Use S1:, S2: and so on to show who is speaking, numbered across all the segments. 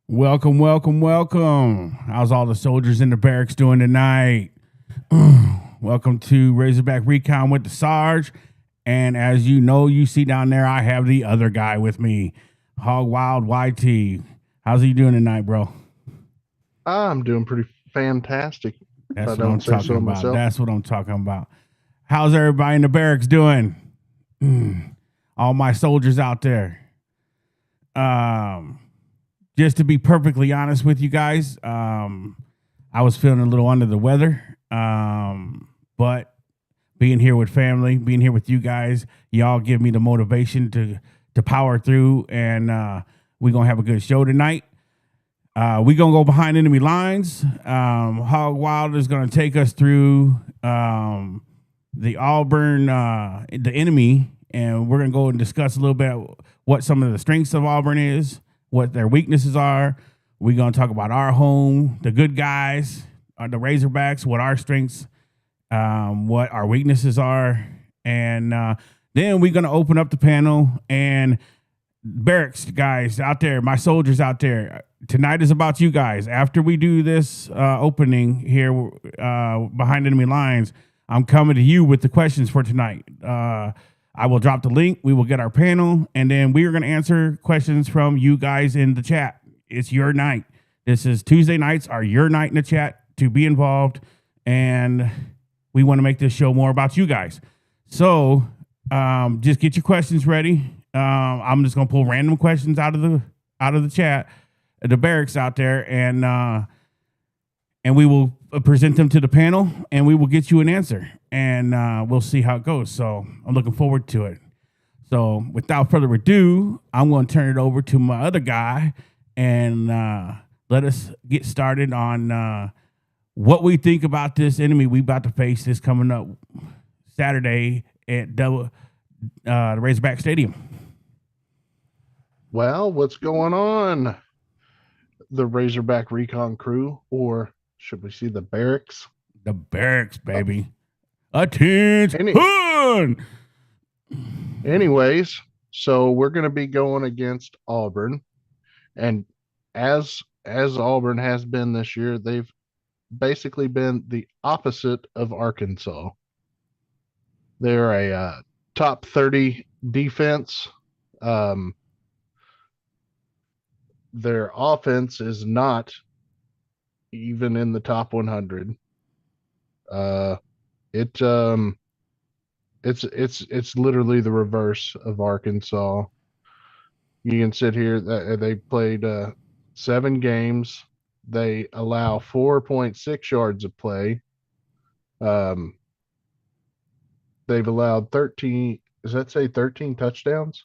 S1: Welcome, welcome, welcome. How's all the soldiers in the barracks doing tonight? Welcome to Razorback Recon with the Sarge. And as you know, you see down there, I have the other guy with me, Hog Wild YT. How's he doing tonight, bro?
S2: I'm doing pretty fantastic.
S1: That's what I'm talking about. That's what I'm talking about. How's everybody in the barracks doing? All my soldiers out there. Just to be perfectly honest with you guys, I was feeling a little under the weather, but being here with family, being here with you guys, y'all give me the motivation to power through, and we're going to have a good show tonight. We're going to go behind enemy lines. Hog Wild is going to take us through the Auburn, the enemy, and we're going to go and discuss a little bit what some of the strengths of Auburn is, what their weaknesses are. We're going to talk about our home, the good guys, the Razorbacks, what our strengths, what our weaknesses are. And then we're going to open up the panel, and barracks guys out there, my soldiers out there, tonight is about you guys. After we do this opening here behind enemy lines, I'm coming to you with the questions for tonight. I will drop the link. We will get our panel, and then we are going to answer questions from you guys in the chat. It's your night. This is Tuesday nights are your night in the chat to be involved, and we want to make this show more about you guys. So just get your questions ready. I'm just going to pull random questions out of the chat, the barracks out there, and we will present them to the panel, and we will get you an answer, and we'll see how it goes. So I'm looking forward to it. So without further ado, I'm going to turn it over to my other guy, and let us get started on what we think about this enemy we about to face this coming up Saturday at the Razorback Stadium.
S2: Well, what's going on? The Razorback Recon crew, or should we see the barracks?
S1: The barracks, baby. Attention!
S2: Anyways, so we're going to be going against Auburn. And as Auburn has been this year, they've basically been the opposite of Arkansas. They're a top 30 defense. Their offense is not even in the top 100. It's literally the reverse of Arkansas. You can sit here. They played 7 games. They allow 4.6 yards of play. They've allowed 13. Does that say 13 touchdowns?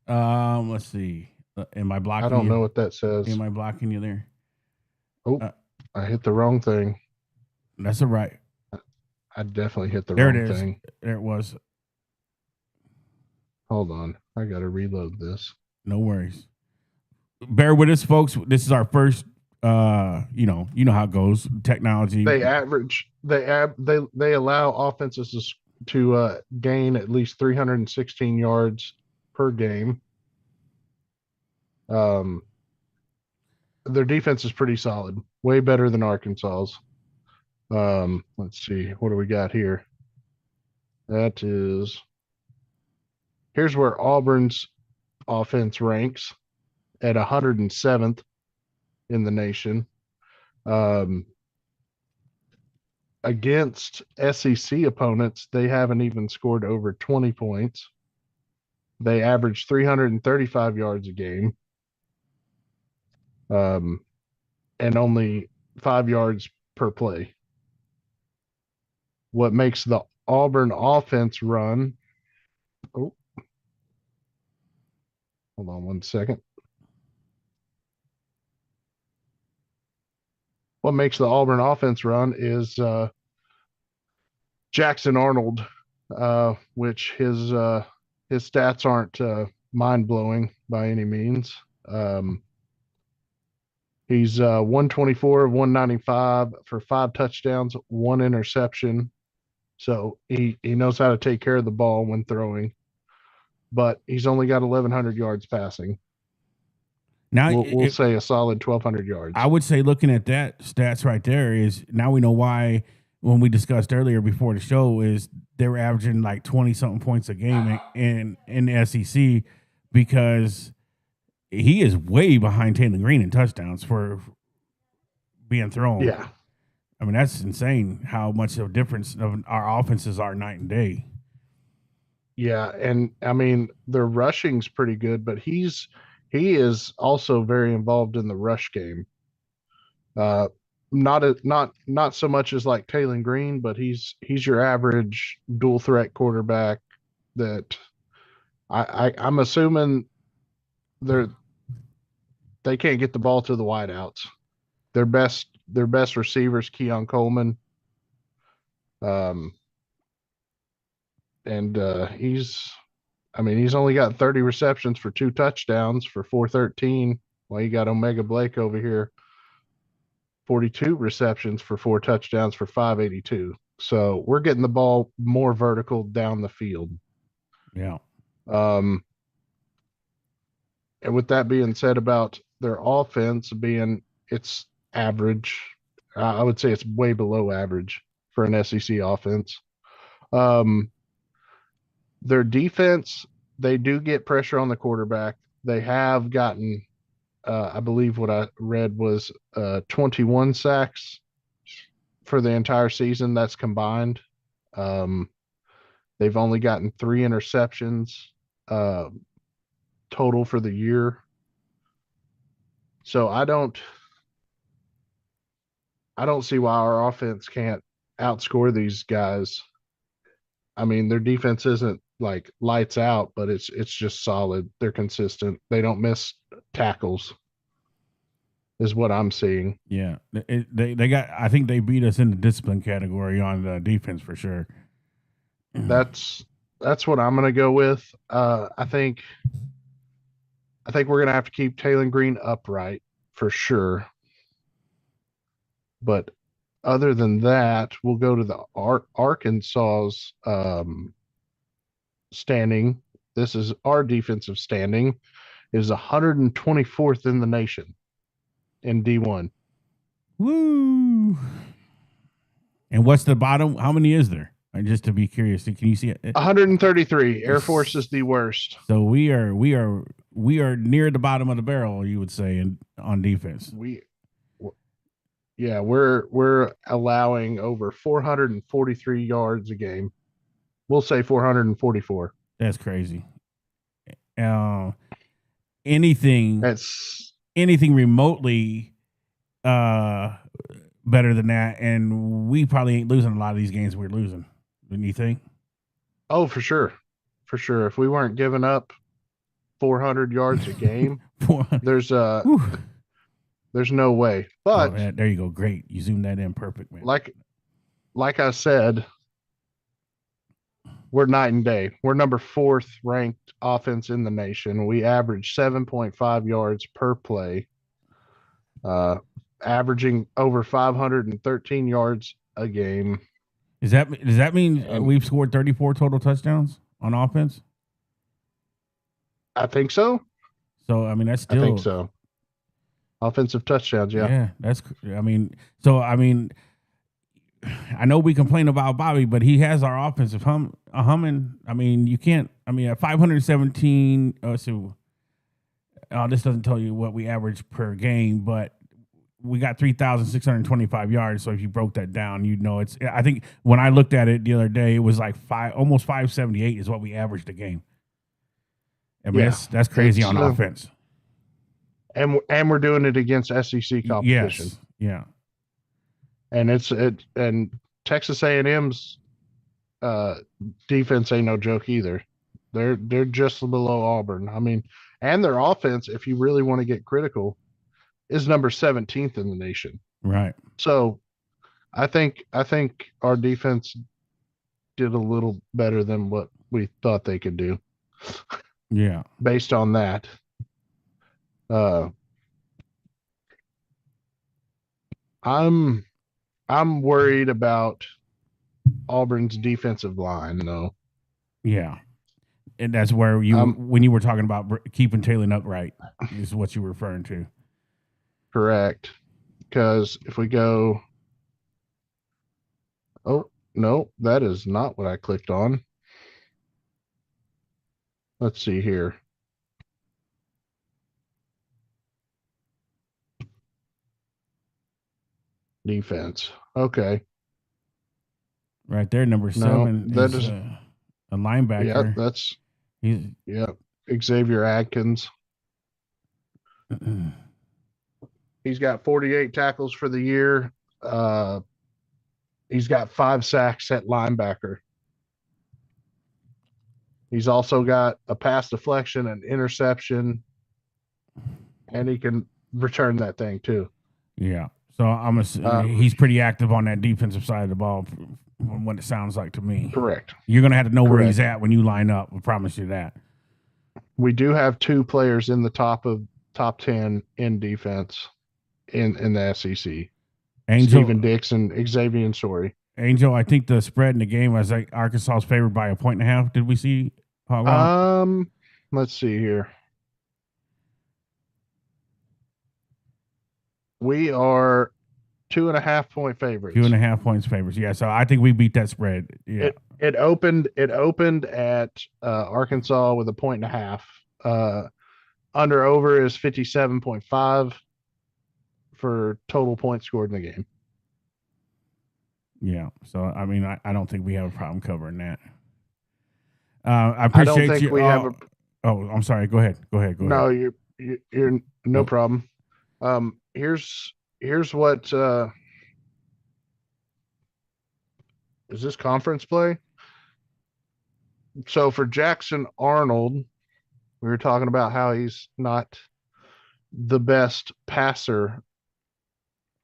S1: Let's see. Am I blocking you?
S2: I don't know what that says.
S1: Am I blocking you there?
S2: Oh, I hit the wrong thing.
S1: That's all right.
S2: I definitely hit the wrong thing.
S1: There it was.
S2: Hold on. I got to reload this.
S1: No worries. Bear with us, folks. This is our first, you know how it goes. Technology.
S2: They allow offenses to gain at least 316 yards per game. their defense is pretty solid, way better than Arkansas's. Let's see, what do we got here? That is Here's where Auburn's offense ranks at 107th in the nation. Um, Against SEC opponents, they haven't even scored over 20 points. They average 335 yards a game, and only 5 yards per play. What makes the Auburn offense run? Oh, hold on one second. What makes the Auburn offense run is Jackson Arnold, which his stats aren't mind blowing by any means. He's 124 of 195 for 5 touchdowns, 1 interception. So he knows how to take care of the ball when throwing, but he's only got 1,100 yards passing.
S1: Now
S2: we'll say a solid 1,200 yards.
S1: I would say looking at that stats right there is now we know why when we discussed earlier before the show is they were averaging like 20 something points a game in the SEC because he is way behind Taylor Green in touchdowns for being thrown.
S2: Yeah.
S1: I mean, that's insane how much of a difference of our offenses are night and day.
S2: Yeah, and I mean their rushing's pretty good, but he is also very involved in the rush game. Not so much as like Taylor Green, but he's your average dual threat quarterback that I'm assuming they can't get the ball to the wideouts. Their best receivers, Keon Coleman. And he's only got 30 receptions for 2 touchdowns for 413. Well, you got Omega Blake over here, 42 receptions for 4 touchdowns for 582. So we're getting the ball more vertical down the field.
S1: Yeah.
S2: And with that being said about their offense being it's average, I would say it's way below average for an SEC offense. Their defense, they do get pressure on the quarterback. They have gotten, I believe what I read was 21 sacks for the entire season. That's combined. They've only gotten 3 interceptions total for the year. So I don't see why our offense can't outscore these guys. I mean, their defense isn't like lights out, but it's just solid. They're consistent. They don't miss tackles, is what I'm seeing.
S1: Yeah, they got. I think they beat us in the discipline category on the defense for sure.
S2: That's what I'm gonna go with. I think we're gonna have to keep Taylor Green upright for sure. But other than that, we'll go to the Arkansas's standing. This is our defensive standing is 124th in the nation in D1.
S1: Woo! And what's the bottom? How many is there? Just to be curious, can you see it?
S2: 133. Air Force is the worst.
S1: So we are near the bottom of the barrel, you would say, on defense.
S2: We're allowing over 443 yards a game. We'll say 444.
S1: That's crazy. Anything remotely better than that, and we probably ain't losing a lot of these games we're losing. Wouldn't you think?
S2: Oh, for sure. For sure. If we weren't giving up 400 yards a game, there's no way. But
S1: there you go. Great. You zoomed that in perfect, man.
S2: Like I said, we're night and day. We're number 4th ranked offense in the nation. We average 7.5 yards per play, averaging over 513 yards a game.
S1: Does that mean we've scored 34 total touchdowns on offense?
S2: I think so.
S1: So I mean that's still.
S2: I think so. offensive touchdowns. Yeah,
S1: Yeah, I mean, so I mean, I know we complain about Bobby, but he has our offensive humming. I mean, you can't. I mean, at 517. So this doesn't tell you what we average per game, but we got 3,625 yards. So if you broke that down, you'd know it's. I think when I looked at it the other day, it was like almost 578 is what we averaged a game. I mean,
S2: yeah,
S1: that's crazy
S2: it's
S1: on offense.
S2: and we're doing it against SEC competition.
S1: Yes, yeah,
S2: And and Texas A&M's defense ain't no joke either. They're just below Auburn. I mean, and their offense, if you really want to get critical, is number 17th in the nation.
S1: right.
S2: So I think our defense did a little better than what we thought they could do
S1: Yeah,
S2: based on that. Uh, I'm I'm worried about Auburn's defensive line though.
S1: yeah. And that's where
S2: I'm
S1: when you were talking about keeping Taylor upright, is what you were referring to.
S2: correct because if we go, oh no, that is not what I clicked on. Let's see here. Defense. Okay.
S1: Right there, number
S2: No,
S1: 7
S2: that
S1: is
S2: is
S1: a
S2: yeah,
S1: linebacker.
S2: that's
S1: He's
S2: yeah. Xavier Adkins. He's got 48 tackles for the year. Uh, he's got 5 sacks at linebacker. He's also got a pass deflection, an interception, and he can return that thing too.
S1: yeah. So I'm
S2: Um,
S1: he's pretty active on that defensive side of the ball, from what it sounds like to me.
S2: correct.
S1: You're gonna have to know where he's
S2: Correct.
S1: at when you line up. I promise you that.
S2: We do have 2 players in the top 10 in defense in the SEC. Stephen
S1: Angel,
S2: Dix and Xavier Story.
S1: Angel. I think the spread in the game was like Arkansas's favored by 1.5. Did we see Hog Wild?
S2: Let's see here. We are 2.5 point favorites.
S1: 2.5 points favors. Yeah. So I think we beat that spread. Yeah.
S2: It opened at Arkansas with 1.5. Under over is 57.5 for total points scored in the game.
S1: Yeah. So I mean, I don't think we have a problem covering that. I
S2: I don't
S1: appreciate
S2: think
S1: you.
S2: we have a
S1: Oh, I'm sorry. Go ahead. Go ahead. Go ahead.
S2: no. You're no
S1: Nope.
S2: problem. Here's what is this conference play? So for Jackson Arnold, we were talking about how he's not the best passer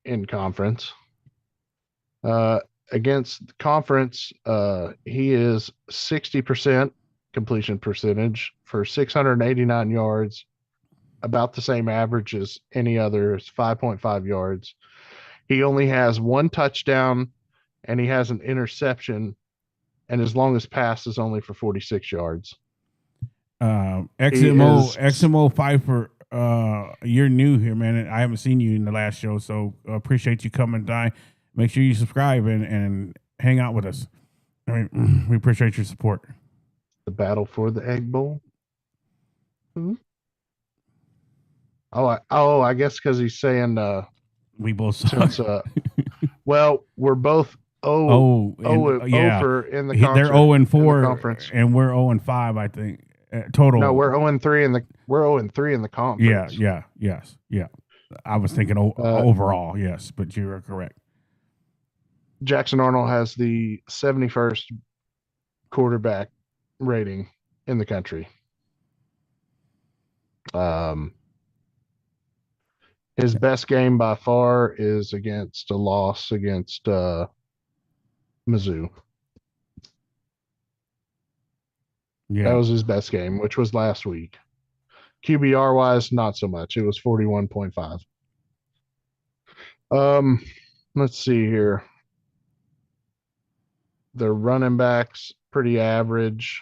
S2: in conference. Against conference, he is 60% completion percentage for 689 yards, about the same average as any other. It's 5.5 yards. He only has 1 touchdown and he has an interception, and his longest pass is only for 46 yards.
S1: XMO Pfeiffer, you're new here, man. I haven't seen you in the last show, so appreciate you coming by. Make sure you subscribe and hang out with us. I mean, we appreciate your support.
S2: The battle for the Egg Bowl. Hmm? I guess because he's saying
S1: We both saw.
S2: since well, we're both
S1: yeah,
S2: over in the
S1: they're 0-4,
S2: conference.
S1: and we're 0-5. I think total.
S2: No, we're 0-3 in the conference.
S1: Yeah. I was thinking overall, yes, but you are correct.
S2: Jackson Arnold has the 71st quarterback rating in the country. His best game by far is against a loss against Mizzou.
S1: Yeah,
S2: that was his best game, which was last week. QBR wise, not so much. It was 41.5. Let's see here. Their running backs pretty average.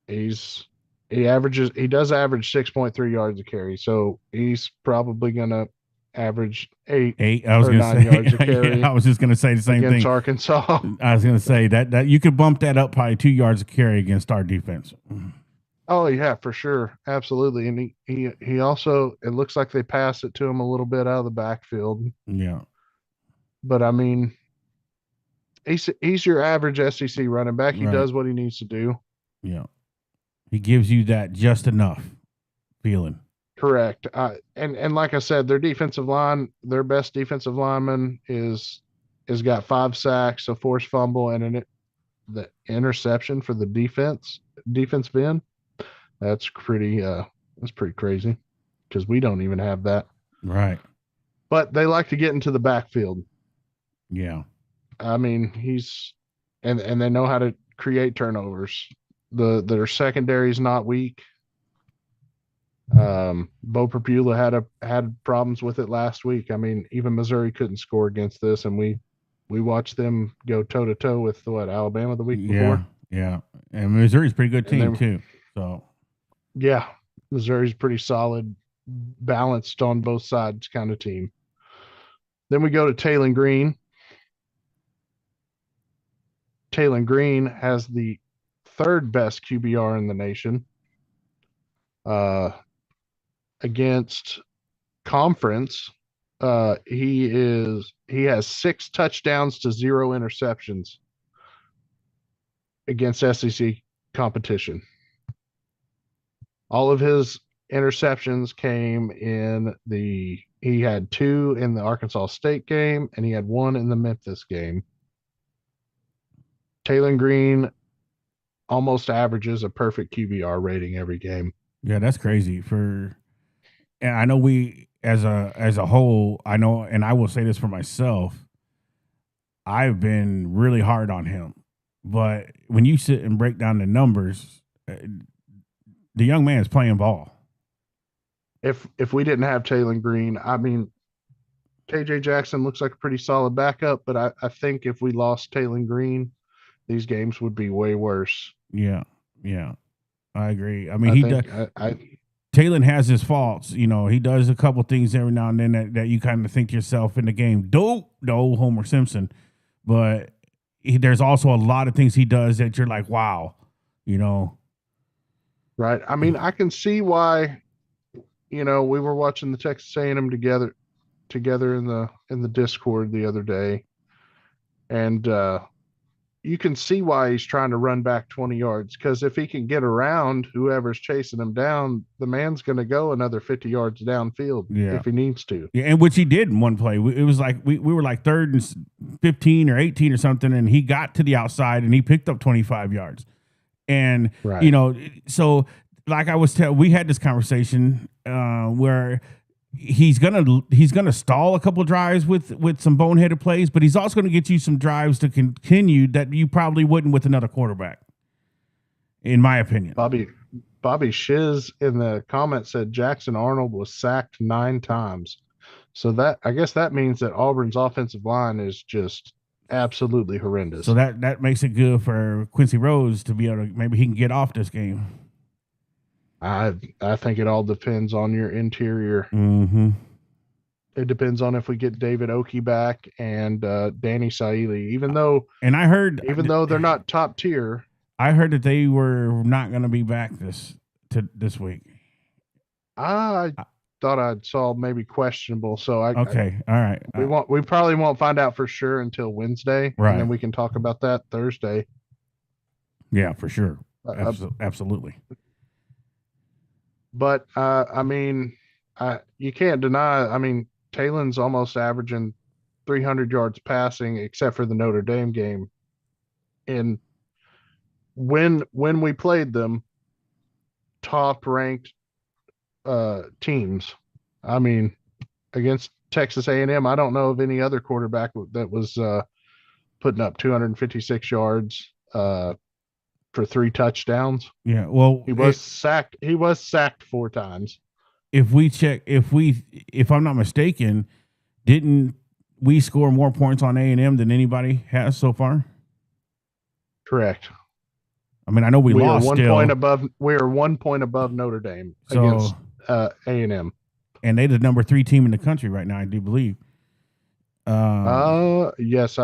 S2: He's He does average 6.3 yards a carry, so he's probably gonna average 8
S1: 8. I was
S2: or
S1: going to
S2: 9 yards a
S1: say, yeah, I
S2: carry
S1: was just going to say the same
S2: against
S1: thing.
S2: Arkansas.
S1: I was going to say that you could bump that up probably 2 yards a carry against our defense.
S2: Oh yeah, for sure. Absolutely. And he also, it looks like they pass it to him a little bit out of the backfield.
S1: Yeah.
S2: But I mean, he's your average SEC running back. He
S1: Right.
S2: does what he needs to do.
S1: Yeah. He gives you that just enough feeling.
S2: Correct. And like I said, their defensive line, their best defensive lineman is got 5 sacks, a forced fumble, and the interception for the defensive end. That's pretty crazy because we don't even have that.
S1: Right.
S2: But they like to get into the backfield.
S1: Yeah.
S2: I mean, and they know how to create turnovers. Their secondary is not weak. Bo Prapula had problems with it last week. I mean, even Missouri couldn't score against this, and we watched them go toe to toe with Alabama the week before.
S1: Yeah. And Missouri's a pretty good
S2: And
S1: team
S2: then
S1: too. So
S2: yeah, Missouri's pretty solid, balanced on both sides kind of team. Then we go to Taylor Green. Taylor Green has the third best QBR in the nation. Against conference, he has 6 touchdowns to 0 interceptions against SEC competition. All of his interceptions came he had 2 in the Arkansas State game, and he had 1 in the Memphis game. Taylor Green almost averages a perfect QBR rating every game.
S1: yeah, that's crazy. And I know we as a whole, I know, and I will say this for myself, I've been really hard on him. But when you sit and break down the numbers, the young man is playing ball.
S2: If we didn't have Taylor Green, I mean, KJ Jackson looks like a pretty solid backup, but I think if we lost Taylor Green, these games would be way worse.
S1: Yeah, I agree. I mean, Taylor has his faults. You know, he does a couple things every now and then that you kind of think to yourself in the game, the old Homer Simpson. But there's also a lot of things he does that you're like, wow, you know.
S2: Right. I mean, I can see why. We were watching the Texas A&M together in the Discord the other day, and you can see why he's trying to run back 20 yards, because if he can get around whoever's chasing him down, the man's going to go another 50 yards downfield if he needs to.
S1: Yeah, and which he did in one play. It was like we were like 3rd and 15 or 18 or something, and he got to the outside and he picked up 25 yards. And, so like I was telling, we had this conversation where he's gonna stall a couple drives with some boneheaded plays, but he's also gonna get you some drives to continue that you probably wouldn't with another quarterback, in my opinion.
S2: Bobby Shiz in the comments said Jackson Arnold was sacked 9 times. So I guess that means that Auburn's offensive line is just absolutely horrendous.
S1: So that makes it good for Quincy Rose to be able to, maybe he can get off this game.
S2: I think it all depends on your interior.
S1: Mm-hmm.
S2: It depends on if we get David Oki back and Danny Saili. Even though they're not top tier,
S1: I heard that they were not going to be back this week.
S2: I thought I saw maybe questionable. So all
S1: right.
S2: We probably won't find out for sure until Wednesday,
S1: right?
S2: And then we can talk about that Thursday.
S1: Yeah, for sure. Absolutely.
S2: But I mean, you can't deny. I mean, Taylor's almost averaging 300 yards passing, except for the Notre Dame game. And when we played them, top ranked teams. I mean, against Texas A&M, I don't know of any other quarterback that was putting up 256 yards for 3 touchdowns.
S1: Yeah, well,
S2: he was sacked 4 times.
S1: If I'm not mistaken, didn't we score more points on A&M than anybody has so far?
S2: Correct.
S1: I mean, I know we
S2: We are
S1: lost still.
S2: We are 1 point above Notre Dame
S1: So,
S2: against A&M.
S1: And they're the number 3 team in the country right now, I do believe.
S2: Yes,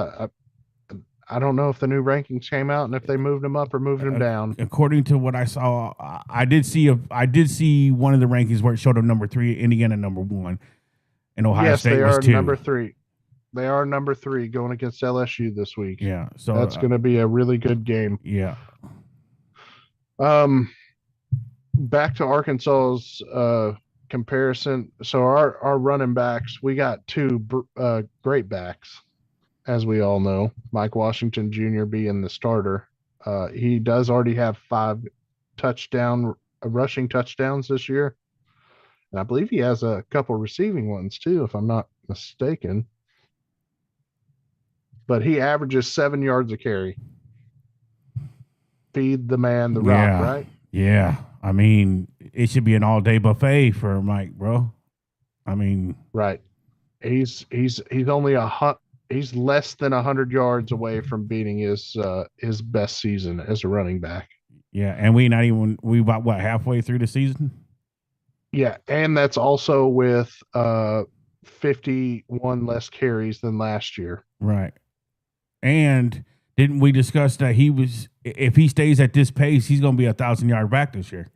S2: I don't know if the new rankings came out and if they moved them up or moved them down.
S1: According to what I saw, I did see one of the rankings where it showed them number 3, Indiana number 1, and Ohio State was 2.
S2: They are number 3. They are number 3 going against LSU this week.
S1: Yeah, so
S2: that's going to be a really good game.
S1: Yeah.
S2: Back to Arkansas's comparison. So our running backs, we got 2 great backs, as we all know. Mike Washington Jr. being the starter. He does already have 5 rushing touchdowns this year. And I believe he has a couple receiving ones too, if I'm not mistaken. But he averages 7 yards a carry. Feed the man the rock, right?
S1: Yeah. I mean, it should be an all-day buffet for Mike, bro. I mean,
S2: right. He's only he's less than 100 yards away from beating his best season as a running back.
S1: Yeah, and we about what, halfway through the season?
S2: Yeah, and that's also with 51 less carries than last year.
S1: Right. And didn't we discuss that if he stays at this pace, he's going to be 1,000-yard back this year?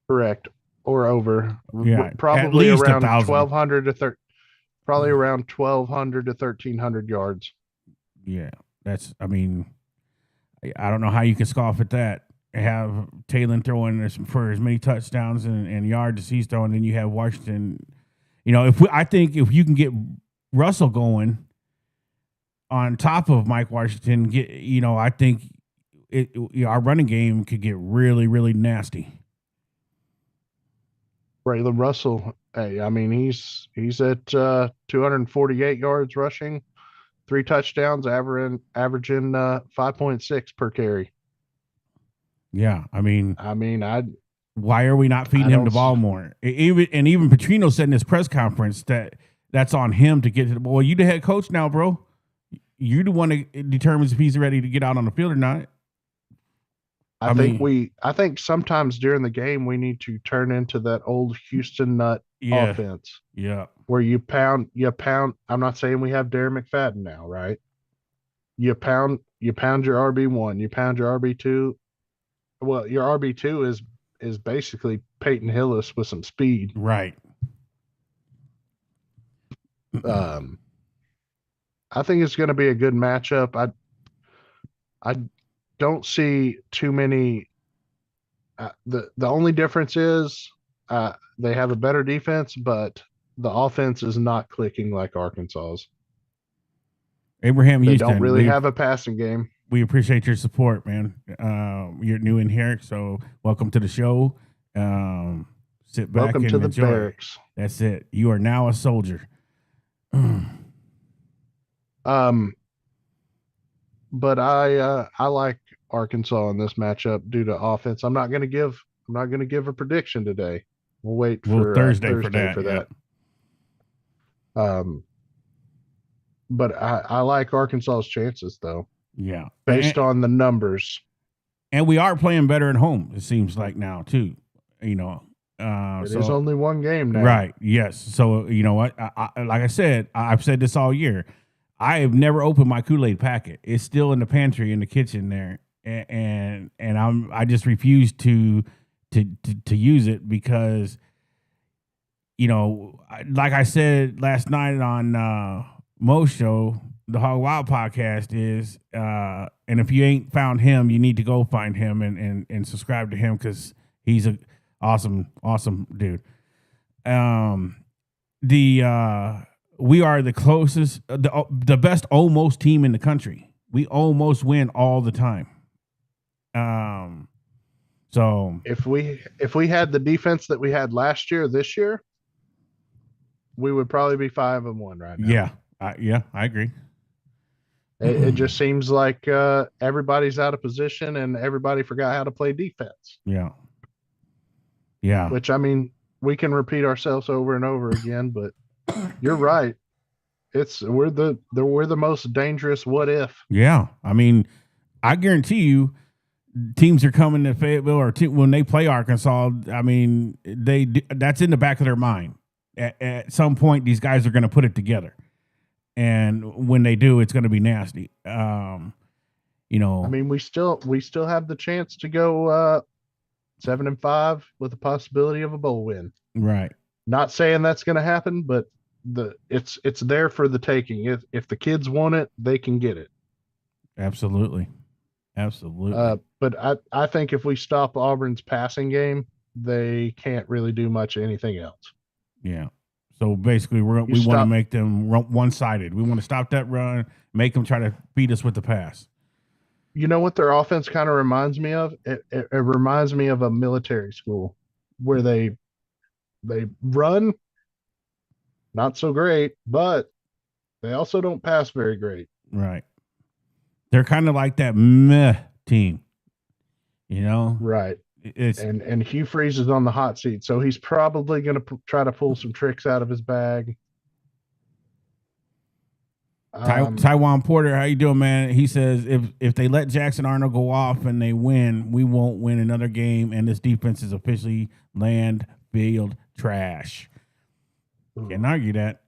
S2: Correct. Or over.
S1: Yeah,
S2: probably around 1,200 to probably around 1,200 to 1,300 yards.
S1: Yeah, I don't know how you can scoff at that. Have Taylor throwing for as many touchdowns and yards as he's throwing, then you have Washington. I think if you can get Russell going on top of Mike Washington, I think our running game could get really, really nasty.
S2: Braylon Russell, hey, I mean, he's at 248 yards rushing, 3 touchdowns, averaging 5.6 per carry.
S1: Yeah, I mean,
S2: why
S1: are we not feeding him the ball more? Even Petrino said in his press conference that's on him to get to the ball. You the head coach now, bro. You the one that determines if he's ready to get out on the field or not.
S2: I think sometimes during the game we need to turn into that old Houston Nutt offense.
S1: Yeah.
S2: Where you pound. I'm not saying we have Darren McFadden now, right? You pound your RB1, you pound your RB2. Well, your RB2 is basically Peyton Hillis with some speed.
S1: Right.
S2: I think it's going to be a good matchup. I don't see too many. The only difference is they have a better defense, but the offense is not clicking like Arkansas's.
S1: Abraham
S2: Houston,
S1: Houston.
S2: They don't really have a passing game.
S1: We appreciate your support, man. You're new in here, so welcome to the show. Sit back
S2: welcome
S1: and
S2: to the
S1: enjoy.
S2: Barracks.
S1: That's it. You are now a soldier.
S2: But I like Arkansas in this matchup due to offense. I'm not going to give a prediction today. We'll wait for
S1: Thursday for that.
S2: Yeah. But I like Arkansas's chances though.
S1: Yeah,
S2: based on the numbers.
S1: And we are playing better at home. It seems like now too. It
S2: is only one game now,
S1: right? Yes. So you know what? Like I said, I've said this all year. I have never opened my Kool-Aid packet. It's still in the pantry in the kitchen there, and I just refuse to use it because, like I said last night on Mo's show, the Hog Wild podcast is, and if you ain't found him, you need to go find him and subscribe to him because he's a awesome dude. We are the closest, the best almost team in the country. We almost win all the time. So
S2: if we had the defense that we had last year, this year, we would probably be 5-1 right now.
S1: Yeah, I agree.
S2: It just seems like everybody's out of position and everybody forgot how to play defense.
S1: Yeah.
S2: Which, I mean, we can repeat ourselves over and over again, but you're right. We're the most dangerous what if.
S1: Yeah. I mean, I guarantee you teams are coming to Fayetteville or when they play Arkansas, I mean, that's in the back of their mind. At some point, these guys are going to put it together, and when they do, it's going to be nasty. You
S2: I
S1: know,
S2: mean, we still have the chance to go 7-5 with the possibility of a bowl win.
S1: right?
S2: Not saying that's going to happen, but it's there for the taking. If the kids want it, they can get it.
S1: Absolutely, absolutely.
S2: But I think if we stop Auburn's passing game, they can't really do much anything else.
S1: Yeah. So basically,
S2: You
S1: we want to
S2: stop.
S1: make them one sided. We want to stop that run, make them try to beat us with the pass.
S2: You know what their offense kind of reminds me of? It reminds me of a military school where they run not so great, but they also don't pass very great.
S1: Right. They're kind of like that meh team. You know,
S2: Right.
S1: it's
S2: And Hugh Freeze is on the hot seat, so he's probably going to try to pull some tricks out of his bag.
S1: Taiwan Porter. How you doing, man? He says if they let Jackson Arnold go off and they win, we won't win another game, and this defense is officially land field trash. Can't argue that.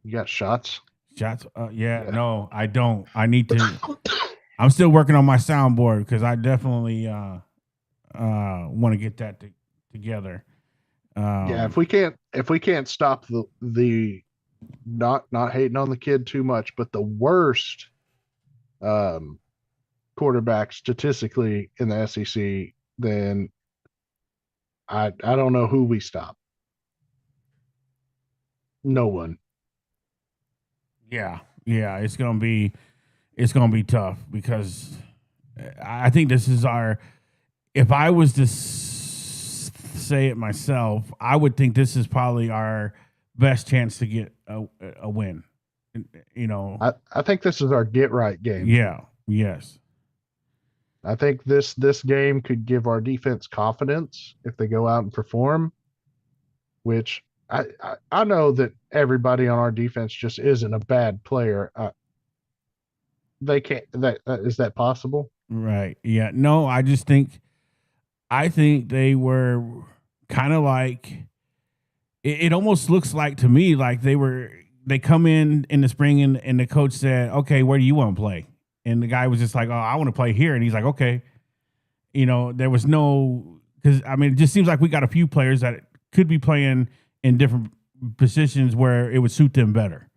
S2: You got shots?
S1: Shots. Yeah. No, I don't. I need to. I'm still working on my soundboard because I definitely want to get that together.
S2: Yeah, if we can't stop the not hating on the kid too much, but the worst um quarterback statistically in the SEC, then I don't know who we stop. No one.
S1: Yeah, yeah, it's gonna be tough because I think this is our. If I was to say it myself, I would think this is probably our best chance to get a win. You know,
S2: I think this is our get right game.
S1: yeah, yes,
S2: I think this game could give our defense confidence if they go out and perform, which I know that everybody on our defense just isn't a bad player. They can't. Is that possible?
S1: right, yeah. No, I think they were kind of like it almost looks like to me like they come in the spring and the coach said, okay, where do you want to play? And the guy was just like, oh, I want to play here. And he's like, okay. There was no, because I mean, it just seems like we got a few players that could be playing in different positions where it would suit them better.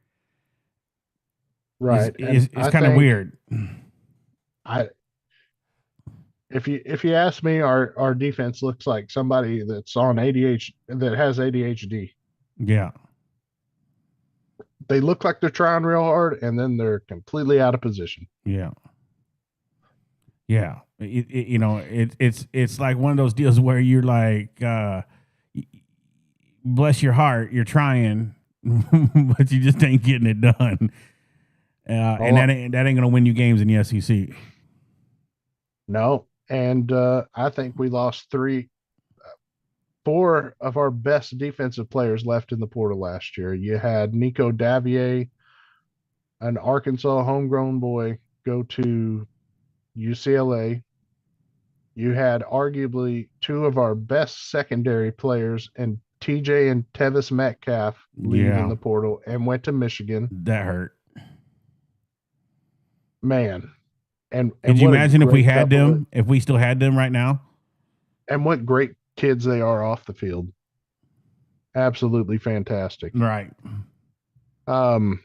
S2: Right.
S1: It's kind of weird.
S2: I if you ask me, our defense looks like somebody that's on ADHD that has ADHD.
S1: Yeah.
S2: They look like they're trying real hard, and then they're completely out of position.
S1: Yeah. Yeah. It's like one of those deals where you're like, bless your heart, you're trying, but you just ain't getting it done. And that ain't gonna win you games in the SEC.
S2: No, and I think we lost four of our best defensive players left in the portal last year. You had Nico Davier, an Arkansas homegrown boy, go to UCLA. You had arguably two of our best secondary players, and TJ and Tevis Metcalf, leave in the portal and went to Michigan.
S1: That hurt.
S2: Man, and
S1: could you imagine if we had
S2: them,
S1: if we still had them right now?
S2: And what great kids they are off the field. Absolutely fantastic.
S1: Right.
S2: Man,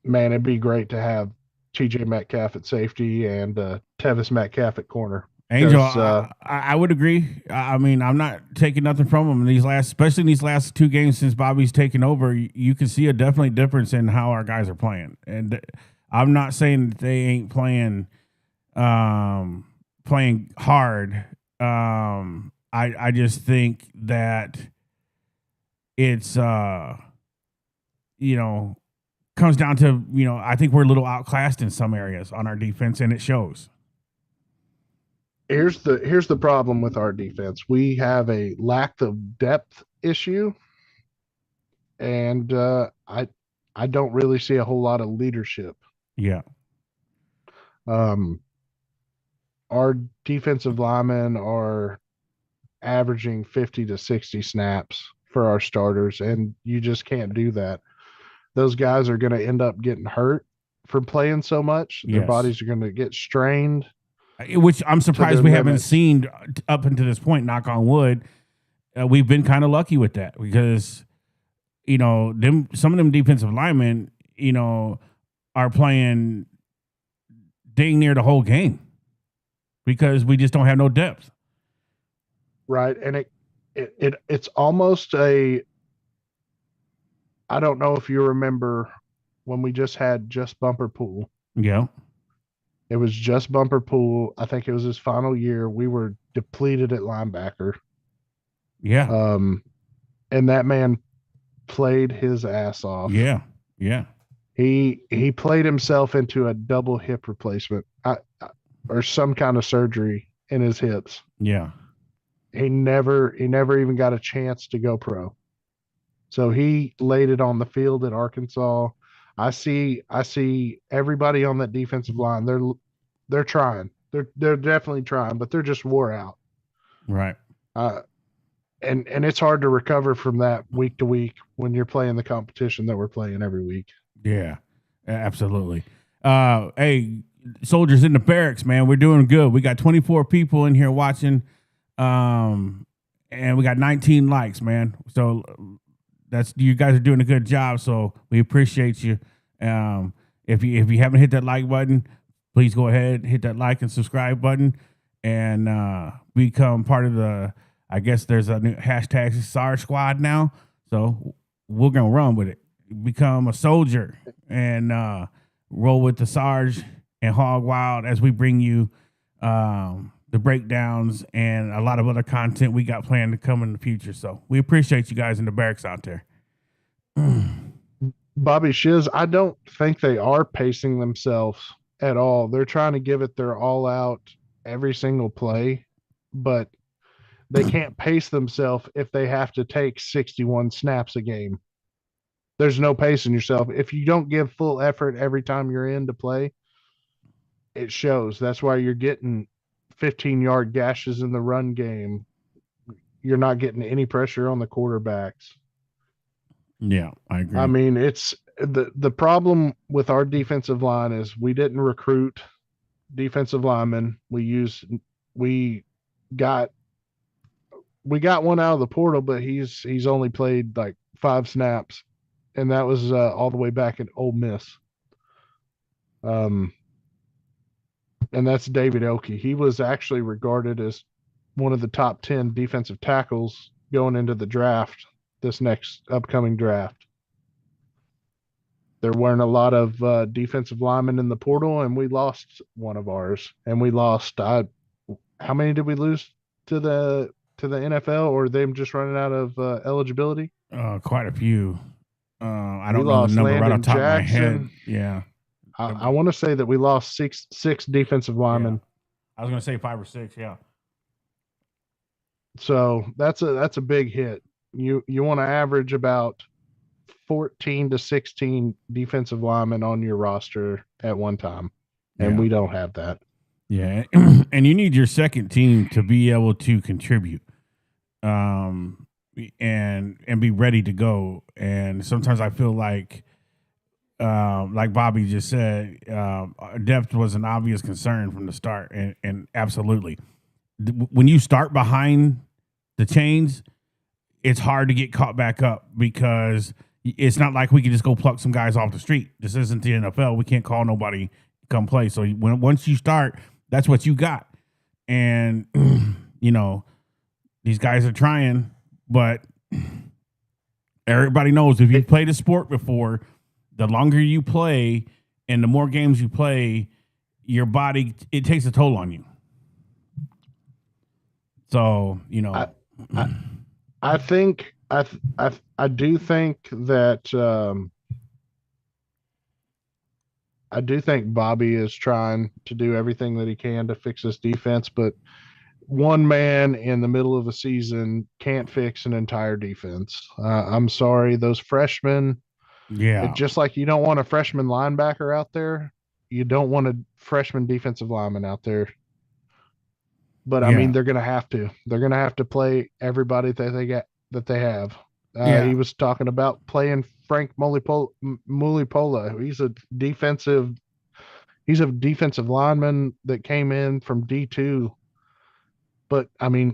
S2: it'd be great to have TJ Metcalf at safety and Tevis Metcalf at corner.
S1: Angel, I would agree. I mean, I'm not taking nothing from him especially in these last two games since Bobby's taken over. You can see a definitely difference in how our guys are playing, and I'm not saying that they ain't playing hard. I just think that it's comes down to I think we're a little outclassed in some areas on our defense, and it shows.
S2: Here's the problem with our defense. We have a lack of depth issue, and I don't really see a whole lot of leadership.
S1: Yeah.
S2: our defensive linemen are averaging 50 to 60 snaps for our starters, and you just can't do that. Those guys are going to end up getting hurt from playing so much. Their
S1: Yes.
S2: bodies are going to get strained
S1: Which I'm
S2: to
S1: surprised
S2: their
S1: we haven't
S2: limits.
S1: seen up until this point. Knock on wood. We've been kind of lucky with that because some of them defensive linemen, are playing dang near the whole game because we just don't have no depth.
S2: Right. And it's almost a, I don't know if you remember when we just Bumper Pool.
S1: Yeah.
S2: It was just Bumper Pool. I think it was his final year. We were depleted at linebacker.
S1: Yeah.
S2: Um, and that man played his ass off.
S1: Yeah. Yeah.
S2: He played himself into a double hip replacement, or some kind of surgery in his hips.
S1: Yeah.
S2: He never even got a chance to go pro. So he laid it on the field at Arkansas. I see everybody on that defensive line. They're trying. They're definitely trying, but they're just wore out.
S1: Right.
S2: Uh, and it's hard to recover from that week to week when you're playing the competition that we're playing every week.
S1: Yeah. Absolutely. Hey, soldiers in the barracks, man, we're doing good. We got 24 people in here watching, and we got 19 likes, man. So that's you guys are doing a good job. So we appreciate you. If you haven't hit that like button, please go ahead, hit that like and subscribe button, and become part of the. I guess there's a new hashtag Sarge Squad now. So we're gonna run with it. Become a soldier and roll with the Sarge and Hog Wild as we bring you the breakdowns and a lot of other content we got planned to come in the future. So we appreciate you guys in the barracks out there.
S2: Bobby Shiz, I don't think they are pacing themselves at all. They're trying to give it their all out every single play, but they can't pace themselves if they have to take 61 snaps a game. There's no pacing yourself. If you don't give full effort every time you're in to play, it shows. That's why you're getting 15-yard gashes in the run game. You're not getting any pressure on the quarterbacks.
S1: Yeah, I agree.
S2: I mean, it's the problem with our defensive line is we didn't recruit defensive linemen. We got one out of the portal, but he's only played like 5 snaps, and that was all the way back in Ole Miss. And that's David Oakey. He was actually regarded as one of the top 10 defensive tackles going into the draft, this next upcoming draft. There weren't a lot of defensive linemen in the portal, and we lost one of ours. And we lost how many did we lose to the NFL, or them just running out of eligibility?
S1: Quite a few. I
S2: We
S1: don't know the
S2: lost
S1: number right off
S2: Landon
S1: the top of my head.
S2: Jackson.
S1: Yeah.
S2: I want to say that we lost six defensive linemen.
S1: Yeah. I was going to say 5 or 6. Yeah.
S2: So that's a big hit. You want to average about 14 to 16 defensive linemen on your roster at one time, and
S1: Yeah.
S2: we don't have that.
S1: Yeah, and you need your second team to be able to contribute, and be ready to go. And sometimes I feel like Bobby just said, depth was an obvious concern from the start, and absolutely, when you start behind the chains, it's hard to get caught back up because it's not like we can just go pluck some guys off the street. This isn't the NFL. We can't call nobody come play. So once you start, that's what you got. And these guys are trying, but everybody knows if you've played a sport before, the longer you play and the more games you play, your body, it takes a toll on you. So,
S2: I think I do think that I do think Bobby is trying to do everything that he can to fix this defense, but one man in the middle of a season can't fix an entire defense. I'm sorry, those freshmen.
S1: Yeah.
S2: Just like you don't want a freshman linebacker out there, you don't want a freshman defensive lineman out there. But I mean, they're going to have to. They're going to have to play everybody that they have. He was talking about playing Frank Mulipola. He's a defensive lineman that came in from D2. But I mean,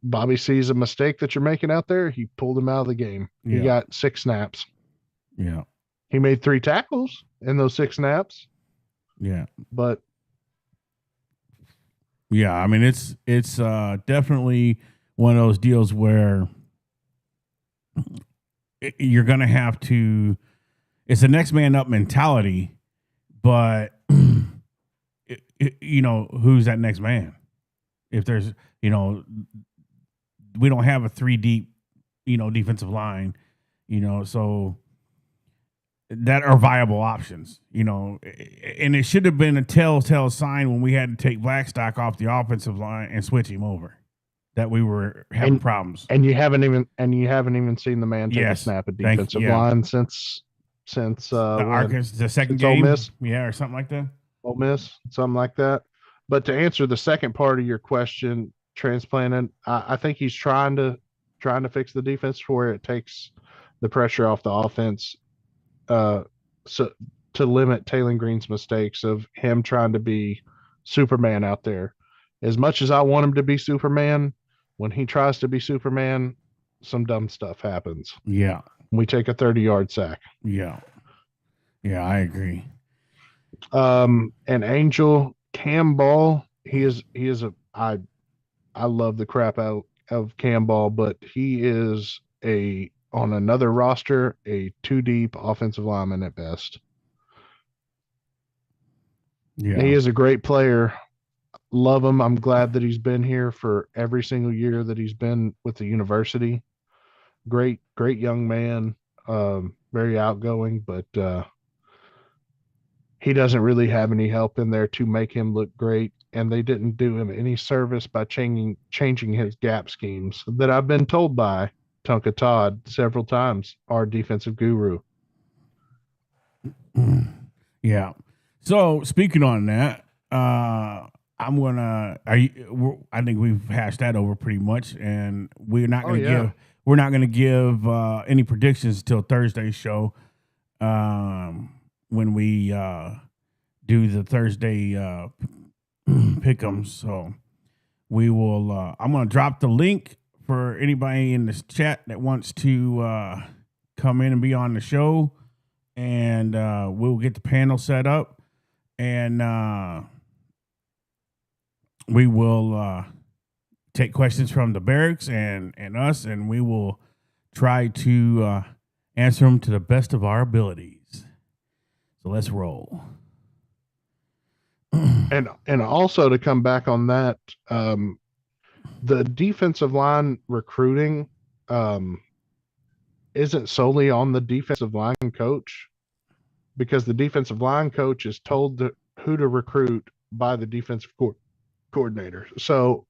S2: Bobby sees a mistake that you're making out there. He pulled him out of the game. He got 6 snaps.
S1: Yeah.
S2: He made 3 tackles in those 6 snaps.
S1: Yeah.
S2: But
S1: yeah, I mean, it's definitely one of those deals where you're going to have to, it's a next man up mentality, but you know, who's that next man? If there's, you know, we don't have a 3 deep, you know, defensive line, you know, so that are viable options, you know, and it should have been a telltale sign when we had to take Blackstock off the offensive line and switch him over, that we were having problems.
S2: And you haven't even seen the man take a snap at defensive line since
S1: the second game,
S2: Ole Miss,
S1: or something like that.
S2: Ole Miss, something like that. But to answer the second part of your question, transplanted, I think he's trying to fix the defense where it takes the pressure off the offense, so to limit Taylor Green's mistakes of him trying to be Superman out there. As much as I want him to be Superman, when he tries to be Superman, some dumb stuff happens.
S1: Yeah.
S2: We take a 30-yard sack.
S1: Yeah. Yeah, I agree.
S2: And Angel Cam Ball, I love the crap out of Cam Ball, but he is on another roster, a 2 deep offensive lineman at best. Yeah. He is a great player. Love him. I'm glad that he's been here for every single year that he's been with the university. Great young man. Very outgoing, but he doesn't really have any help in there to make him look great. And they didn't do him any service by changing his gap schemes that I've been told by Tonka Todd several times, our defensive guru.
S1: Yeah. So speaking on that, I think we've hashed that over pretty much, and we're not going to give any predictions till Thursday's show, when we do the Thursday pick'ems. So we will. I'm going to drop the link for anybody in this chat that wants to come in and be on the show, and we'll get the panel set up, and we will take questions from the barracks and us, and we will try to answer them to the best of our abilities. So let's roll.
S2: And also to come back on that, the defensive line recruiting isn't solely on the defensive line coach, because the defensive line coach is told who to recruit by the defensive coordinator. So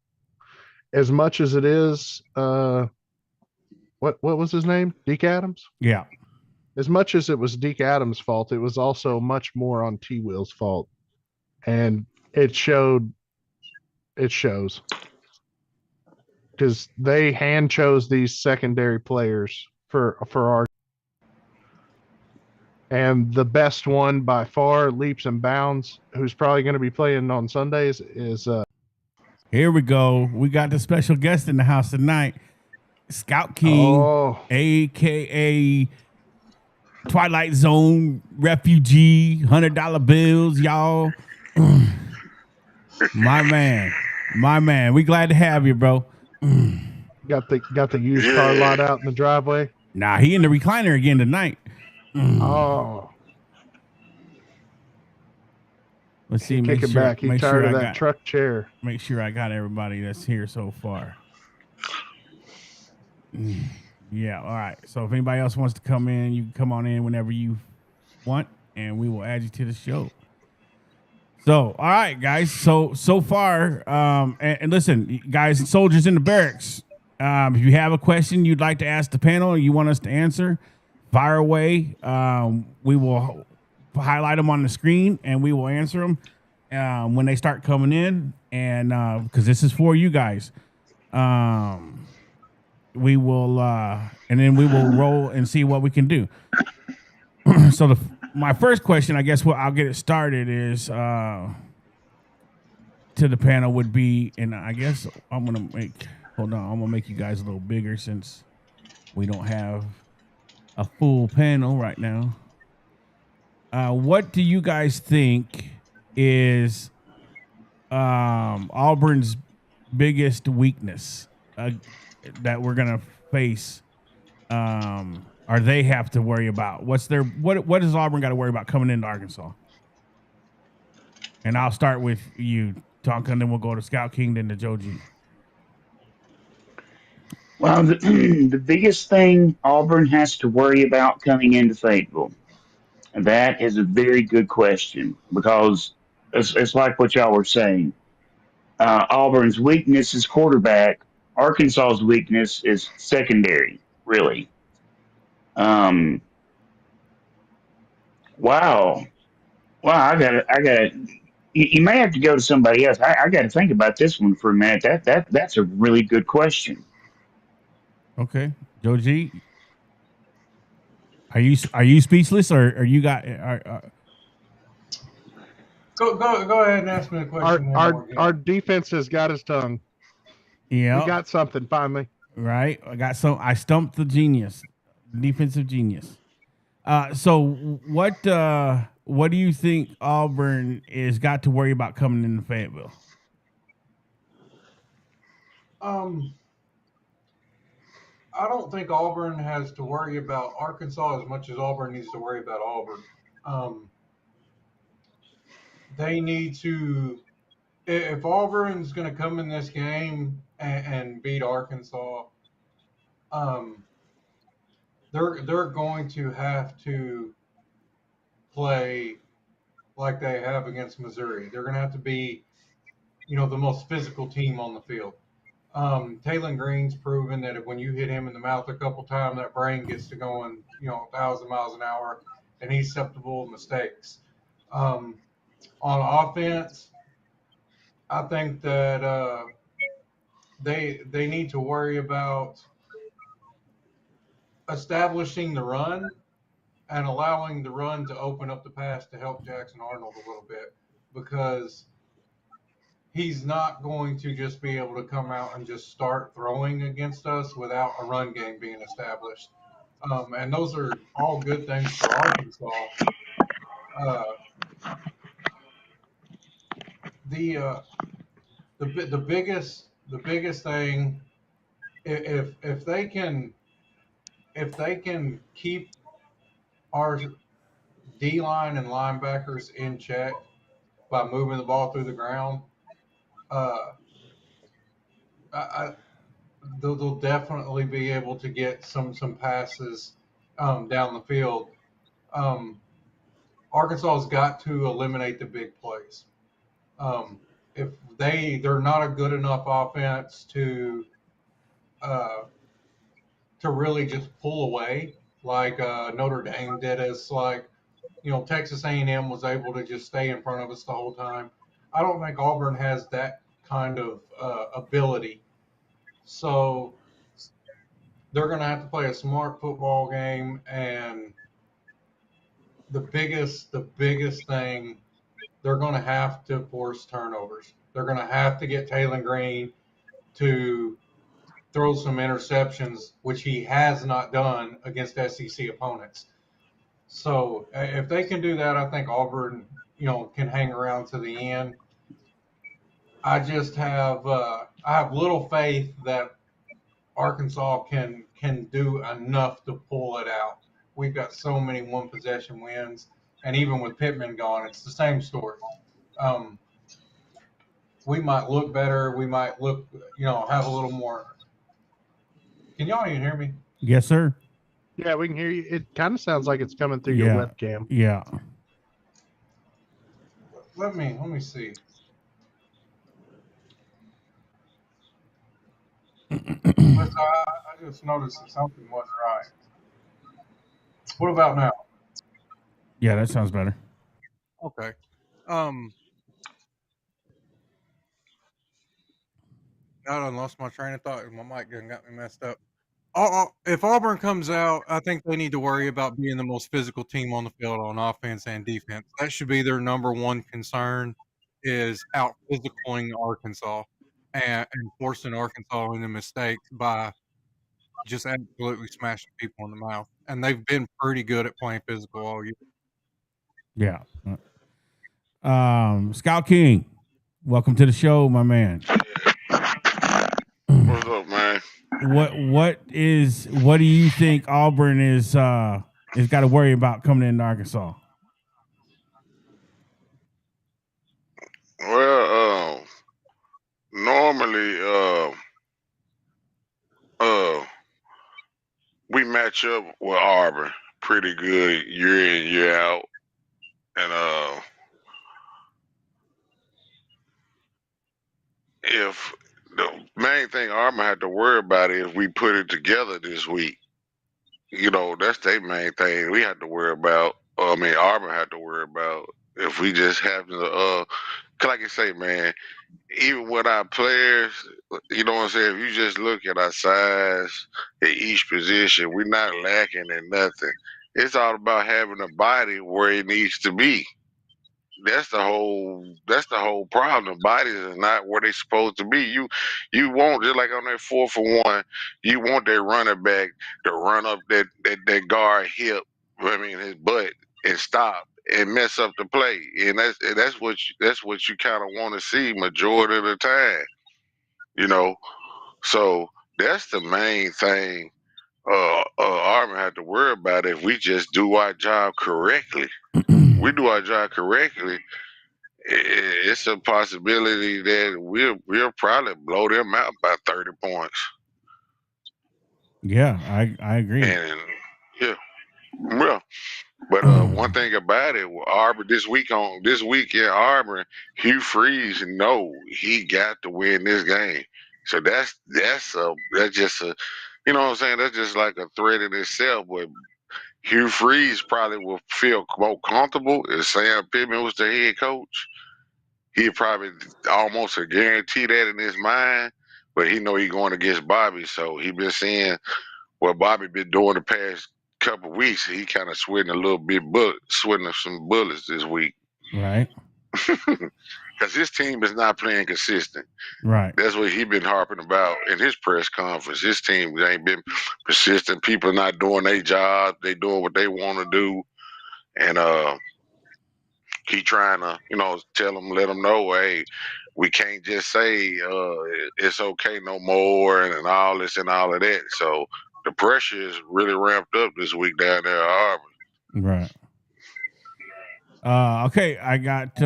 S2: as much as it is, what was his name? Deke Adams?
S1: Yeah.
S2: As much as it was Deke Adams' fault, it was also much more on T-Will's fault. And it shows. Because they hand chose these secondary players for our, and the best one by far, leaps and bounds, who's probably going to be playing on Sundays, is
S1: here we go. We got the special guest in the house tonight, Scout King, aka Twilight Zone refugee, $100 bills, y'all. My man. We glad to have you, bro.
S2: Got the used car lot out in the driveway.
S1: Nah, he in the recliner again tonight.
S2: Oh,
S1: let's see.
S2: Kick it back. He's tired of that truck chair.
S1: Make sure I got everybody that's here so far. Yeah. All right. So if anybody else wants to come in, you can come on in whenever you want, and we will add you to the show. So, all right, guys. So far, and listen, guys, soldiers in the barracks, if you have a question you'd like to ask the panel or you want us to answer, fire away. We will highlight them on the screen, and we will answer them. when they start coming in, and because this is for you guys, we will, and then we will roll and see what we can do. So my first question, I guess, what I'll get it started is to the panel would be, and I guess I'm gonna make. Hold on, I'm gonna make you guys a little bigger since we don't have a full panel right now. What do you guys think is Auburn's biggest weakness that we're gonna face, or they have to worry about? What does Auburn got to worry about coming into Arkansas? And I'll start with you, Tonka, and then we'll go to Scout King, then to Joe G.
S3: Well, the biggest thing Auburn has to worry about coming into Fayetteville, and that is a very good question because it's like what y'all were saying. Auburn's weakness is quarterback. Arkansas's weakness is secondary, really. Um, wow. Wow, I got to. You may have to go to somebody else. I got to think about this one for a minute. That's a really good question.
S1: Okay, Joe G. Are you speechless, or you got?
S4: Go ahead and ask me the question one more again.
S2: Our defense has got his tongue.
S1: Yeah,
S2: We got something finally.
S1: right. I got some. I stumped the genius, defensive genius. So what do you think Auburn is got to worry about coming into Fayetteville?
S4: I don't think Auburn has to worry about Arkansas as much as Auburn needs to worry about Auburn. They need to, if Auburn's going to come in this game and beat Arkansas, they're going to have to play like they have against Missouri. They're going to have to be, the most physical team on the field. Taylon Green's proven that if when you hit him in the mouth a couple times, that brain gets to going, 1,000 miles an hour, and he's susceptible to mistakes. On offense, I think that they need to worry about establishing the run and allowing the run to open up the pass to help Jackson Arnold a little bit, because he's not going to just be able to come out and just start throwing against us without a run game being established. And those are all good things for Arkansas. Uh, the biggest thing, if they can keep our D line and linebackers in check by moving the ball through the ground, uh, I, they'll definitely be able to get some passes down the field. Um, Arkansas's got to eliminate the big plays. If they're not a good enough offense uh, to really just pull away like Notre Dame did us, like Texas A&M was able to just stay in front of us the whole time. I don't think Auburn has that kind of ability. So they're going to have to play a smart football game, and the biggest thing, they're going to have to force turnovers. They're going to have to get Taylon Green to throw some interceptions, which he has not done against SEC opponents. So if they can do that, I think Auburn, can hang around to the end. I just have I have little faith that Arkansas can do enough to pull it out. We've got so many one possession wins, and even with Pittman gone, it's the same story. Um, we might look better. We might look, have a little more. Can y'all even hear me?
S1: Yes, sir.
S2: Yeah, we can hear you. It kind of sounds like it's coming through your webcam.
S1: Yeah.
S4: Let me see. I just noticed that something wasn't right. What about now?
S1: Yeah, that sounds better.
S4: Okay. I done lost my train of thought. My mic done got me messed up. If Auburn comes out, I think they need to worry about being the most physical team on the field on offense and defense. That should be their number one concern, is out physicaling Arkansas and forcing Arkansas into mistakes by just absolutely smashing people in the mouth. And they've been pretty good at playing physical all year.
S1: Yeah. Scout King, welcome to the show, my man.
S5: What's up, man?
S1: What do you think Auburn is got to worry about coming into Arkansas?
S5: Well, normally, we match up with Auburn pretty good year in, year out. And if the main thing Auburn had to worry about is we put it together this week. You know, that's their main thing we had to worry about. I mean, Auburn had to worry about if we just happen to, 'cause like I say, man, even with our players, you know what I'm saying? If you just look at our size at each position, we're not lacking in nothing. It's all about having a body where it needs to be. That's the whole problem. The bodies are not where they're supposed to be. You want, just like on that 4-for-1, you want that running back to run up that guard hip, I mean his butt, and stop and mess up the play. And that's what you kind of want to see majority of the time. You know, so that's the main thing. Auburn had to worry about if we just do our job correctly. We do our job correctly. It's a possibility that we'll probably blow them out by 30 points.
S1: Yeah, I agree.
S5: And yeah, well, but one thing about it, Auburn this week in Auburn, Hugh Freeze, he got to win this game. So that's just a, you know what I'm saying? That's just like a threat in itself. But Hugh Freeze probably will feel more comfortable if Sam Pittman was the head coach. He probably almost a guarantee that in his mind, but he know he going against Bobby, so he been seeing what Bobby been doing the past couple of weeks. He kind of sweating some bullets this week,
S1: Right.
S5: because his team is not playing consistent.
S1: Right.
S5: That's what he been harping about in his press conference. His team ain't been persistent. People not doing their job. They doing what they want to do, and he trying to, tell them, let them know, hey, we can't just say it's okay no more and all this and all of that. So the pressure is really ramped up this week down there at Auburn.
S1: Right. Okay, I got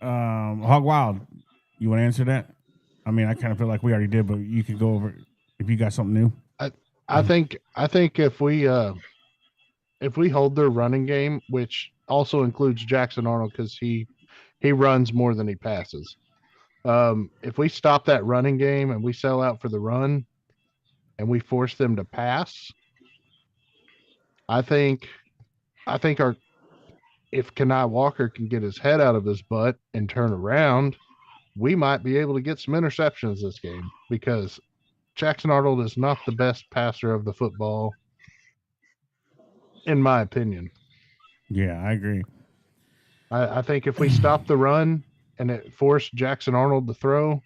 S1: Hog Wild. You want to answer that? I mean, I kind of feel like we already did, but you could go over if you got something new.
S2: I think if we hold their running game, which also includes Jackson Arnold because he runs more than he passes. If we stop that running game and we sell out for the run and we force them to pass, I think if Kenai Walker can get his head out of his butt and turn around, we might be able to get some interceptions this game, because Jackson Arnold is not the best passer of the football, in my opinion.
S1: Yeah, I agree.
S2: I think if we stop the run and it forced Jackson Arnold to throw,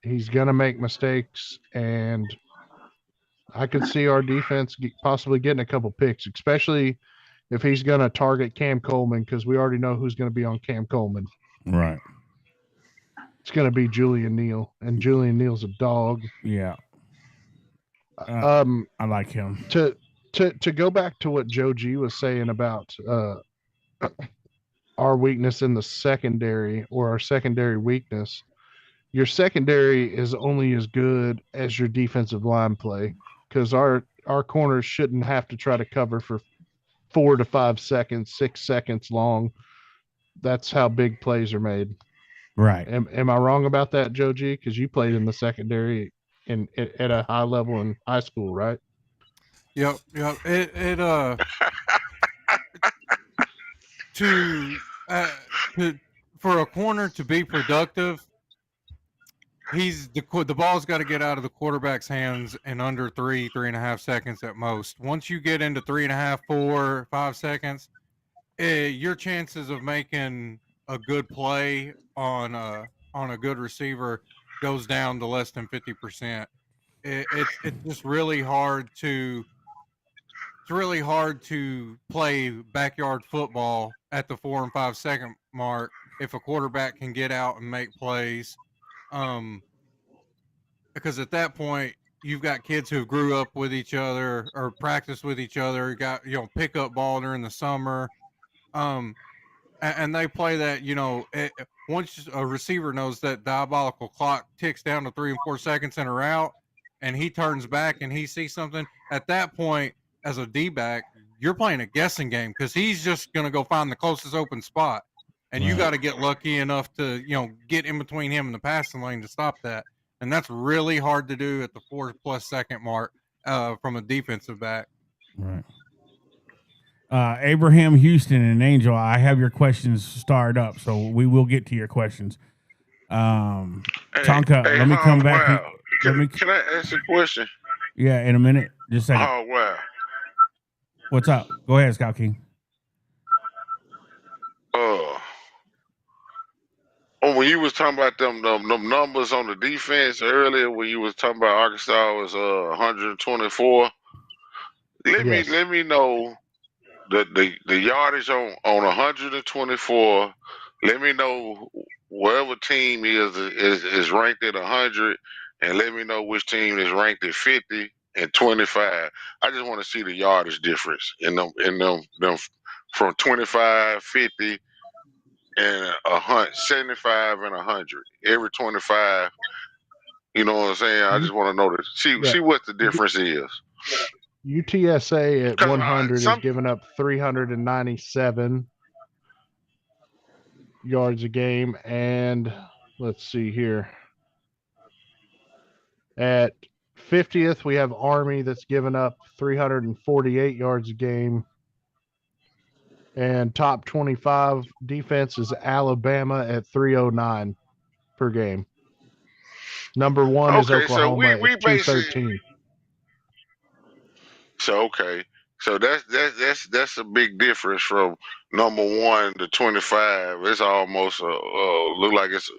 S2: he's going to make mistakes, and I could see our defense possibly getting a couple picks, especially if he's going to target Cam Coleman, because we already know who's going to be on Cam Coleman.
S1: Right.
S2: It's going to be Julian Neal, and Julian Neal's a dog.
S1: Yeah. I like him.
S2: To go back to what Joe G was saying about our weakness in the secondary, or our secondary weakness, your secondary is only as good as your defensive line play, because our corners shouldn't have to try to cover for 4 to 5 seconds, 6 seconds long. That's how big plays are made.
S1: Right.
S2: Am I wrong about that, Joe G? Because you played in the secondary at a high level in high school, right?
S4: Yep. For a corner to be productive, the ball's got to get out of the quarterback's hands in under 3.5 seconds at most. Once you get into 3.5, 4, 5 seconds, your chances of making a good play on a good receiver goes down to less than 50%. It's just really hard to play backyard football at the 4 and 5 second mark if a quarterback can get out and make plays. Because at that point you've got kids who grew up with each other or practiced with each other, got pickup ball during the summer. And they play that, once a receiver knows that diabolical clock ticks down to 3 and 4 seconds in a route, and he turns back and he sees something, at that point, as a D-back, you're playing a guessing game because he's just going to go find the closest open spot. And you got to get lucky enough to, get in between him and the passing lane to stop that. And that's really hard to do at the 4+ second mark from a defensive back.
S1: Right. Abraham, Houston, and Angel, I have your questions starred up, so we will get to your questions. Tonka, let me come back.
S5: Wow. Can I ask a question?
S1: Yeah, in a minute. Just a second.
S5: Oh, wow.
S1: What's up? Go ahead, Scout King.
S5: When you was talking about them numbers on the defense earlier, when you was talking about Arkansas was 124, let me know the yardage on 124. Let me know whatever team is ranked at 100, and let me know which team is ranked at 50 and 25. I just want to see the yardage difference in them from 25, 50, and 75 and 100. Every 25. You know what I'm saying? I just want to know see what the difference is.
S2: UTSA at 100 is giving up 397 yards a game. And let's see here. At 50th, we have Army that's giving up 348 yards a game. And top 25 defense is Alabama at 309 per game. Number one is Oklahoma at 213.
S5: So that's a big difference from number 1 to 25. It's almost look like it's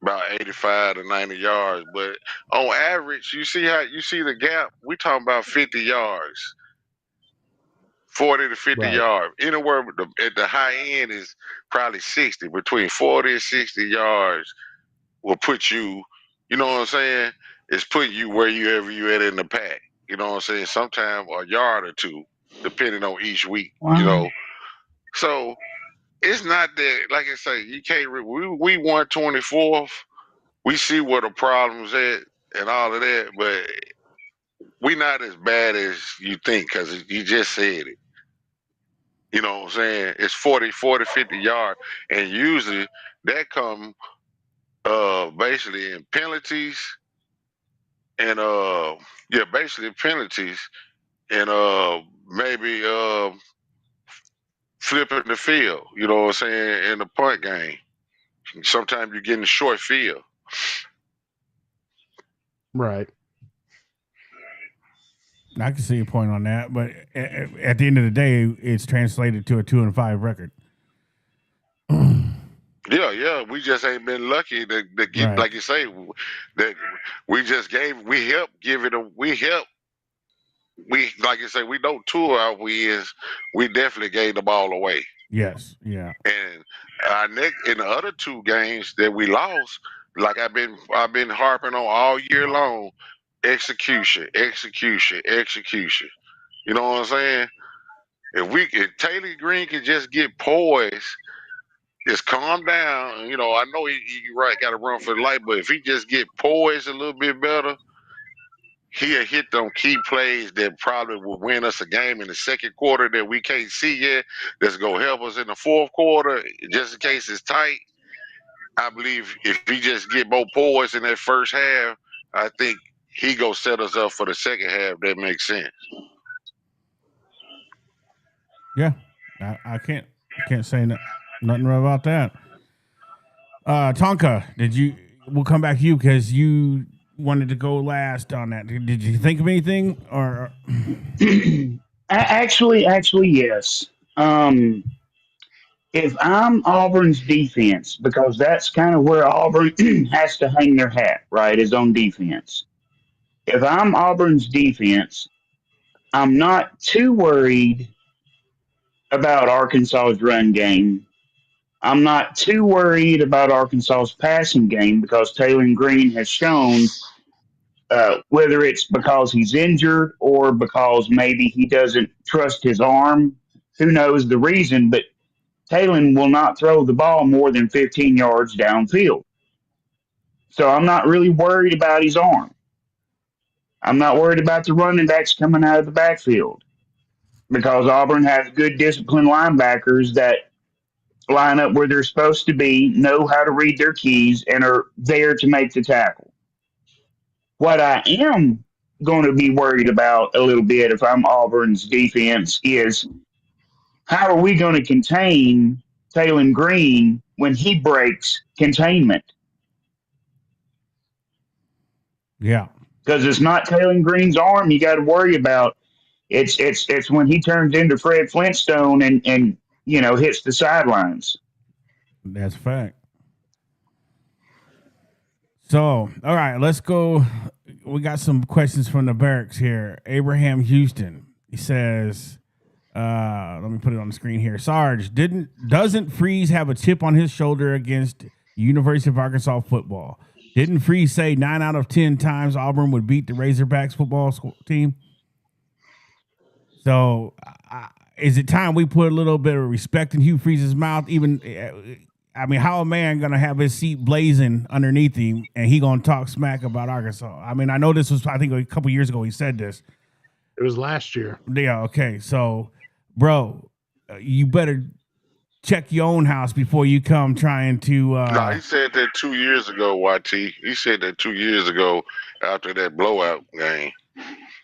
S5: about 85 to 90 yards. But on average, you see the gap. We talking about 50 yards, 40 to 50 yards. Anywhere at the high end is probably 60. Between 40 and 60 yards will put you. You know what I'm saying? It's putting you wherever you at in the pack. You know what I'm saying? Sometimes a yard or two, depending on each week.
S3: Wow.
S5: So it's not that, like I say, you can't. We 124th. We see where the problems at and all of that, but we not as bad as you think because you just said it. You know what I'm saying? It's 40, 50 yards, and usually that come basically in penalties. And basically penalties and maybe flipping the field, you know what I'm saying, in the punt game. Sometimes you're getting short field.
S2: Right.
S1: I can see your point on that, but at the end of the day, it's translated to a 2-5 record.
S5: Yeah, we just ain't been lucky to get, like you say, that we helped give it like you say, we know 2 of our wins, we definitely gave the ball away.
S1: Yes, yeah.
S5: And in the other 2 games that we lost, like I've been harping on all year long, execution. You know what I'm saying? If Taylor Green could just get poised, just calm down. You know, I know he got to run for the light, but if he just get poised a little bit better, he'll hit them key plays that probably will win us a game in the second quarter that we can't see yet. That's gonna help us in the fourth quarter, just in case it's tight. I believe if he just get more poise in that first half, I think he gonna set us up for the second half. That makes sense.
S1: Yeah, I can't say nothing about that. Tonka, we'll come back to you because you wanted to go last on that. Did you think of anything or?
S3: Actually, yes. Um, if I'm Auburn's defense, because that's kind of where Auburn has to hang their hat, right, is on defense. If I'm Auburn's defense, I'm not too worried about Arkansas's run game. I'm not too worried about Arkansas's passing game because Taylor Green has shown, whether it's because he's injured or because maybe he doesn't trust his arm, who knows the reason, but Taylor will not throw the ball more than 15 yards downfield. So I'm not really worried about his arm. I'm not worried about the running backs coming out of the backfield because Auburn has good disciplined linebackers that line up where they're supposed to be, know how to read their keys, and are there to make the tackle. What I am going to be worried about a little bit if I'm Auburn's defense is how are we going to contain Taylor Green when he breaks containment?
S1: Yeah.
S3: Because it's not Taylor Green's arm you got to worry about. It's when he turns into Fred Flintstone and hits the sidelines.
S1: That's a fact. So, all right, let's go. We got some questions from the barracks here. Abraham Houston, he says, let me put it on the screen here. Sarge, doesn't Freeze have a chip on his shoulder against University of Arkansas football? Didn't Freeze say 9 out of 10 times Auburn would beat the Razorbacks football team? So, is it time we put a little bit of respect in Hugh Freeze's mouth? Even, I mean, how a man gonna have his seat blazing underneath him and he gonna talk smack about Arkansas? I mean, I know this was, I think, a couple years ago he said this.
S2: It was last year.
S1: Yeah. Okay. So, bro, you better check your own house before you come trying to.
S5: No, he said that 2 years ago, YT. He said that 2 years ago after that blowout game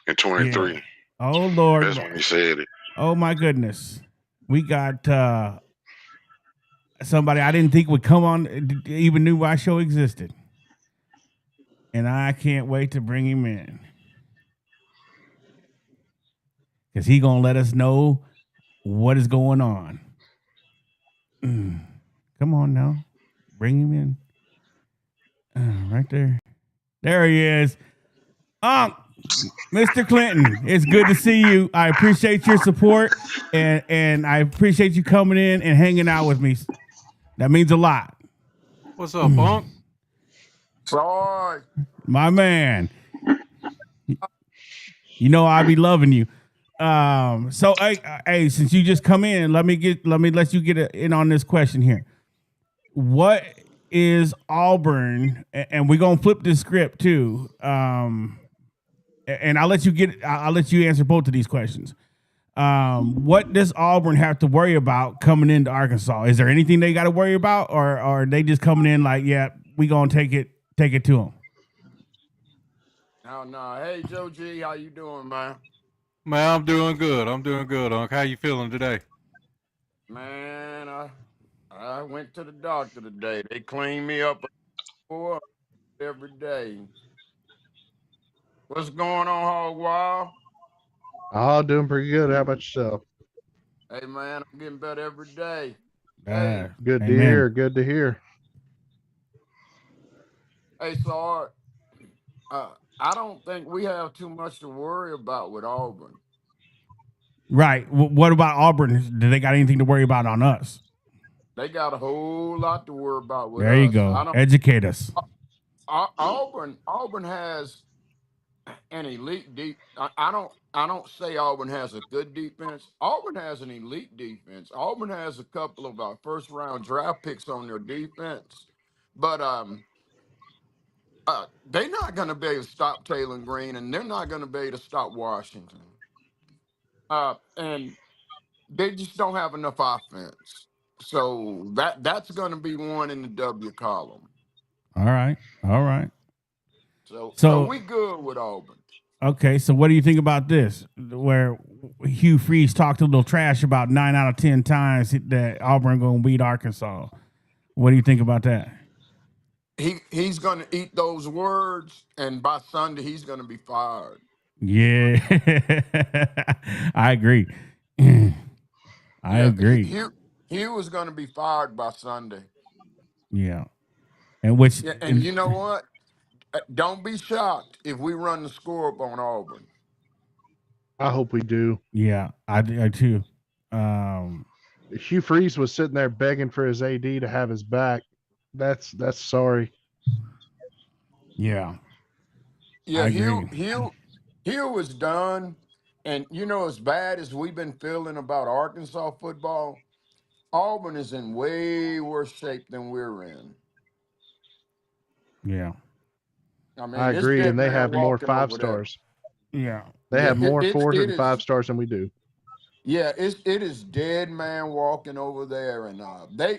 S5: in 23.
S1: Yeah. Oh Lord.
S5: That's when he said it.
S1: Oh my goodness. We got somebody I didn't think would come on, even knew my show existed. And I can't wait to bring him in. Because he going to let us know what is going on. Come on now. Bring him in. Right there. There he is. Mr. Clinton, it's good to see you. I appreciate your support, and I appreciate you coming in and hanging out with me. That means a lot.
S4: What's up, Bunk?
S6: Sarge.
S1: My man. You know I be loving you. So hey, since you just come in, let me let you get in on this question here. What is Auburn? And we're gonna flip this script too. And I'll let you answer both of these questions. What does Auburn have to worry about coming into Arkansas? Is there anything they got to worry about, or are they just coming in like, yeah, we gonna take it to them?
S6: No. Hey, Joe G, how you doing, man?
S4: Man, I'm doing good. Unc. How you feeling today?
S6: Man, I went to the doctor today. They cleaned me up every day. What's going on, Hog Wild?
S2: Oh, doing pretty good. How about yourself?
S6: Hey, man, I'm getting better every day.
S2: Good to
S1: Amen.
S2: hear. Good to hear.
S6: Hey, Sarge, I don't think we have too much to worry about with Auburn.
S1: Right. What about Auburn? Do they got anything to worry about on us?
S6: They got a whole lot to worry about with us.
S1: There you go. Educate us.
S6: Auburn has an elite deep. I don't say Auburn has a good defense. Auburn has an elite defense. Auburn has a couple of first round draft picks on their defense, but they're not going to be able to stop Taylor Green, and they're not going to be able to stop Washington. And they just don't have enough offense. So that's going to be one in the W column.
S1: All right.
S6: So we good with Auburn.
S1: Okay, so what do you think about this? Where Hugh Freeze talked a little trash about 9 out of 10 times that Auburn going to beat Arkansas. What do you think about that?
S6: he's going to eat those words, and by Sunday he's going to be fired.
S1: Yeah, I agree. I
S6: Yeah,
S1: agree.
S6: he was going to be fired by Sunday.
S1: Yeah, and which,
S6: Yeah, and
S1: and
S6: you know what? Don't be shocked if we run the score up on Auburn.
S2: I hope we do.
S1: yeah, I too. Um,
S2: Hugh Freeze was sitting there begging for his AD to have his back. That's sorry.
S1: yeah, I
S6: Yeah,
S1: agree.
S6: Hugh was done, and you know, as bad as we've been feeling about Arkansas football, Auburn is in way worse shape than we're in.
S1: Yeah,
S6: I
S2: I
S6: mean, it's
S2: agree,
S6: dead
S2: and they
S6: man
S2: have more
S6: walking
S2: five
S6: over there.
S2: stars.
S1: yeah,
S2: They
S6: Yeah,
S2: have more fours
S6: it
S2: and five
S6: is.
S2: stars than we do.
S6: Yeah, it is dead man walking over there, and they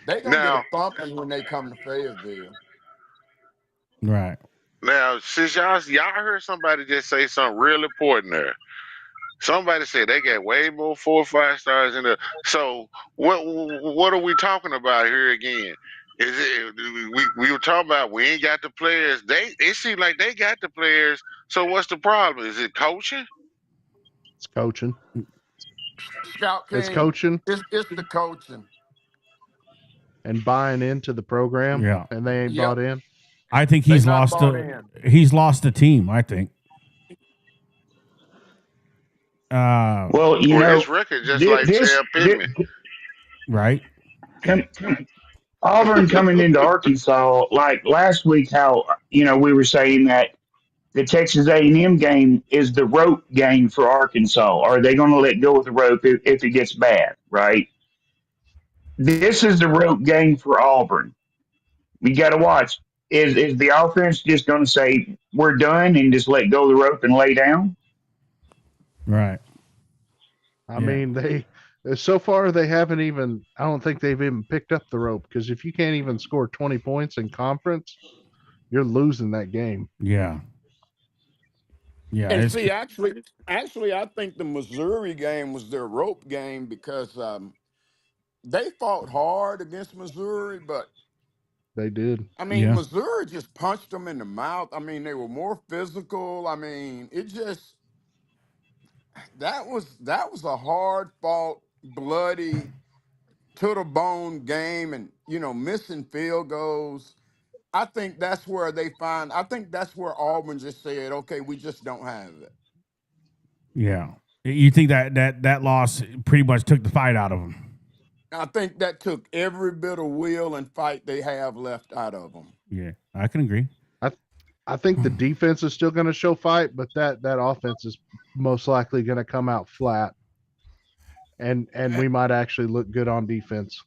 S6: gonna get a
S5: Now,
S6: thumping when they come to Fayetteville.
S1: right.
S5: now, since y'all heard somebody just say something real important there. Somebody said they got way more 4 or 5 stars in there. So what are we talking about here again? Is it we were talking about we ain't got the players. It seems like they got the players. So what's the problem? Is it coaching?
S2: It's coaching.
S6: Scout
S2: It's
S6: King,
S2: coaching
S6: it's the coaching.
S2: and buying into the program,
S1: Yeah,
S2: and they ain't bought
S6: Yep,
S2: in.
S1: I think
S6: they not bought in.
S1: he's lost the team. I think. Uh,
S3: Well,
S5: Well, his record just like Sam
S3: this
S5: Pittman.
S1: right.
S3: come, Auburn coming into Arkansas like last week. How we were saying that the Texas A&M game is the rope game for Arkansas. Are they going to let go of the rope if it gets bad? Right. This is the rope game for Auburn. We got to watch. Is the offense just going to say we're done and just let go of the rope and lay down?
S1: Right.
S2: I
S1: Yeah.
S2: mean, they so far they haven't even. I don't think they've even picked up the rope because if you can't even score 20 points in conference, you're losing that game.
S1: Yeah. Yeah.
S6: And
S1: It's
S6: see, actually, I think the Missouri game was their rope game because they fought hard against Missouri, but
S2: They did.
S6: I mean,
S1: yeah.
S6: Missouri just punched them in the mouth. I mean, they were more physical. I mean, it just that was a hard fought, bloody, to the bone game, and missing field goals. I think that's where they find. I think that's where Auburn just said, "Okay, we just don't have it."
S1: Yeah. You think that loss pretty much took the fight out of him?
S6: I think that took every bit of will and fight they have left out of them.
S1: Yeah, I can agree.
S2: I I think the defense is still going to show fight, but that offense is most likely going to come out flat, and we might actually look good on defense.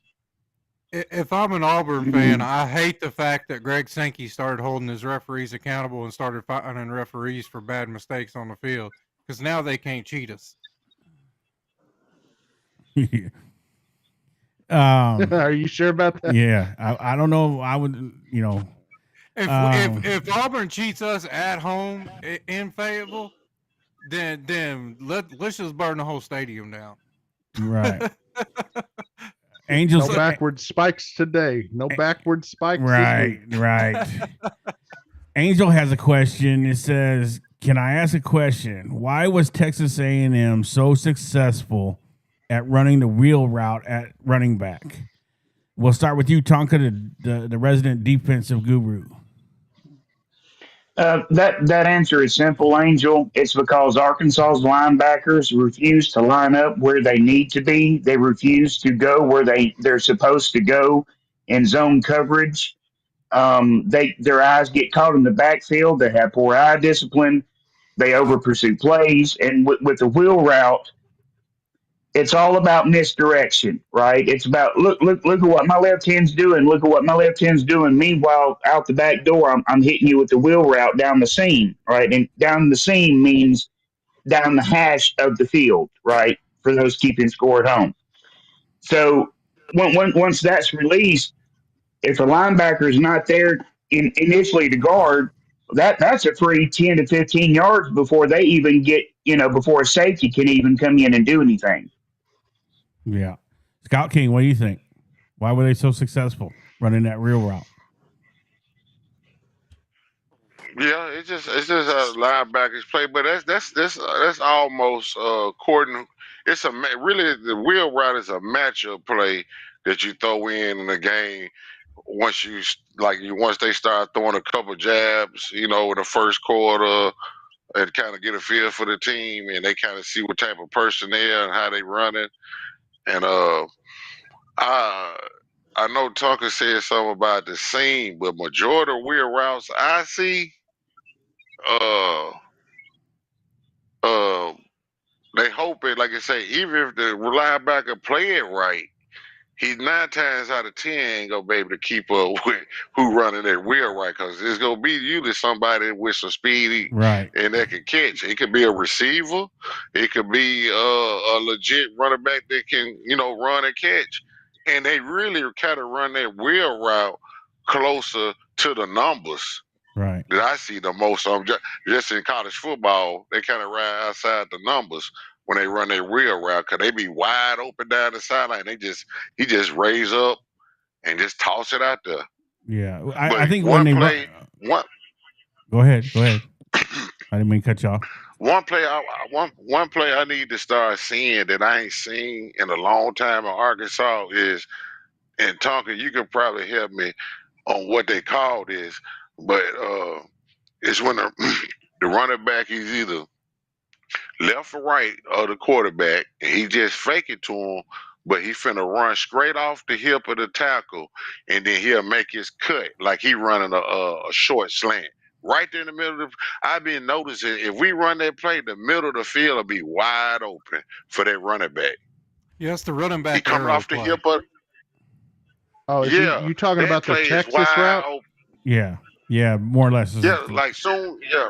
S4: If I'm an Auburn fan, I hate the fact that Greg Sankey started holding his referees accountable and started fining referees for bad mistakes on the field because now they can't cheat us.
S2: Are you sure about that?
S1: Yeah, I don't know. I would,
S4: If Auburn cheats us at home in Fayetteville, then let's just burn the whole stadium down.
S1: right. Angels
S2: No backward spikes today. No backward spikes.
S1: Right, right. Angel has a question. It says, "Can I ask a question? Why was Texas A&M so successful at running the wheel route at running back?" We'll start with you, Tonka, the resident defensive guru.
S3: That answer is simple, Angel. It's because Arkansas's linebackers refuse to line up where they need to be. They refuse to go where they're supposed to go in zone coverage. Their eyes get caught in the backfield. They have poor eye discipline. They over pursue plays, and with the wheel route, it's all about misdirection, right? It's about look at what my left hand's doing. Look at what my left hand's doing. Meanwhile, out the back door, I'm hitting you with the wheel route down the seam, right? And down the seam means down the hash of the field, right? For those keeping score at home. So once that's released, if a linebacker is not there initially to guard, that's a free 10 to 15 yards before they even get, before a safety can even come in and do anything.
S1: Yeah. Scout King, what do you think? Why were they so successful running that real route?
S5: Yeah, it's just a linebackers play, but that's almost according. It's really the wheel route is a matchup play that you throw in the game once once they start throwing a couple jabs, in the first quarter and kind of get a feel for the team and they kind of see what type of personnel and how they run it. And I I know Tucker said something about the seam, but majority of wheel routes I see, uh, uh, they hope it, like I say, even if the linebacker play it right, he's 9 times out of 10 ain't gonna be able to keep up with who running that wheel right, because it's gonna be usually somebody with some speed
S1: Right.
S5: and that can catch. It could be a receiver, it could be a legit running back that can run and catch, and they really kind of run that wheel route closer to the numbers
S1: Right.
S5: that I see the most. Just in college football, they kind of ride outside the numbers when they run their wheel route because they be wide open down the sideline. He just raise up and just toss it out there.
S1: Yeah.
S5: But
S1: I think when
S5: one
S1: they
S5: play,
S1: run. Go ahead. Go ahead. I didn't mean to cut you off.
S5: one play I need to start seeing that I ain't seen in a long time in Arkansas is, and Tonka, you can probably help me on what they call this, but it's when the running back is either left or right of the quarterback, and he just fake it to him, but he finna run straight off the hip of the tackle, and then he'll make his cut like he running a short slant. Right there in the middle of I've been noticing if we run that play, the middle of the field will be wide open for that running back.
S4: Yeah, it's the running
S5: He
S4: back
S5: coming
S4: arrow
S5: off the
S4: play.
S5: hip of
S2: Oh, is
S5: yeah,
S2: you talking
S5: that
S2: about the
S5: play is
S2: Texas
S5: wide
S2: route?
S5: open.
S1: Yeah. Yeah. More or less.
S5: Yeah, like soon, yeah.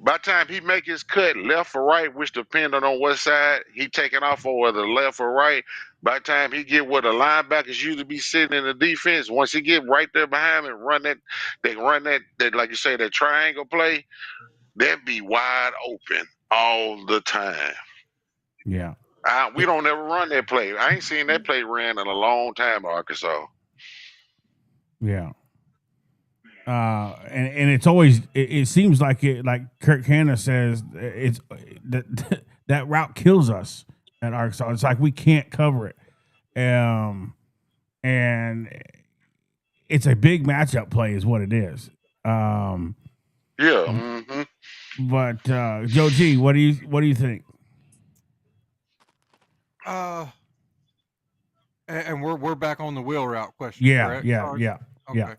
S5: By the time he make his cut left or right, which depending on what side he taking off or whether left or right, by the time he get where the linebackers usually be sitting in the defense, once he get right there behind him and run that like you say, that triangle play, that be wide open all the time.
S1: Yeah.
S5: We don't ever run that play. I ain't seen that play ran in a long time in Arkansas.
S1: Yeah. And it's always it seems like Kirk Hanna says it's that route kills us at Arkansas. It's like we can't cover it, and it's a big matchup play is what it is.
S5: Yeah. Mm-hmm.
S1: But Joe G, what do you think?
S4: And we're back on the wheel route question.
S1: Yeah,
S4: correct,
S1: yeah,
S4: Sarge?
S1: yeah,
S4: Okay.
S1: yeah.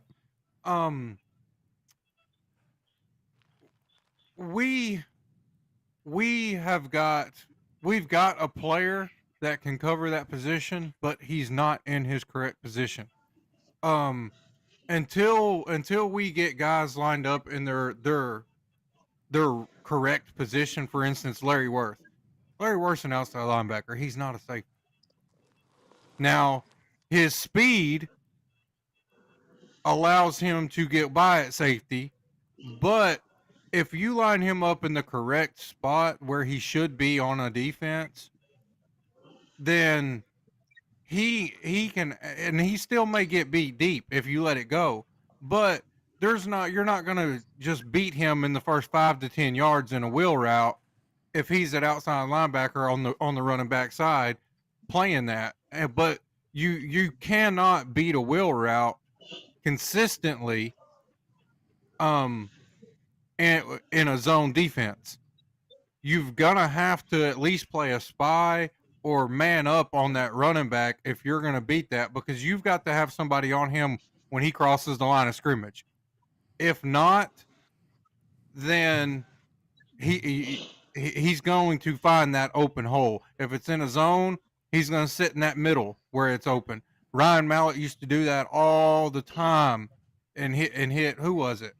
S4: We've got a player that can cover that position, but he's not in his correct position. Until we get guys lined up in their correct position. For instance, Larry Worth. Larry Worth's an outside linebacker. He's not a safety. Now, his speed allows him to get by at safety, but if you line him up in the correct spot where he should be on a defense, then he can, and he still may get beat deep if you let it go, but you're not going to just beat him in the first 5 to 10 yards in a wheel route if he's an outside linebacker on the running back side playing that. But you cannot beat a wheel route consistently and in a zone defense. You've gonna have to at least play a spy or man up on that running back if you're gonna beat that, because you've got to have somebody on him when he crosses the line of scrimmage. If not, then he's going to find that open hole. If it's in a zone, he's going to sit in that middle where it's open. Ryan Mallett used to do that all the time and hit who was it?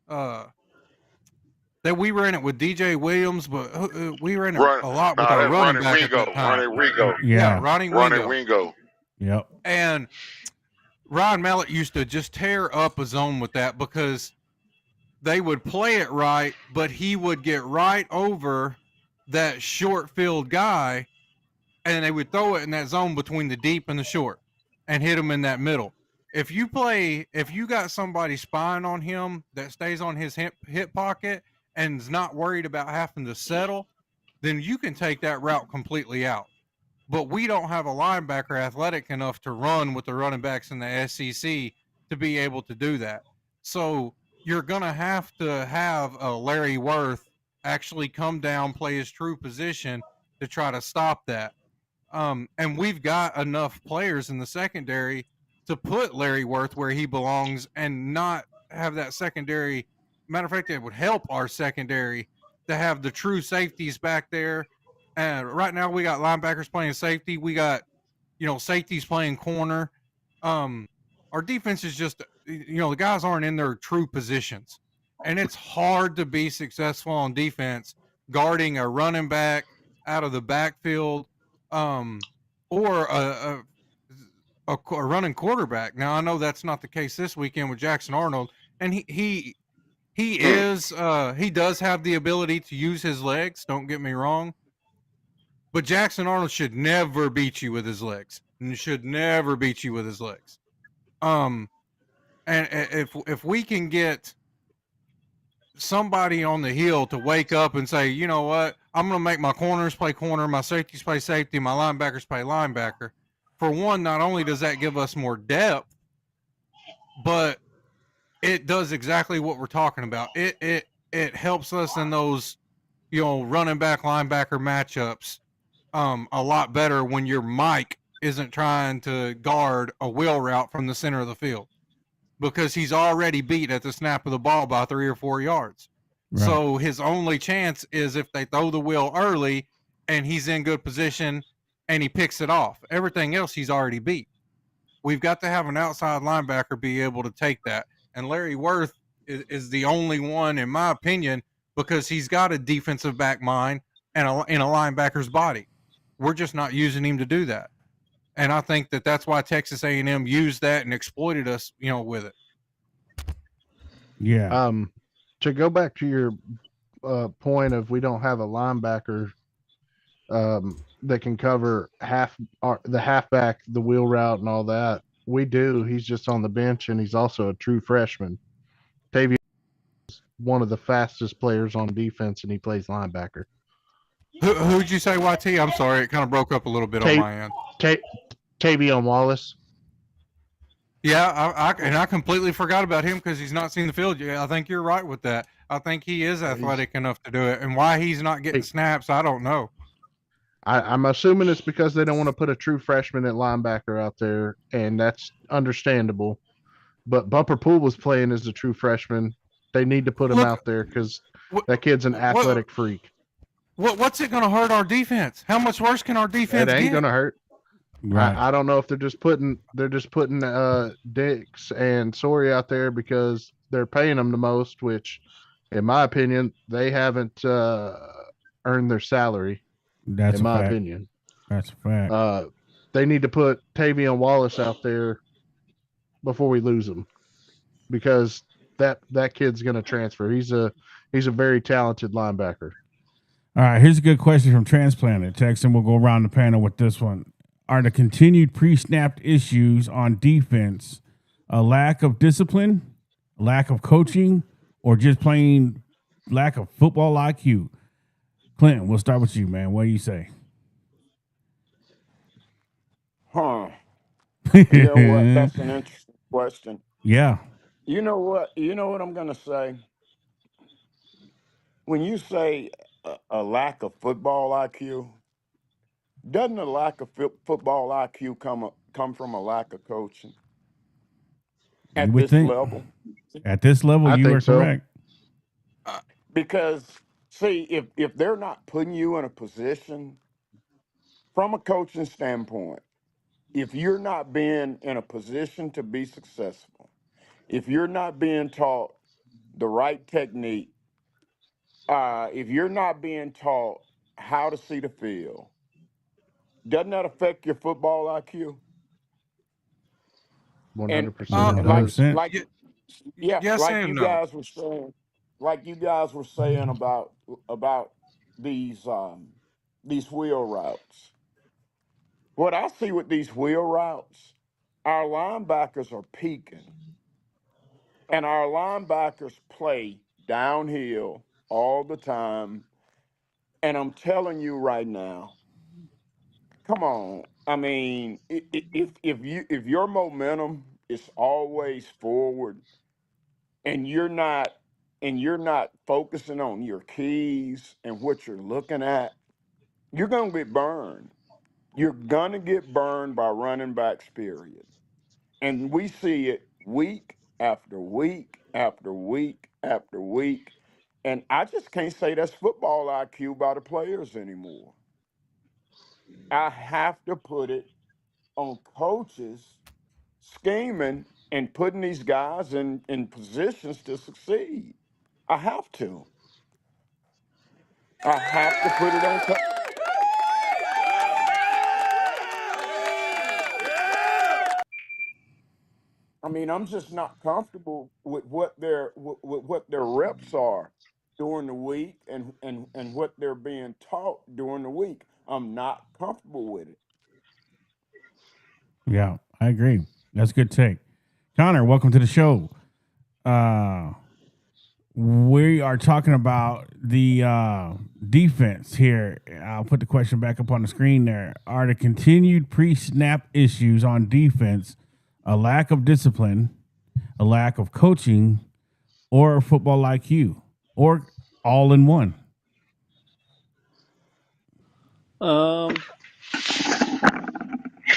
S4: That we ran it with DJ Williams, but we ran it a lot with our
S5: That's
S4: running
S5: Ronnie
S4: back at
S5: Wingo.
S4: that time.
S5: Ronnie Wingo.
S1: Yeah.
S4: Ronnie
S5: Ronnie
S4: Wingo.
S5: Wingo.
S1: Yep.
S4: And Ryan Mallett used to just tear up a zone with that because they would play it right, but he would get right over that short field guy, and they would throw it in that zone between the deep and the short and hit him in that middle.
S7: if you got somebody spying on him that stays on his hip pocket and is not worried about having to settle, then you can take that route completely out. But we don't have a linebacker athletic enough to run with the running backs in the SEC to be able to do that. So you're going to have a Larry Worth actually come down, play his true position to try to stop that. And we've got enough players in the secondary to put Larry Worth where he belongs and not have that secondary. Matter of fact, it would help our secondary to have the true safeties back there. And right now, we got linebackers playing safety. We got, safeties playing corner. Our defense is just, the guys aren't in their true positions. And it's hard to be successful on defense guarding a running back out of the backfield, or a running quarterback. Now I know that's not the case this weekend with Jackson Arnold, and he does have the ability to use his legs. Don't get me wrong, but Jackson Arnold should never beat you with his legs. And should never beat you with his legs. And if we can get somebody on the hill to wake up and say, you know what, I'm going to make my corners play corner, my safeties play safety, my linebackers play linebacker. For one, not only does that give us more depth, but it does exactly what we're talking about. It helps us in those, running back linebacker matchups a lot better when your Mike isn't trying to guard a wheel route from the center of the field, because he's already beat at the snap of the ball by 3 or 4 yards. Right. So his only chance is if they throw the wheel early and he's in good position and he picks it off. Everything else he's already beat. We've got to have an outside linebacker be able to take that. And Larry Worth is the only one, in my opinion, because he's got a defensive back mind and in a linebacker's body. We're just not using him to do that. And I think that's why Texas A&M used that and exploited us, with it.
S1: Yeah.
S2: To go back to your point of we don't have a linebacker that can cover the halfback, the wheel route, and all that. We do. He's just on the bench, and he's also a true freshman. Tavion is one of the fastest players on defense, and he plays linebacker.
S7: Who'd you say, YT? I'm sorry, it kind of broke up a little bit on my end.
S2: Tavion Wallace.
S7: Yeah, I completely forgot about him because he's not seen the field yet. I think you're right with that. I think he is athletic enough to do it, and why he's not getting snaps, I don't know.
S2: I'm assuming it's because they don't want to put a true freshman at linebacker out there, and that's understandable. But Bumper Pool was playing as a true freshman. They need to put him out there because that kid's an athletic freak.
S7: What's it going to hurt our defense? How much worse can our defense get?
S2: It ain't going to hurt. Right. I don't know if they're just putting Dix and Sori out there because they're paying them the most, which, in my opinion, they haven't earned their salary.
S1: That's
S2: in my opinion.
S1: That's a fact.
S2: They need to put Tavion Wallace out there before we lose him, because that kid's going to transfer. He's a very talented linebacker.
S1: All right, here's a good question from Transplanted. Text, and we'll go around the panel with this one. Are the continued pre-snapped issues on defense a lack of discipline, lack of coaching, or just plain lack of football IQ? Clinton, we'll start with you, man. What do you say?
S6: Huh. You know what? That's an interesting question.
S1: Yeah.
S6: You know what? I'm going to say? When you say a lack of football IQ, doesn't a lack of football IQ come from a lack of coaching? At this level?
S1: At this level, you are correct.
S6: Because, see, if they're not putting you in a position, from a coaching standpoint, if you're not being in a position to be successful, if you're not being taught the right technique, if you're not being taught how to see the field, doesn't that affect your football IQ?
S2: 100%.
S6: Like you guys were saying, about these wheel routes. What I see with these wheel routes our linebackers are peaking, and our linebackers play downhill all the time. And I'm telling you right now, come on. I mean, if your momentum is always forward, and you're not focusing on your keys and what you're looking at, you're gonna get burned. You're gonna get burned by running backs, period. And we see it week after week after week after week. And I just can't say that's football IQ by the players anymore. I have to put it on coaches scheming and putting these guys in positions to succeed. I have to. I have to put it on. I mean, I'm just not comfortable with what their reps are during the week and what they're being taught during the week. I'm not comfortable with it.
S1: Yeah, I agree. That's a good take. Connor, welcome to the show. We are talking about the defense here. I'll put the question back up on the screen there. Are the continued pre-snap issues on defense a lack of discipline, a lack of coaching, or football IQ, or all in one?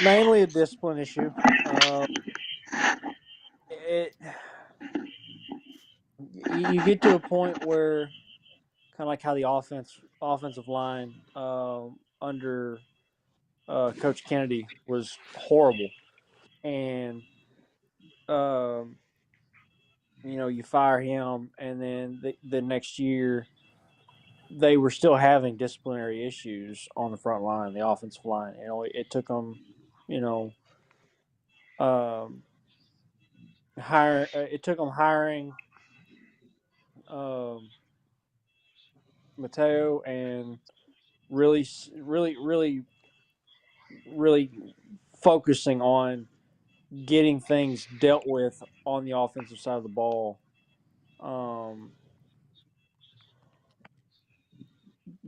S8: Mainly a discipline issue. It you get to a point where kind of like how the offensive line under Coach Kennedy was horrible, and um, you fire him, and then the next year they were still having disciplinary issues on the front line, the offensive line. It took them, you know, um, hiring um, Mateo and really, really, really, really focusing on getting things dealt with on the offensive side of the ball um,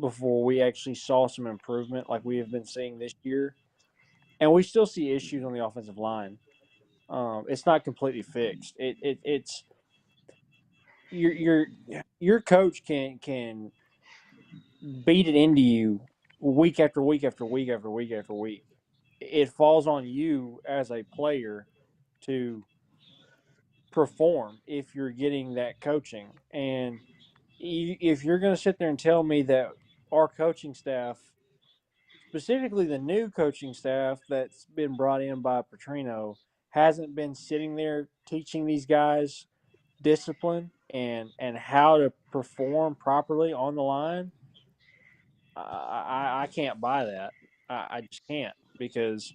S8: before we actually saw some improvement like we have been seeing this year. And we still see issues on the offensive line. It's not completely fixed. It's your coach can beat it into you week after week after week after week after week. It falls on you as a player to perform if you're getting that coaching. And if you're going to sit there and tell me that our coaching staff, specifically the new coaching staff that's been brought in by Petrino, hasn't been sitting there teaching these guys discipline and how to perform properly on the line, I can't buy that. I just can't, because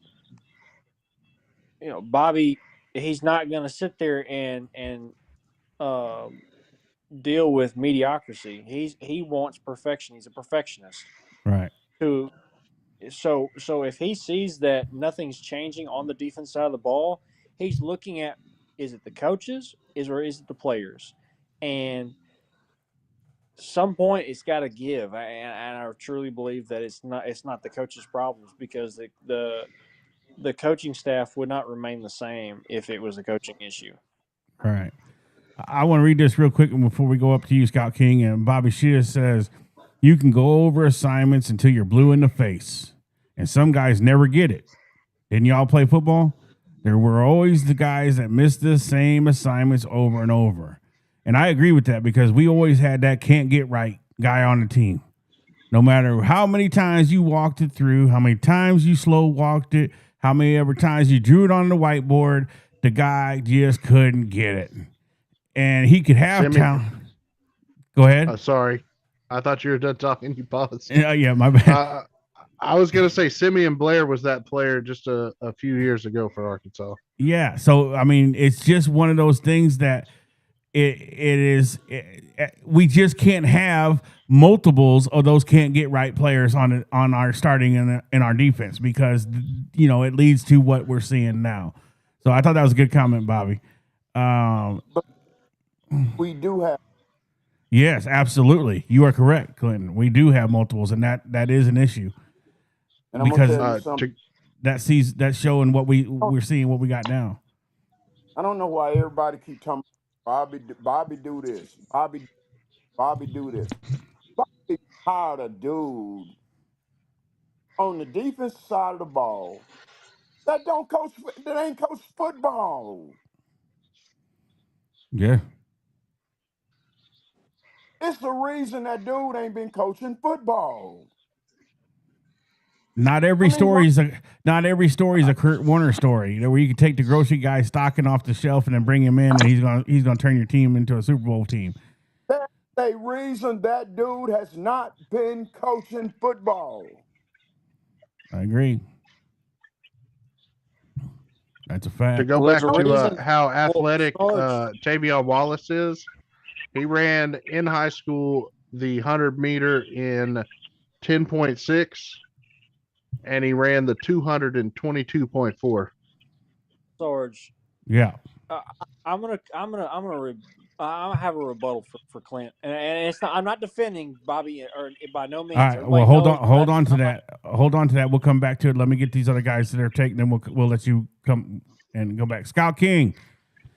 S8: Bobby, he's not going to sit there and um, deal with mediocrity. He wants perfection. He's a perfectionist.
S1: Right.
S8: Who so if he sees that nothing's changing on the defense side of the ball, he's looking at, is it the coaches, or is it the players? And some point it's got to give. And I truly believe that it's not the coaches' problems, because the coaching staff would not remain the same if it was a coaching issue.
S1: All right. I want to read this real quick before we go up to you, Scout King. And Bobby Shea says, you can go over assignments until you're blue in the face. And some guys never get it. Didn't y'all play football? There were always the guys that missed the same assignments over and over. And I agree with that, because we always had that can't get right guy on the team. No matter how many times you walked it through, how many times you slow walked it, how many ever times you drew it on the whiteboard, the guy just couldn't get it. And he could have talent. Go ahead.
S2: Sorry. I thought you were done talking. You paused.
S1: Yeah, my bad.
S2: I was going to say Simeon Blair was that player just a few years ago for Arkansas.
S1: Yeah. So, I mean, it's just one of those things that we just can't have multiples of those can't get right players on our starting in our defense, because, it leads to what we're seeing now. So I thought that was a good comment, Bobby.
S6: But we do have.
S1: Yes, absolutely. You are correct, Clinton. We do have multiples, and that is an issue
S6: And I'm gonna
S1: because
S6: tell you something.
S1: that's showing what we're seeing what we got now.
S6: I don't know why everybody keep talking. Bobby do this. Bobby do this. Bobby hired a dude on the defense side of the ball that don't coach. That ain't coach football.
S1: Yeah.
S6: It's the reason that dude ain't been coaching football.
S1: Not every
S6: I mean,
S1: story is a Kurt Warner story. You know, where you can take the grocery guy stocking off the shelf and then bring him in, and he's gonna turn your team into a Super Bowl team.
S6: that's a reason that dude has not been coaching football.
S1: I agree. That's a
S2: To
S1: fact.
S2: go
S8: Well, there's
S2: back
S8: a
S2: to
S8: reason.
S2: how athletic
S8: Sarge,
S2: Tavion Wallace is, he ran in high school the 100-meter in 10.6, and he ran the 200 in 22.4.
S8: Sarge,
S1: Yeah.
S8: I'm gonna have a rebuttal for Clint, and it's not. I'm not defending Bobby, or by no means.
S1: All right.
S8: Everybody
S1: Well,
S8: knows
S1: hold
S8: that's
S1: on to
S8: not.
S1: that. Hold on to that. We'll come back to it. Let me get these other guys that are taking, then we'll let you come and go back. Scout King,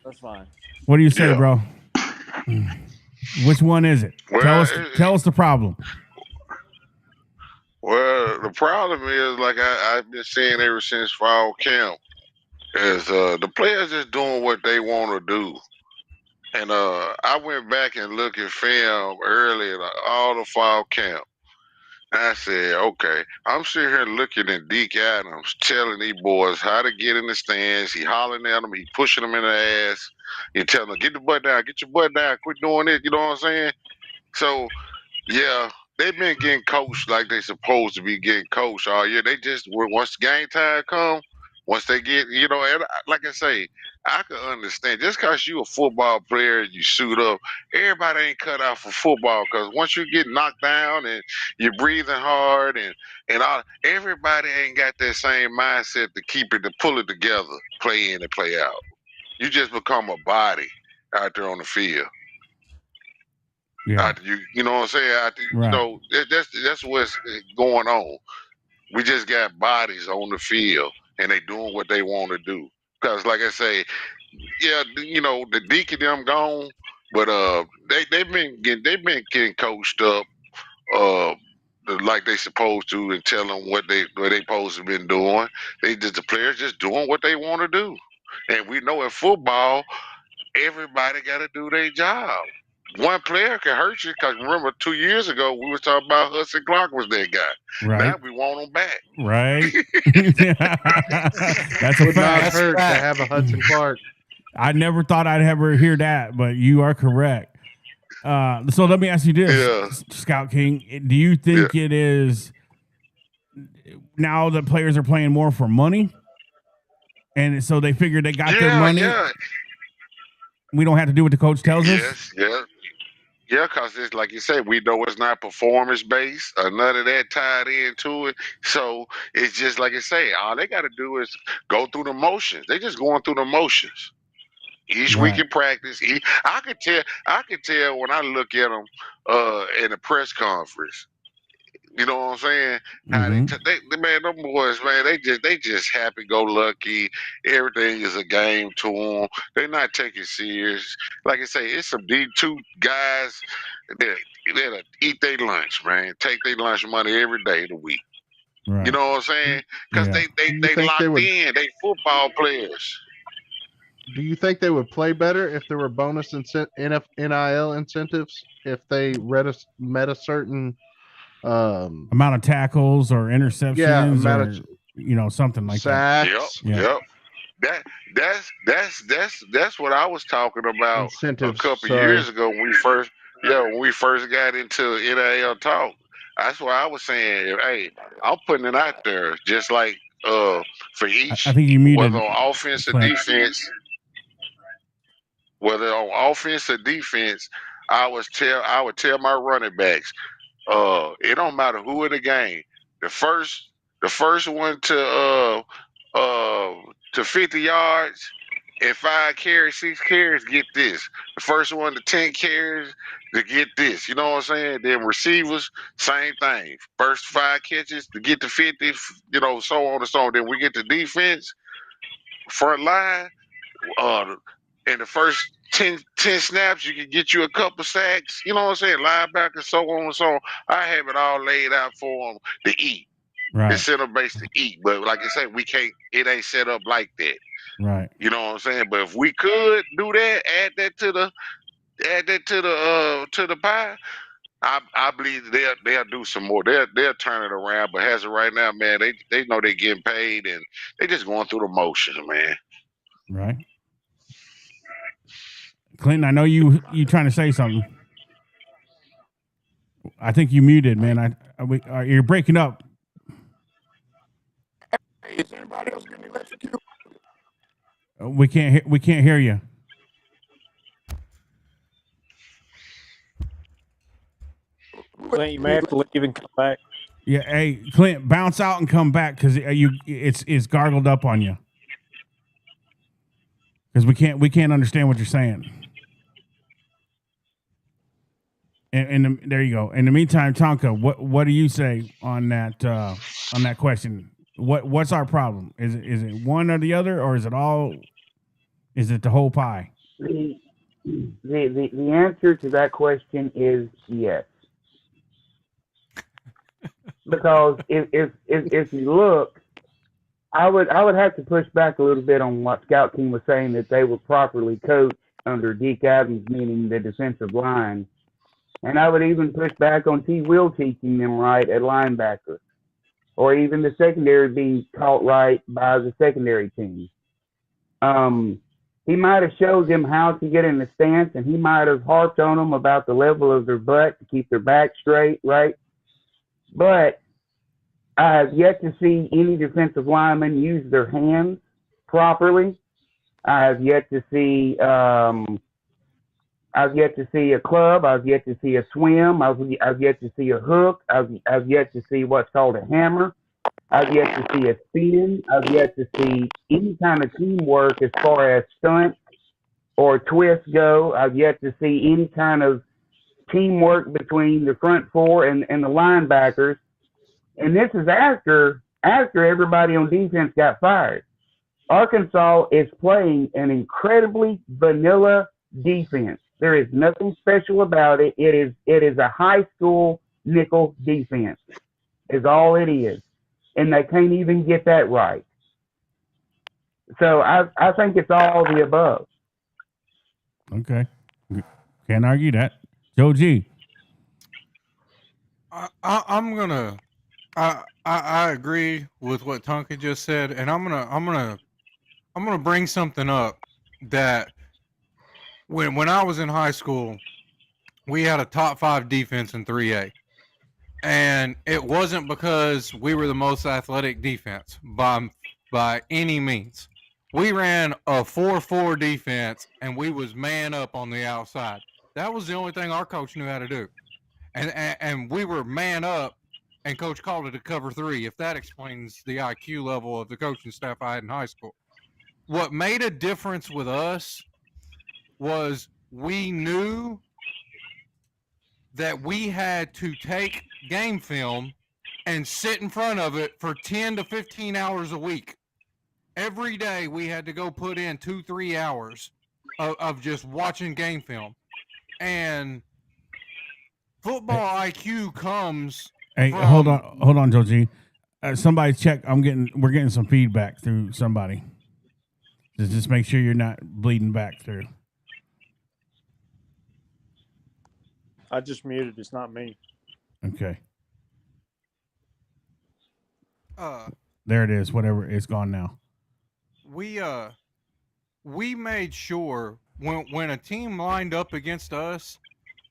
S8: That's fine.
S1: what do you say,
S5: Yeah.
S1: bro? Which one is it?
S5: Well,
S1: Tell us the problem.
S5: Well, the problem is, like I've been saying ever since fall camp, is the players just doing what they want to do. And I went back and looked at film early, like, all the fall camp. And I said, okay, I'm sitting here looking at Deke Adams telling these boys how to get in the stands. He hollering at them, he pushing them in the ass. He telling them, get the butt down, get your butt down, quit doing it. You know what I'm saying? So yeah, they've been getting coached like they supposed to be getting coached all year. They just once game time come, once they get, and like I say, I can understand just because you a football player and you suit up, everybody ain't cut out for football. Because once you get knocked down and you're breathing hard and all, everybody ain't got that same mindset to keep it to pull it together, play in and play out. You just become a body out there on the field.
S1: Yeah.
S5: After you know what I'm saying?
S1: Right.
S5: So that's what's going on. We just got bodies on the field, and they doing what they want to do. Because, like I say, yeah, the Deacon them gone, but they've been getting coached up, uh, like they supposed to, and tell them what they supposed to been doing. The players just doing what they want to do, and we know in football, everybody got to do their job. One player can hurt you because remember 2 years ago we was talking about Hudson Clark was that guy.
S1: Right.
S5: Now we want him back.
S1: Right. That's a
S2: Would not
S1: fact.
S2: hurt to have a Hudson Clark.
S1: I never thought I'd ever hear that, but you are correct. So let me ask you this,
S5: Yeah.
S1: Scout King. Do you think it is now that players are playing more for money? And so they figure they got their money.
S5: Yeah.
S1: We don't have to do what the coach tells us?
S5: Yeah, because it's like you said, we know it's not performance based or none of that tied into it. So it's just like I say, all they got to do is go through the motions. They just going through the motions. Each week
S1: Right.
S5: in practice, I could tell when I look at them in the press conference. You know what I'm saying? How man, them boys, man, they just happy go lucky. Everything is a game to them. They're not taking serious. Like I say, it's some D2 guys that eat their lunch, man. Take their lunch money every day of the week.
S1: Right.
S5: You know what I'm saying? Because
S1: Yeah.
S5: they
S2: think
S5: locked
S2: they would-
S5: in. They football players.
S2: Do you think they would play better if there were bonus NIL incentives if they met a certain
S1: Amount of tackles or interceptions or something like
S2: sacks?
S5: Yep. That's what I was talking about
S2: Incentives.
S5: a couple
S2: Sorry.
S5: years ago when we first got into NIL talk. That's why I was saying, hey, I'm putting it out there just like for each
S1: I think you muted
S5: whether on offense or
S1: Clint.
S5: defense, whether on offense or defense, I would tell my running backs, it don't matter who in the game. The first one to 50 yards and 5 carries, 6 carries, get this. The first one to 10 carries to get this. You know what I'm saying? Then receivers, same thing. First 5 catches to get to 50, so on and so on. Then we get to defense, front line. In the first 10 snaps, you can get you a couple sacks. You know what I'm saying? Linebacker, so on and so on. I have it all laid out for them to eat.
S1: Right.
S5: The center base to eat. But like I said, we can't. It ain't set up like that.
S1: Right.
S5: You know what I'm saying? But if we could do that, add that to the pie, I believe they'll do some more. They'll turn it around. But as of right now, man, they know they're getting paid and they just going through the motions, man.
S1: Right. Clinton, I know you trying to say something. I think you muted, man. You're breaking up.
S6: Hey, is anybody else getting electrocuted?
S1: We can't hear you.
S8: Clint, you may have to leave and come back.
S1: Yeah, hey, Clint, bounce out and come back because it's gargled up on you. Because we can't understand what you're saying. And there you go. In the meantime, Tonka, what do you say on that question? What's our problem? Is it one or the other, or is it all? Is it the whole pie?
S9: The answer to that question is yes. Because if you look, I would have to push back a little bit on what Scout Team was saying that they were properly coached under Deke Adams, meaning the defensive line. And I would even push back on T. Will teaching them right at linebacker, or even the secondary being taught right by the secondary team. He might have showed them how to get in the stance, and he might have harped on them about the level of their butt to keep their back straight, right? But I have yet to see any defensive lineman use their hands properly. I have yet to see a club. I've yet to see a swim. I've yet to see a hook. I've yet to see what's called a hammer. I've yet to see a spin. I've yet to see any kind of teamwork as far as stunt or twist go. I've yet to see any kind of teamwork between the front four and the linebackers. And this is after everybody on defense got fired. Arkansas is playing an incredibly vanilla defense. There is nothing special about it. It is a high school nickel defense, is all it is. And they can't even get that right. So I think it's all the above.
S1: Okay. Can't argue that. Joe G.
S7: I agree with what Tonka just said, and I'm gonna bring something up that when I was in high school, we had a top 5 defense in 3A. And it wasn't because we were the most athletic defense by any means. We ran a 4-4 defense, and we was man up on the outside. That was the only thing our coach knew how to do. And we were man up, and coach called it a cover 3, if that explains the IQ level of the coaching staff I had in high school. What made a difference with us was we knew that we had to take game film and sit in front of it for 10 to 15 hours a week. Every day we had to go put in 2-3 hours of just watching game film. And football IQ comes.
S1: Hey, hold on, Joe G. Somebody check. We're getting some feedback through somebody. Just make sure you're not bleeding back through.
S8: I just muted. It's not me.
S1: Okay. There it is. Whatever. It's gone now.
S7: We made sure when a team lined up against us,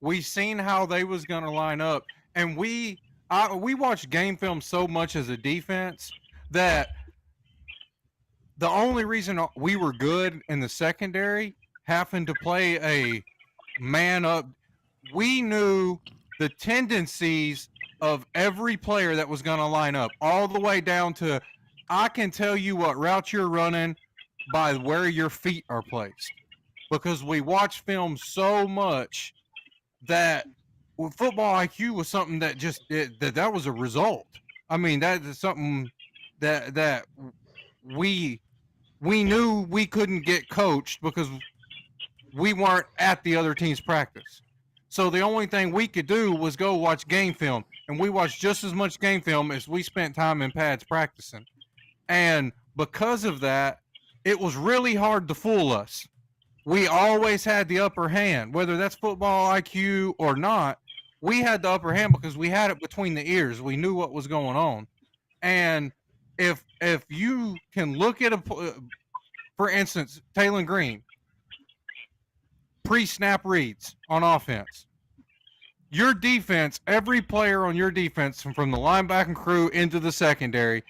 S7: we seen how they was going to line up, and we watched game film so much as a defense that the only reason we were good in the secondary, having to play a man up, we knew the tendencies of every player that was going to line up, all the way down to, I can tell you what route you're running, by where your feet are placed, because we watch film so much that football IQ was something that just that was a result. I mean, that is something that we knew we couldn't get coached because we weren't at the other team's practice. So the only thing we could do was go watch game film, and we watched just as much game film as we spent time in pads practicing. And because of that, it was really hard to fool us. We always had the upper hand, whether that's football IQ or not. We had the upper hand because we had it between the ears. We knew what was going on. And if you can look at for instance, Taylor Green, pre-snap reads on offense. Your defense, every player on your defense, from the linebacking crew into the secondary,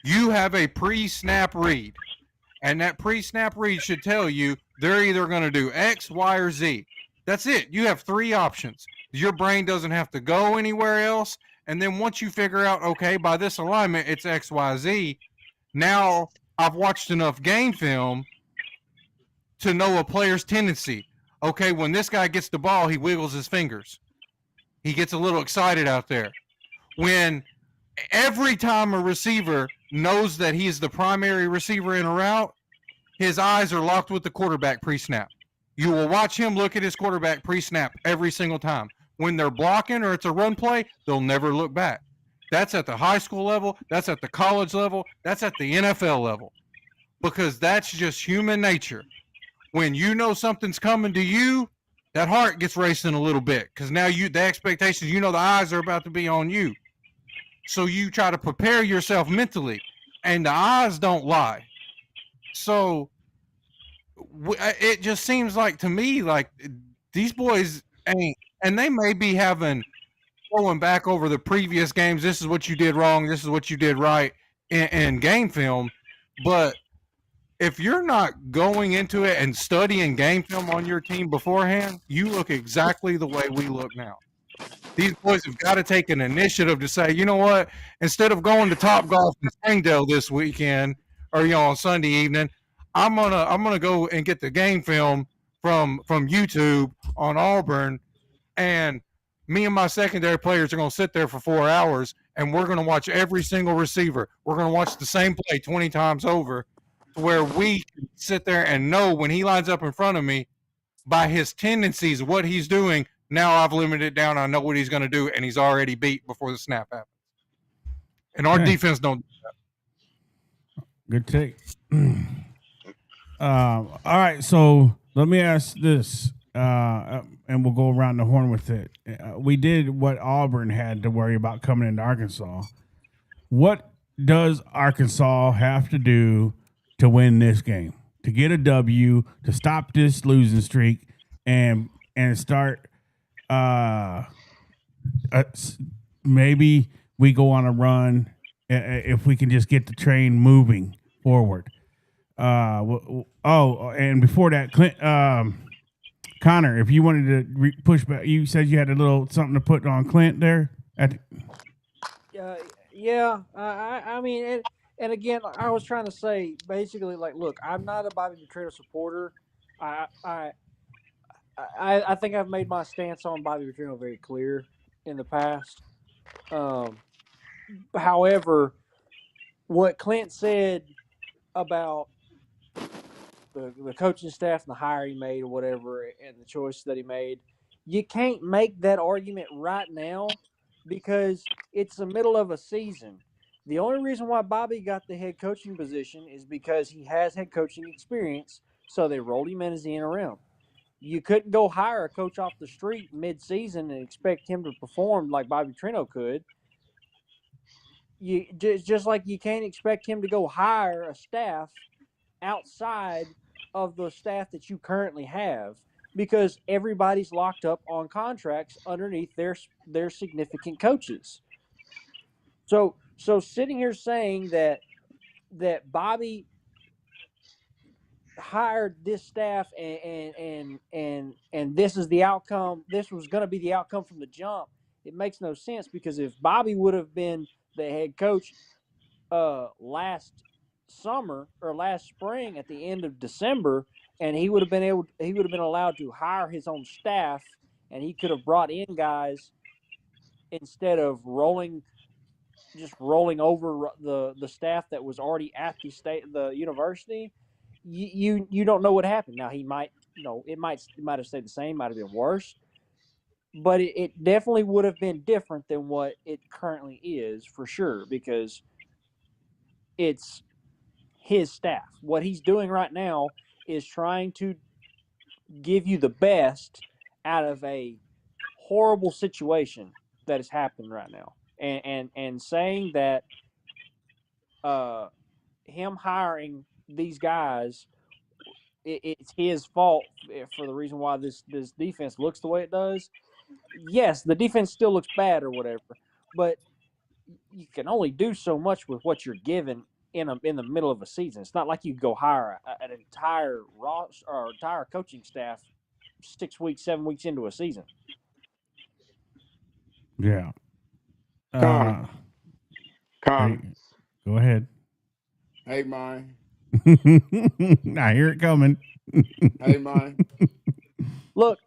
S7: you have a pre-snap read. And that pre-snap read should tell you they're either going to do X, Y, or Z. That's it. You have 3 options. Your brain doesn't have to go anywhere else. And then once you figure out, okay, by this alignment, it's X, Y, Z, now I've watched enough game film to know a player's tendency. Okay, when this guy gets the ball, he wiggles his fingers. He gets a little excited out there. When every time a receiver knows that he's the primary receiver in a route, his eyes are locked with the quarterback pre-snap. You will watch him look at his quarterback pre-snap every single time. When they're blocking or it's a run play, they'll never look back. That's at the high school level. That's at the college level. That's at the NFL level. Because that's just human nature. When you know something's coming to you, that heart gets racing a little bit because now the expectations, the eyes are about to be on you. So you try to prepare yourself mentally, and the eyes don't lie. So it just seems like to me like these boys ain't, and they may be going back over the previous games. This is what you did wrong. This is what you did right in game film. But if you're not going into it and studying game film on your team beforehand, you look exactly the way we look now. These boys have got to take an initiative to say, you know what, instead of going to Top Golf in Springdale this weekend or on Sunday evening, I'm gonna go and get the game film from YouTube on Auburn, and me and my secondary players are gonna sit there for 4 hours, and we're gonna watch every single receiver. We're gonna watch the same play 20 times over, where we can sit there and know when he lines up in front of me by his tendencies, what he's doing. Now I've limited it down. I know what he's going to do, and he's already beat before the snap happens. And our defense don't do that.
S1: Good take. All right, so let me ask this, and we'll go around the horn with it. We did what Auburn had to worry about coming into Arkansas. What does Arkansas have to do to win this game, to get a W, to stop this losing streak, and start? Maybe we go on a run if we can just get the train moving forward. And before that, Clint, Connor, if you wanted to push back, you said you had a little something to put on Clint there.
S8: Yeah. I mean, and again, I was trying to say basically, like, look, I'm not a Bobby Petrino supporter. I think I've made my stance on Bobby Petrino very clear in the past. However, what Clint said about the coaching staff and the hire he made or whatever and the choice that he made, you can't make that argument right now because it's the middle of a season. The only reason why Bobby got the head coaching position is because he has head coaching experience, so they rolled him in as the interim. You couldn't go hire a coach off the street mid-season and expect him to perform like Bobby Trino could. You just like you can't expect him to go hire a staff outside of the staff that you currently have because everybody's locked up on contracts underneath their significant coaches. So sitting here saying that Bobby hired this staff and this is the outcome, this was going to be the outcome from the jump, it makes no sense because if Bobby would have been the head coach last summer or last spring at the end of December, and he would have been allowed to hire his own staff, and he could have brought in guys instead of rolling over the staff that was already at the university. You don't know what happened. Now he might it might have stayed the same, might have been worse, but it definitely would have been different than what it currently is for sure, because it's his staff. What he's doing right now is trying to give you the best out of a horrible situation that has happened right now, and saying that him hiring these guys, it's his fault for the reason why this defense looks the way it does. Yes, the defense still looks bad or whatever, but you can only do so much with what you're given in the middle of a season. It's not like you go hire an entire roster or entire coaching staff 6 weeks, 7 weeks into a season.
S1: Yeah.
S6: Connor.
S1: Hey, go ahead.
S6: Hey, man.
S1: I hear it coming.
S6: Hey, man.
S8: Look,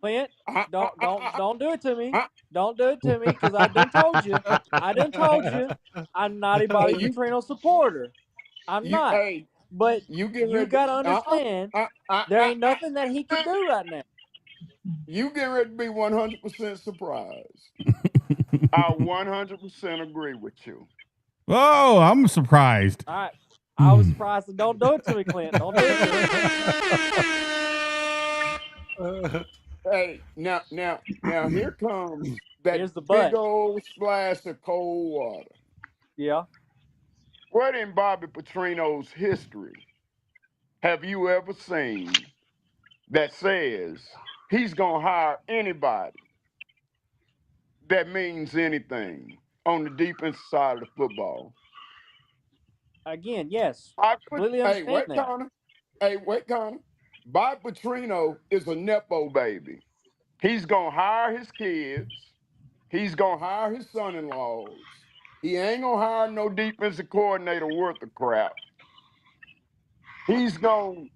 S8: Clint, don't do it to me. Don't do it to me, because I done told you. I'm not a Bobby Petrino supporter. I'm not.
S6: Hey,
S8: but
S6: you
S8: got to understand, there ain't nothing that he can do right now.
S6: You get ready to be 100% surprised. I 100% agree with you.
S1: Oh, I'm surprised.
S8: All right. I was surprised. Don't do it to me, Clint. Don't do it to me.
S6: Hey, now, here comes that
S8: Here's the
S6: big
S8: butt.
S6: old splash of cold water.
S8: Yeah.
S6: What in Bobby Petrino's history have you ever seen that says he's going to hire anybody that means anything on the defensive side of the football?
S8: Again, yes. Completely understand that.
S6: Wait, Connor. Bob Petrino is a Nepo baby. He's going to hire his kids. He's going to hire his son-in-laws. He ain't going to hire no defensive coordinator worth of crap. He's going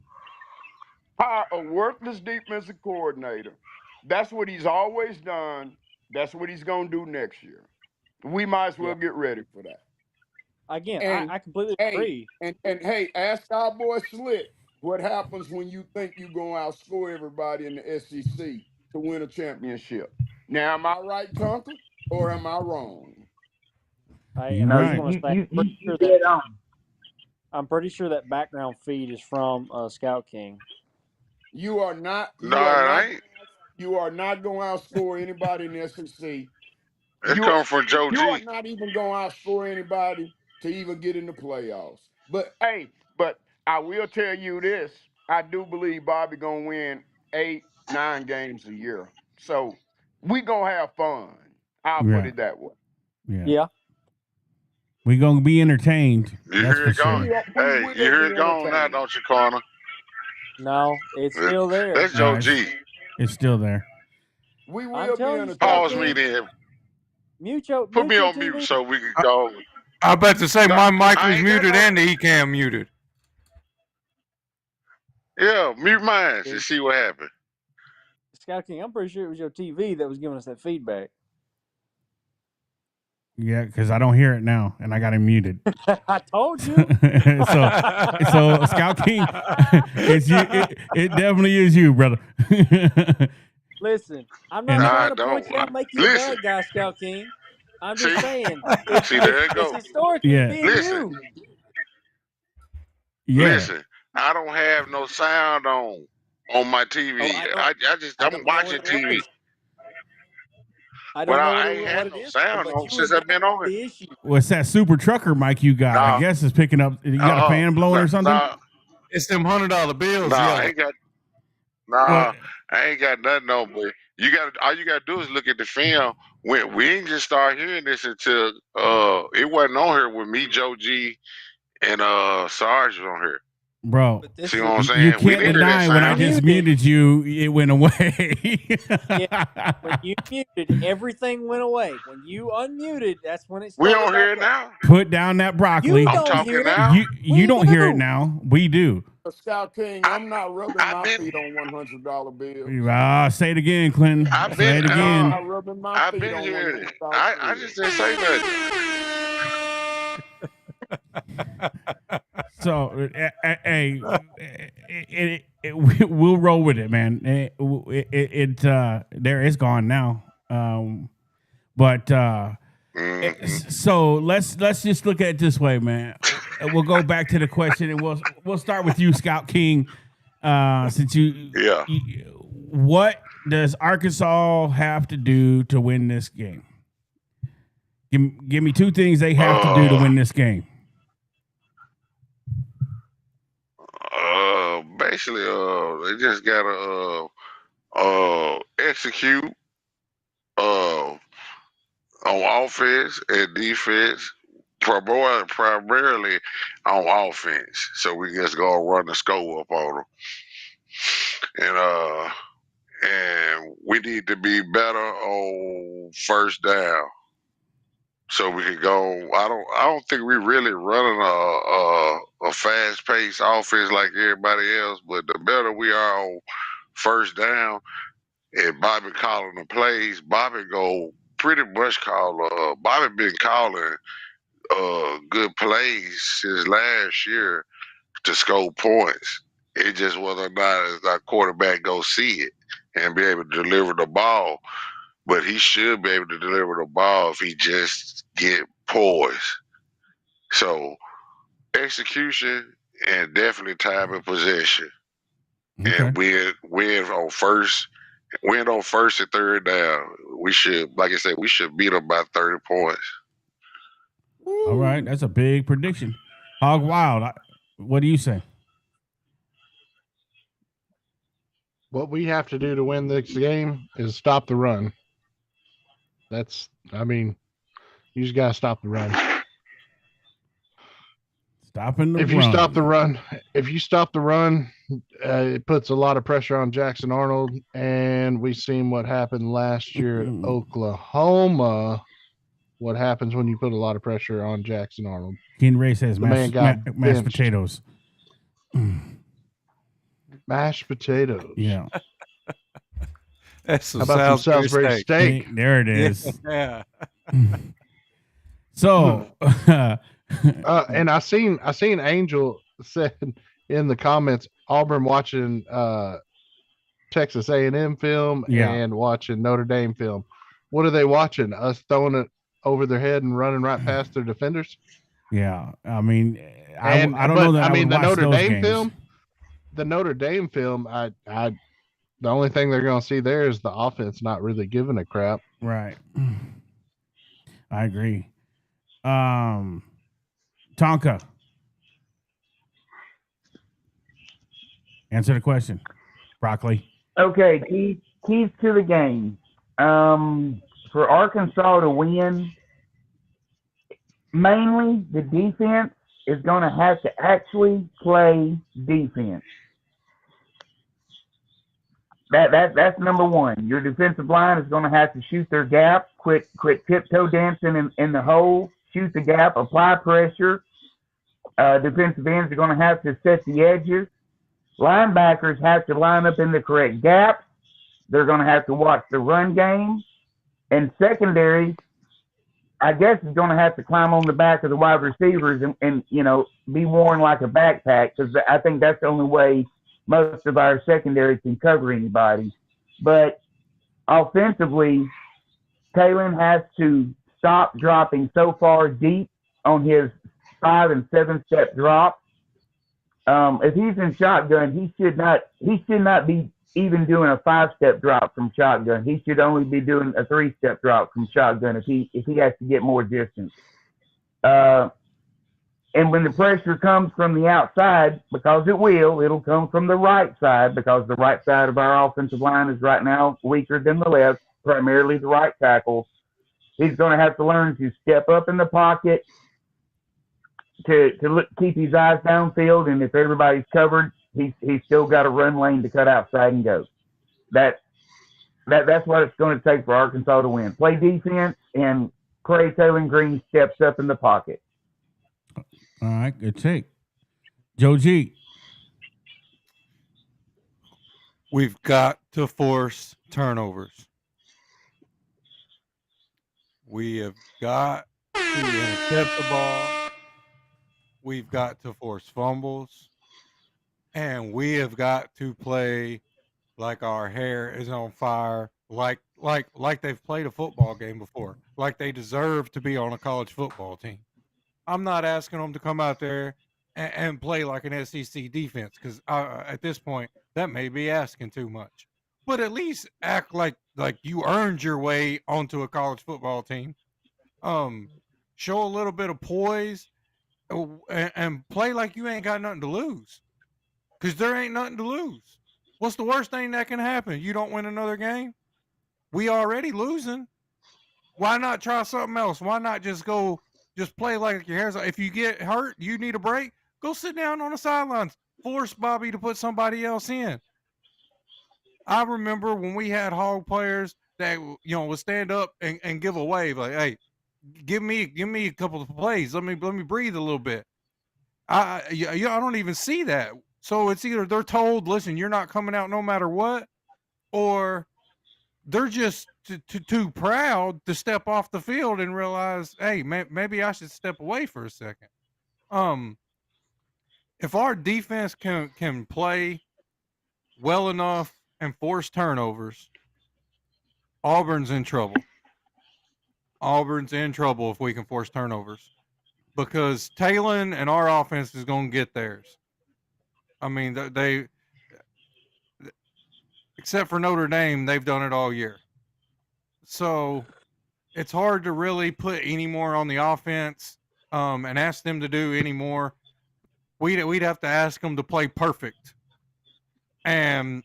S6: to hire a worthless defensive coordinator. That's what he's always done. That's what he's going to do next year. We might as well get ready for that.
S8: Again, I completely agree.
S6: And hey, ask our boy Slick what happens when you think you're going to outscore everybody in the SEC to win a championship. Now, am I right, Tonka, or am I wrong?
S1: You're right.
S8: I'm pretty sure that background feed is from Scout King.
S6: You are not. You are not going to outscore anybody in the SEC.
S5: It's coming from Joe G.
S6: You are not even going to outscore anybody to even get in the playoffs. But hey, I will tell you this: I do believe Bobby gonna win 8-9 games a year. So we gonna have fun. I'll put it that way.
S8: Yeah.
S1: We gonna be entertained.
S5: You
S1: that's
S5: hear it
S1: for
S5: going?
S1: sure.
S5: Hey, you hear it going now, don't you, Connor?
S8: No, it's still there.
S5: That's Joe G.
S1: It's still there.
S6: We will be entertained.
S5: Pause me then. Put me on mute so we can go.
S7: I about to say my mic was muted and the ECAM muted.
S5: Yeah, mute mine and see what happened.
S8: Scout King, I'm pretty sure it was your TV that was giving us that feedback.
S1: Yeah, because I don't hear it now, and I got him muted.
S8: I told you.
S1: so Scout King, it's you. It definitely is you, brother.
S8: Listen, I'm not trying to point you out, make you a bad guy, Scout King. I'm just saying.
S5: There it goes.
S8: It's historically being you.
S1: Yeah.
S5: Listen, I don't have no sound on my TV. I don't watch TV.
S8: I don't know
S5: I ain't had no sound on since I've been on here.
S1: What's that super trucker mic you got? I guess it's picking up. You got a fan blowing or something?
S7: It's them $100 bills.
S5: I ain't got nothing on, boy. All you gotta do is look at the film. We didn't just start hearing this until it wasn't on here with me, Joe G, and Sarge on here.
S1: Bro,
S8: But this
S5: See
S8: is
S5: what I'm
S1: you
S5: saying? We
S1: can't
S5: needed that
S1: deny when I
S5: sound.
S1: just
S8: Muted.
S1: muted you, it went away.
S8: when you muted, everything went away. When you unmuted, that's when it
S5: We
S8: started
S5: don't hear
S8: back
S5: it
S8: up.
S5: now.
S1: Put down that
S8: You
S1: broccoli.
S5: I'm
S8: don't hear
S5: talking
S8: it.
S5: now.
S1: You
S8: We
S1: don't hear it
S8: do.
S1: now. We do.
S6: Scout King,
S5: I,
S6: I'm not rubbing
S5: I've
S6: my
S5: been,
S6: feet on $100 bills.
S1: Say it again, Clinton.
S5: I've
S1: Say
S5: been,
S1: it
S6: I'm
S1: again.
S6: not rubbing my
S5: I've
S6: feet
S5: been
S6: on
S5: hearing it.
S6: $100
S5: I
S6: bills.
S5: just didn't say nothing.
S1: So, hey, we'll roll with it, man. There it's gone now. But
S5: Mm-hmm.
S1: so let's just look at it this way, man. We'll go back to the question, and we'll start with you, Scout King. Since
S5: Yeah.
S1: what does Arkansas have to do to win this game? Give me two things they have to do to win this game.
S5: Basically, they just gotta execute on offense and defense, primarily on offense. So we just go run the score up on them, and we need to be better on first down. So we could go. I don't think we really running a fast paced offense like everybody else. But the better we are on first down, and Bobby calling the plays, Bobby go pretty much call. Bobby been calling good plays since last year to score points. It's just whether or not our quarterback go see it and be able to deliver the ball. But he should be able to deliver the ball if he just get poised. So execution and definitely time and possession.
S1: Okay.
S5: And win on first and third down. We should, like I said, we should beat them by 30 points.
S1: All right, that's a big prediction. Hog Wild, what do you say?
S2: What we have to do to win this game is stop the run. You just got to stop the run.
S1: Stopping the
S2: If
S1: run.
S2: If you stop the run, it puts a lot of pressure on Jackson Arnold, and we've seen what happened last year at Oklahoma. What happens when you put a lot of pressure on Jackson Arnold?
S1: Ken Ray says mashed
S2: benched.
S1: potatoes.
S2: Mashed potatoes.
S1: Yeah.
S7: That's some
S2: How about some Salisbury steak?
S1: There it is.
S7: Yeah.
S1: So,
S2: and I seen Angel said in the comments, Auburn watching Texas A&M film and watching Notre Dame film. What are they watching? Us throwing it over their head and running right past their defenders?
S1: Yeah, I mean, I don't know that.
S2: The Notre Dame
S1: games.
S2: film. The Notre Dame film, the only thing they're going to see there is the offense not really giving a crap.
S1: Right. I agree. Tonka, answer the question. Broccoli.
S9: Okay, keys to the game. For Arkansas to win, mainly the defense is going to have to actually play defense. That's number one. Your defensive line is going to have to shoot their gap, quit tiptoe dancing in the hole, shoot the gap, apply pressure. Defensive ends are going to have to set the edges. Linebackers have to line up in the correct gaps. They're going to have to watch the run game. And secondary, I guess, is going to have to climb on the back of the wide receivers and be worn like a backpack, because I think that's the only way most of our secondary can cover anybody. But offensively, Kalen has to stop dropping so far deep on his 5 and 7 step drop. If he's in shotgun, he should not be even doing a 5-step drop from shotgun. He should only be doing a 3-step drop from shotgun if he has to get more distance. And when the pressure comes from the outside, because it'll come from the right side, because the right side of our offensive line is right now weaker than the left, primarily the right tackle. He's going to have to learn to step up in the pocket, keep his eyes downfield, and if everybody's covered, he's still got a run lane to cut outside and go. That that's what it's going to take for Arkansas to win. Play defense, and Taylor Green steps up in the pocket.
S1: All right, good take. Joe G.
S7: We've got to force turnovers. We have got to intercept the ball. We've got to force fumbles. And we have got to play like our hair is on fire, like they've played a football game before, like they deserve to be on a college football team. I'm not asking them to come out there and play like an SEC defense, because at this point that may be asking too much. But at least act like you earned your way onto a college football team. Show a little bit of poise, and play like you ain't got nothing to lose, because there ain't nothing to lose. What's the worst thing that can happen? You don't win another game? We already losing. Why not try something else? Why not just play like your hair's on? If you get hurt, you need a break, go sit down on the sidelines. Force Bobby to put somebody else in. I remember when we had hog players that would stand up and give a wave, like, hey, give me a couple of plays. Let me breathe a little bit. I don't even see that. So it's either they're told, listen, you're not coming out no matter what, or they're just too proud to step off the field and realize, hey, maybe I should step away for a second. If our defense can play well enough and force turnovers, Auburn's in trouble. Auburn's in trouble if we can force turnovers, because Talon and our offense is going to get theirs. I mean, they except for Notre Dame, they've done it all year. So it's hard to really put any more on the offense and ask them to do any more. We'd have to ask them to play perfect. And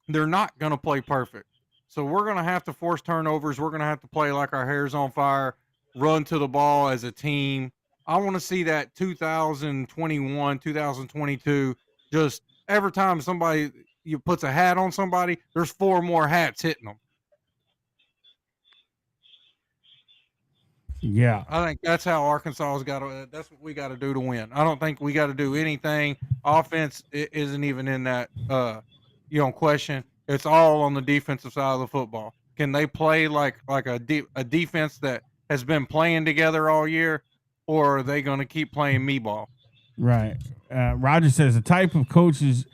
S7: they're not going to play perfect. So we're going to have to force turnovers. We're going to have to play like our hair's on fire, run to the ball as a team. I want to see that 2021, 2022, just every time somebody puts a hat on somebody, there's 4 more hats hitting them.
S1: Yeah,
S7: I think that's how Arkansas's got to. That's what we got to do to win. I don't think we got to do anything. Offense isn't even in that question. It's all on the defensive side of the football. Can they play like a defense that has been playing together all year, or are they going to keep playing me ball?
S1: right. Roger says the type of coaches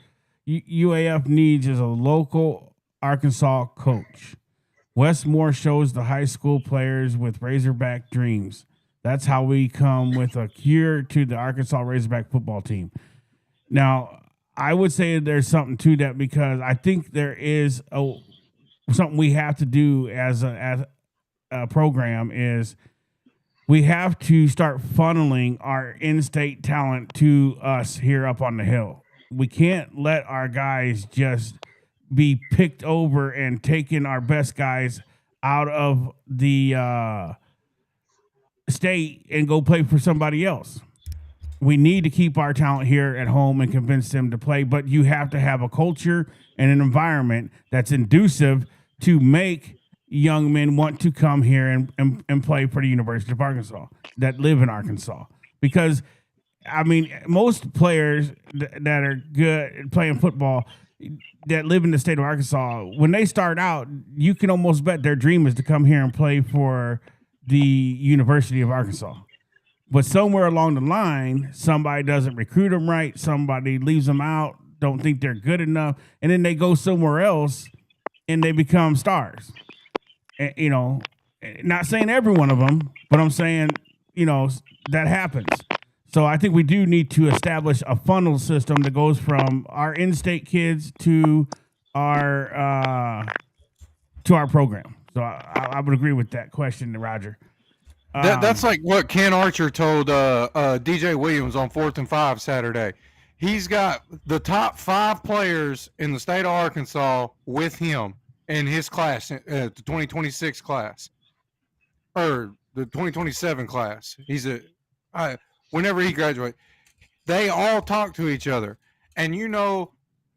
S1: UAF needs is a local Arkansas coach. Westmore shows the high school players with Razorback dreams. That's how we come with a cure to the Arkansas Razorback football team. Now, I would say there's something to that, because I think there is something we have to do as a program is we have to start funneling our in-state talent to us here up on the hill. We can't let our guys just be picked over and taking our best guys out of the state and go play for somebody else. We need to keep our talent here at home and convince them to play, but you have to have a culture and an environment that's inducive to make young men want to come here and play for the University of Arkansas that live in Arkansas. Because, I mean, most players that are good at playing football that live in the state of Arkansas, when they start out, you can almost bet their dream is to come here and play for the University of Arkansas. But somewhere along the line, somebody doesn't recruit them right, somebody leaves them out, don't think they're good enough, and then they go somewhere else and they become stars. And, not saying every one of them, but I'm saying, that happens. So I think we do need to establish a funnel system that goes from our in-state kids to our program. So I would agree with that question, Roger.
S7: That's like what Ken Archer told DJ Williams on 4th and 5 Saturday. He's got the top 5 players in the state of Arkansas with him in his class, the 2026 class, or the 2027 class. whenever he graduates, they all talk to each other. And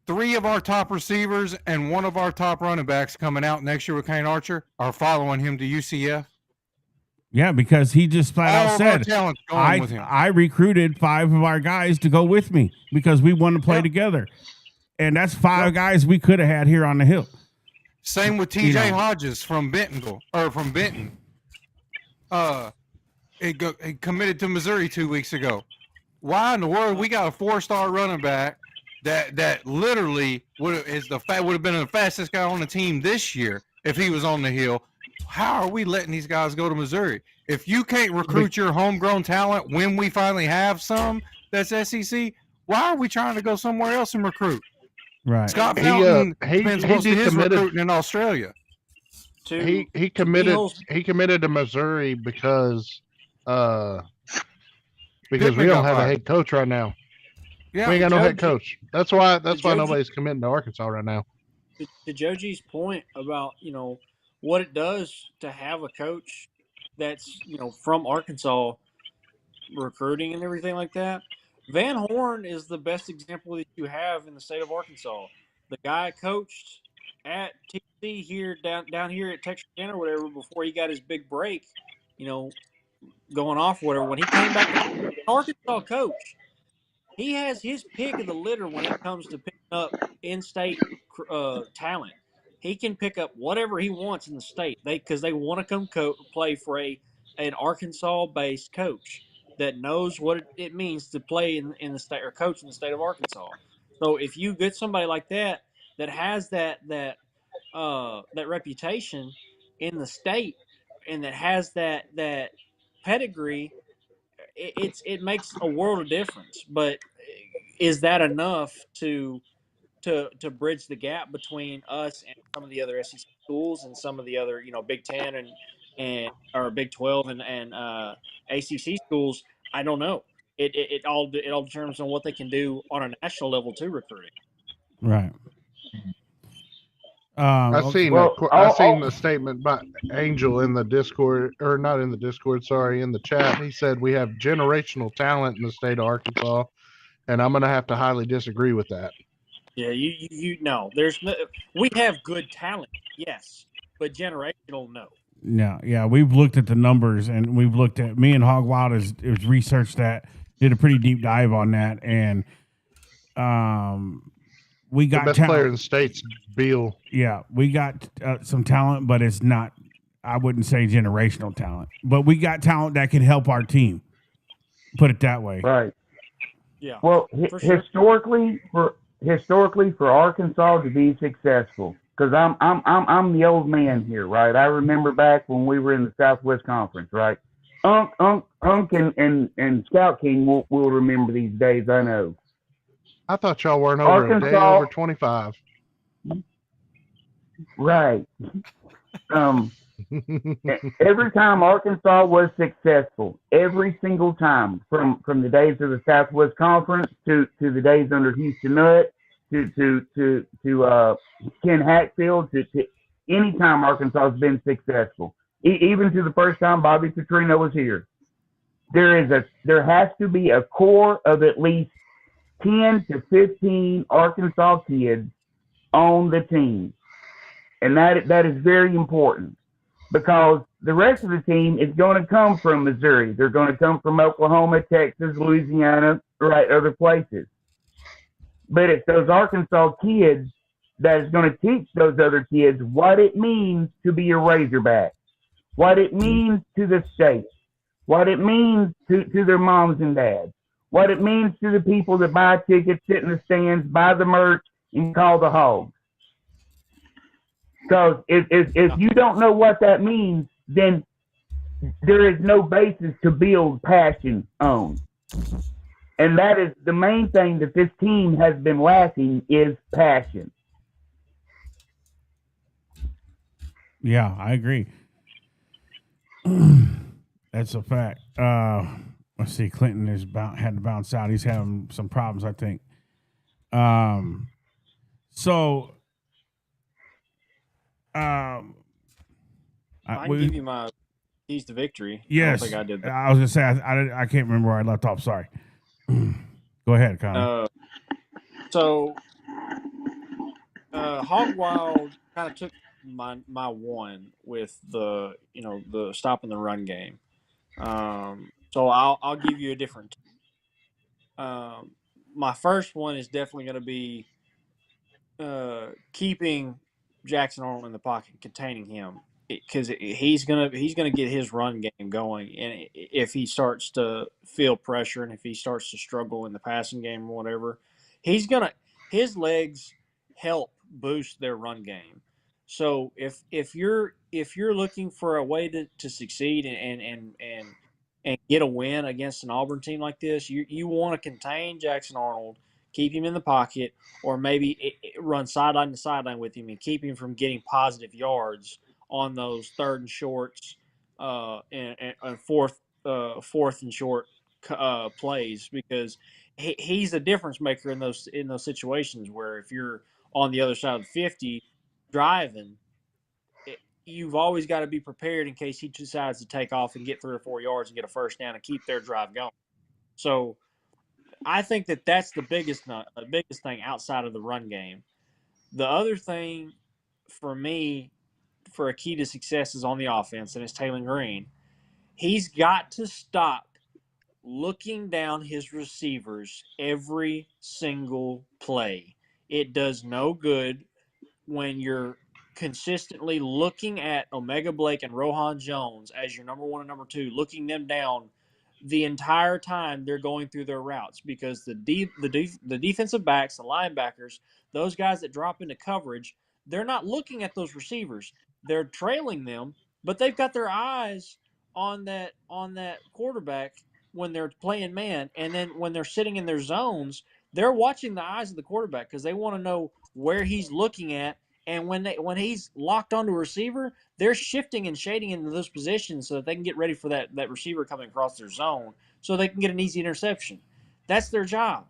S7: 3 of our top receivers and 1 of our top running backs coming out next year with Kane Archer are following him to UCF.
S1: Yeah, because he just flat
S7: All
S1: out
S7: of our
S1: said,
S7: talent's going with him.
S1: I recruited 5 of our guys to go with me because we want to play
S7: Yep.
S1: together. And that's 5 guys we could have had here on the hill.
S7: Same with TJ Hodges from Bentonville or from Benton. He committed to Missouri 2 weeks ago. Why in the world we got a 4-star running back that literally would have been the fastest guy on the team this year if he was on the hill? How are we letting these guys go to Missouri? If you can't recruit your homegrown talent when we finally have some that's SEC, why are we trying to go somewhere else and recruit?
S1: Right.
S7: Scott Fountain
S2: he
S7: spends most of his
S2: decommitted.
S7: recruiting in Australia.
S2: He committed to Missouri because we don't have a head coach right now.
S7: Yeah,
S2: we ain't got no head coach. That's why nobody's committing to Arkansas right now.
S8: To Joji's point about what it does to have a coach that's from Arkansas, recruiting and everything like that. Van Horn is the best example that you have in the state of Arkansas. The guy coached at TC here down here at Texarkana or whatever before he got his big break, going off or whatever. When he came back to Arkansas coach, he has his pick of the litter when it comes to picking up in-state talent. He can pick up whatever he wants in the state because they want to come play for an Arkansas-based coach that knows what it means to play in the state or coach in the state of Arkansas. So if you get somebody like that has that reputation in the state and that has that pedigree, it makes a world of difference. But is that enough to bridge the gap between us and some of the other SEC schools and some of the other Big 10 and or Big 12 and ACC schools? I don't know. It all determines on what they can do on a national level to recruiting.
S1: Right.
S2: I seen a statement by Angel in the Discord, or not in the Discord, sorry, in the chat. He said we have generational talent in the state of Arkansas, and I'm going to have to highly disagree with that.
S8: Yeah, you know, we have good talent, yes, but generational, no.
S1: No, yeah, we've looked at the numbers, and we've looked at me and Hog Wild has researched that, did a pretty deep dive on that, and we got
S2: the best player in the state's Beal.
S1: Yeah, we got some talent, but it's not. I wouldn't say generational talent, but we got talent that can help our team. Put it that way.
S9: Right.
S8: Yeah.
S9: Well,
S8: sure.
S9: historically for Arkansas to be successful, because I'm the old man here, right? I remember back when we were in the Southwest Conference, right? Unk and Scout King will remember these days. I know.
S2: I thought y'all weren't over a day over 25.
S9: Right. Every time Arkansas was successful, every single time, from the days of the Southwest Conference to the days under Houston Nutt to Ken Hatfield to any time Arkansas has been successful, even to the first time Bobby Petrino was here. There has to be a core of at least 10 to 15 Arkansas kids on the team. And that is very important, because the rest of the team is going to come from Missouri. They're going to come from Oklahoma, Texas, Louisiana, right, other places. But it's those Arkansas kids that is going to teach those other kids what it means to be a Razorback, what it means to the state, what it means to their moms and dads, what it means to the people that buy tickets, sit in the stands, buy the merch, and call the Hogs. Because if you don't know what that means, then there is no basis to build passion on. And that is the main thing that this team has been lacking, is passion.
S1: Yeah, I agree. That's a fact. Let's see. Clinton had to bounce out. He's having some problems, I think.
S8: I can give you my keys to victory. I don't
S1: Yes,
S8: think I did that.
S1: I was gonna say I can't remember where I left off. Sorry. Go ahead, Connor.
S8: So Hog Wild kind of took my one with the the stopping the run game. So I'll give you a different. My first one is definitely going to be keeping Jackson Arnold in the pocket, containing him, because he's gonna get his run game going, and if he starts to feel pressure and if he starts to struggle in the passing game or whatever, his legs help boost their run game. So if you're looking for a way to succeed and get a win against an Auburn team like this, you want to contain Jackson Arnold, keep him in the pocket, or maybe run sideline to sideline with him and keep him from getting positive yards on those third and shorts and fourth and short plays, because he's a difference maker in those situations where if you're on the other side of the 50 driving, you've always got to be prepared in case he decides to take off and get 3 or 4 yards and get a first down and keep their drive going. So I think that's the biggest thing outside of the run game. The other thing for me, for a key to success, is on the offense, and it's Taylor Green. He's got to stop looking down his receivers every single play. It does no good when you're consistently looking at Omega Blake and Rohan Jones as your number one and number two, looking them down the entire time they're going through their routes, because the defensive backs, the linebackers, those guys that drop into coverage, they're not looking at those receivers. They're trailing them, but they've got their eyes on that quarterback when they're playing man, and then when they're sitting in their zones, they're watching the eyes of the quarterback because they want to know where he's looking at. And when he's locked onto a receiver, they're shifting and shading into those positions so that they can get ready for that receiver coming across their zone so they can get an easy interception. That's their job.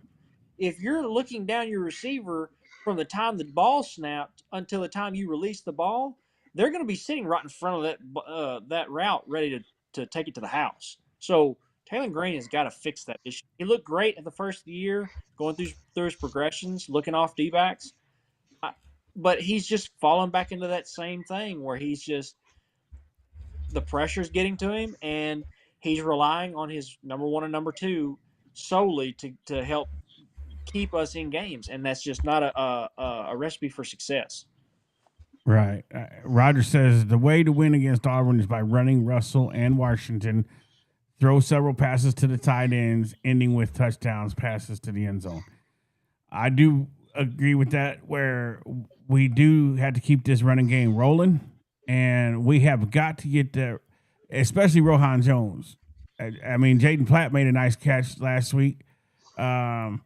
S8: If you're looking down your receiver from the time the ball snapped until the time you release the ball, they're going to be sitting right in front of that route ready to take it to the house. So Taylor Green has got to fix that issue. He looked great at the first of the year, going through his progressions, looking off D-backs. But he's just falling back into that same thing where he's just the pressure's getting to him, and he's relying on his number one and number two solely to help keep us in games, and that's just not a recipe for success.
S1: Right. Roger says the way to win against Auburn is by running Russell and Washington, throw several passes to the tight ends, ending with touchdowns, passes to the end zone. I do agree with that, where we do have to keep this running game rolling, and we have got to get there, especially Rohan Jones. I mean, Jaden Platt made a nice catch last week. I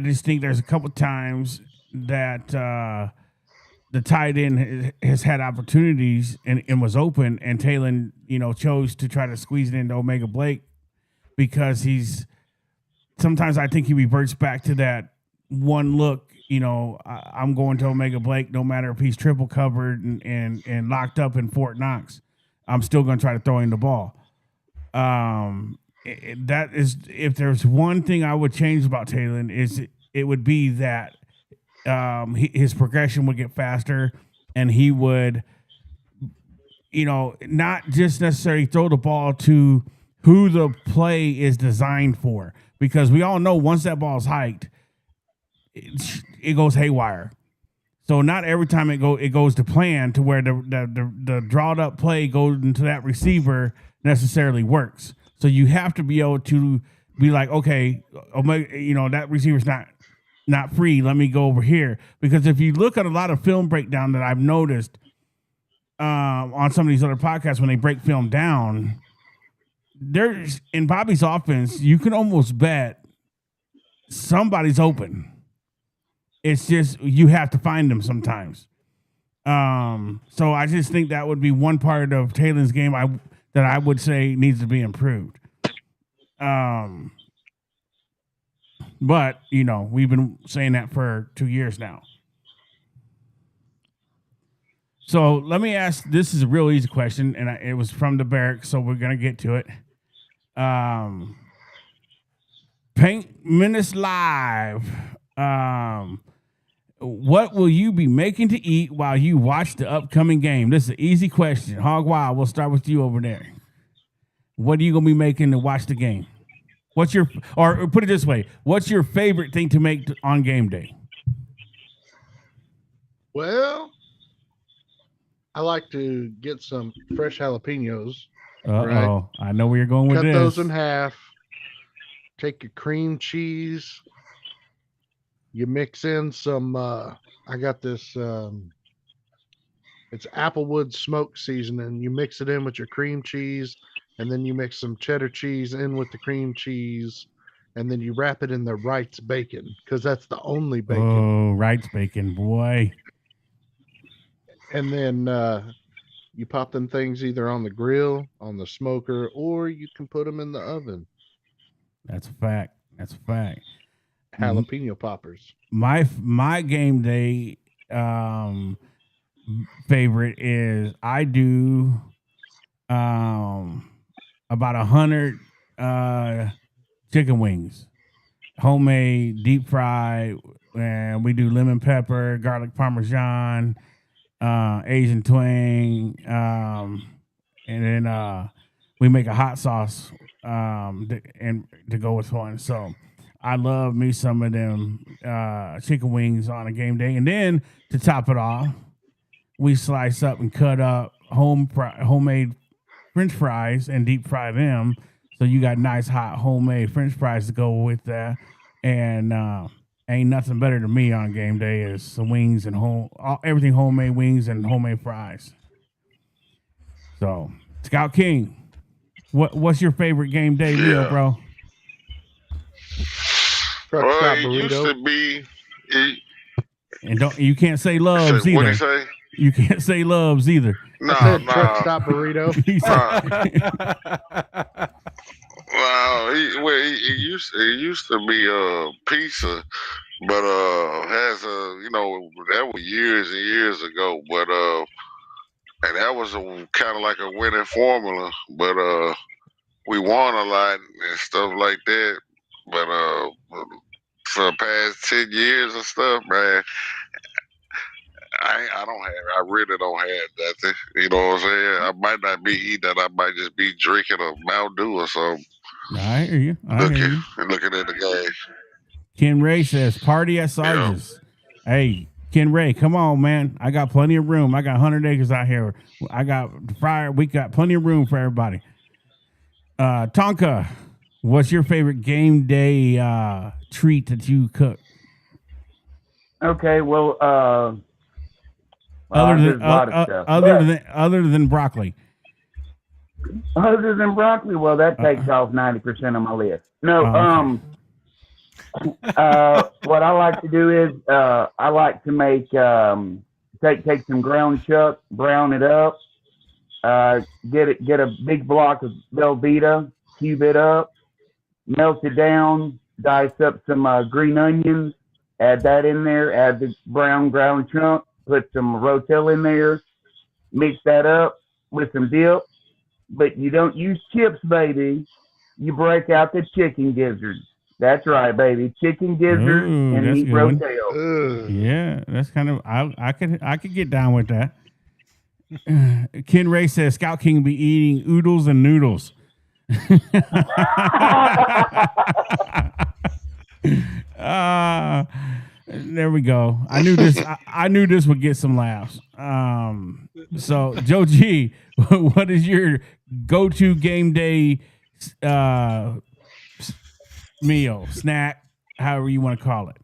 S1: just think there's a couple times that the tight end has had opportunities and was open, and Taylor, chose to try to squeeze it into Omega Blake because sometimes I think he reverts back to that one look. I'm going to Omega Blake no matter if he's triple covered and locked up in Fort Knox. I'm still going to try to throw him the ball. That is, if there's one thing I would change about Taylor, it would be that his progression would get faster, and he would, not just necessarily throw the ball to who the play is designed for, because we all know once that ball's hiked, it goes haywire. So not every time it goes to plan to where the drawed up play goes into that receiver necessarily works. So you have to be able to be like, okay, that receiver's not free. Let me go over here. Because if you look at a lot of film breakdown that I've noticed on some of these other podcasts, when they break film down, there's in Bobby's offense, you can almost bet somebody's open. It's just you have to find them sometimes. So I just think that would be one part of Taylor's game that I would say needs to be improved. But, we've been saying that for 2 years now. So let me ask. This is a real easy question, and it was from the barracks, so we're gonna get to it. Paint Menace Live. What will you be making to eat while you watch the upcoming game? This is an easy question. Hog Wild, we'll start with you over there. What are you gonna be making to watch the game? What's your, or put it this way, what's your favorite thing to make on game day?
S2: Well, I like to get some fresh jalapenos.
S1: Right. I know where you're going with
S2: Cut
S1: this.
S2: those in half. Take your cream cheese. You mix in some. I got this. It's applewood smoked seasoning. You mix it in with your cream cheese, and then you mix some cheddar cheese in with the cream cheese, and then you wrap it in the Wright's bacon because that's the only bacon.
S1: Oh, Wright's bacon, boy.
S2: And then you pop them things either on the grill, on the smoker, or you can put them in the oven.
S1: That's a fact. That's a fact.
S2: Jalapeno poppers.
S1: My game day favorite is I do about 100 chicken wings, homemade, deep fried, and we do lemon pepper, garlic parmesan, Asian twang, and then we make a hot sauce and to go with one. So I love me some of them chicken wings on a game day, and then to top it off, we slice up and cut up homemade French fries and deep fry them. So you got nice hot homemade French fries to go with that, and ain't nothing better than me on game day is some wings and everything homemade wings and homemade fries. So Scout King, what's your favorite game day meal, bro?
S5: Well, it used to be.
S1: And you can't say loves either.
S5: What did he say?
S1: You can't say loves either.
S2: Truck stop burrito.
S5: Well, it used to be pizza, but has that was years and years ago. But and that was kind of like a winning formula. But we won a lot and stuff like that. But for the past 10 years and stuff, man, I really don't have nothing. You know what I'm saying? I might not be eating that. I might just be drinking a Mountain Dew or something.
S1: I hear you.
S5: Looking at the game.
S1: Ken Ray says, party at Sarge's. Yeah. Hey, Ken Ray, come on, man. I got plenty of room. I got 100 acres out here. I got fire. We got plenty of room for everybody. Tonka, what's your favorite game day treat that you cook?
S9: Okay, well,
S1: other than broccoli.
S9: Other than broccoli, well, that takes off 90% of my list. No, what I like to do is I like to make take some ground chuck, brown it up, get a big block of Velveeta, cube it up, melt it down, dice up some green onions, add that in there, add the brown ground chunk, put some Rotel in there, mix that up with some dip. But you don't use chips, baby. You break out the chicken gizzards. That's right, baby. Chicken gizzards and meat Rotel.
S1: Yeah, that's kind of I could get down with that. Ken Ray says Scout King be eating oodles and noodles. There we go. I knew this. I knew this would get some laughs. So Joe G, what is your go-to game day meal, snack, however you want to call it?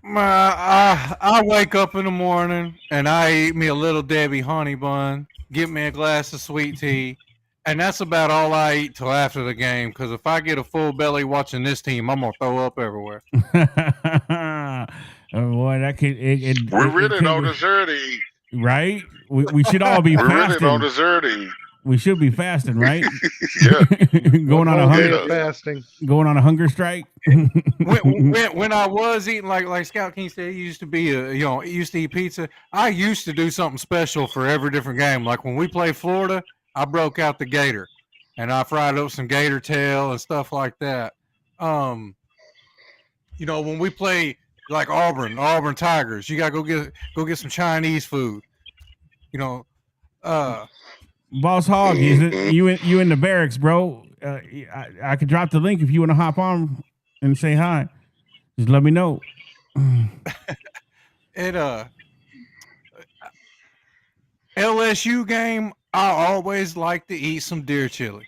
S7: I wake up in the morning and I eat me a little Debbie honey bun, get me a glass of sweet tea, and that's about all I eat till after the game. Because if I get a full belly watching this team, I'm gonna throw up everywhere.
S1: Oh, boy, that could.
S5: We really don't deserve to eat.
S1: Right? We should all be
S5: we
S1: fasting.
S5: really don't deserve to eat.
S1: We should be fasting, right?
S5: Yeah.
S1: going on a
S2: What
S1: hunger,
S2: is fasting?
S1: going on a hunger strike.
S7: When I was eating, like Scout King said, he used to be used to eat pizza. I used to do something special for every different game. Like when we played Florida, I broke out the gator, and I fried up some gator tail and stuff like that. When we play like Auburn Tigers, you gotta go get some Chinese food.
S1: Boss Hog, is it you in the barracks, bro? I could drop the link if you want to hop on and say hi. Just let me know.
S7: LSU game, I always like to eat some deer chili.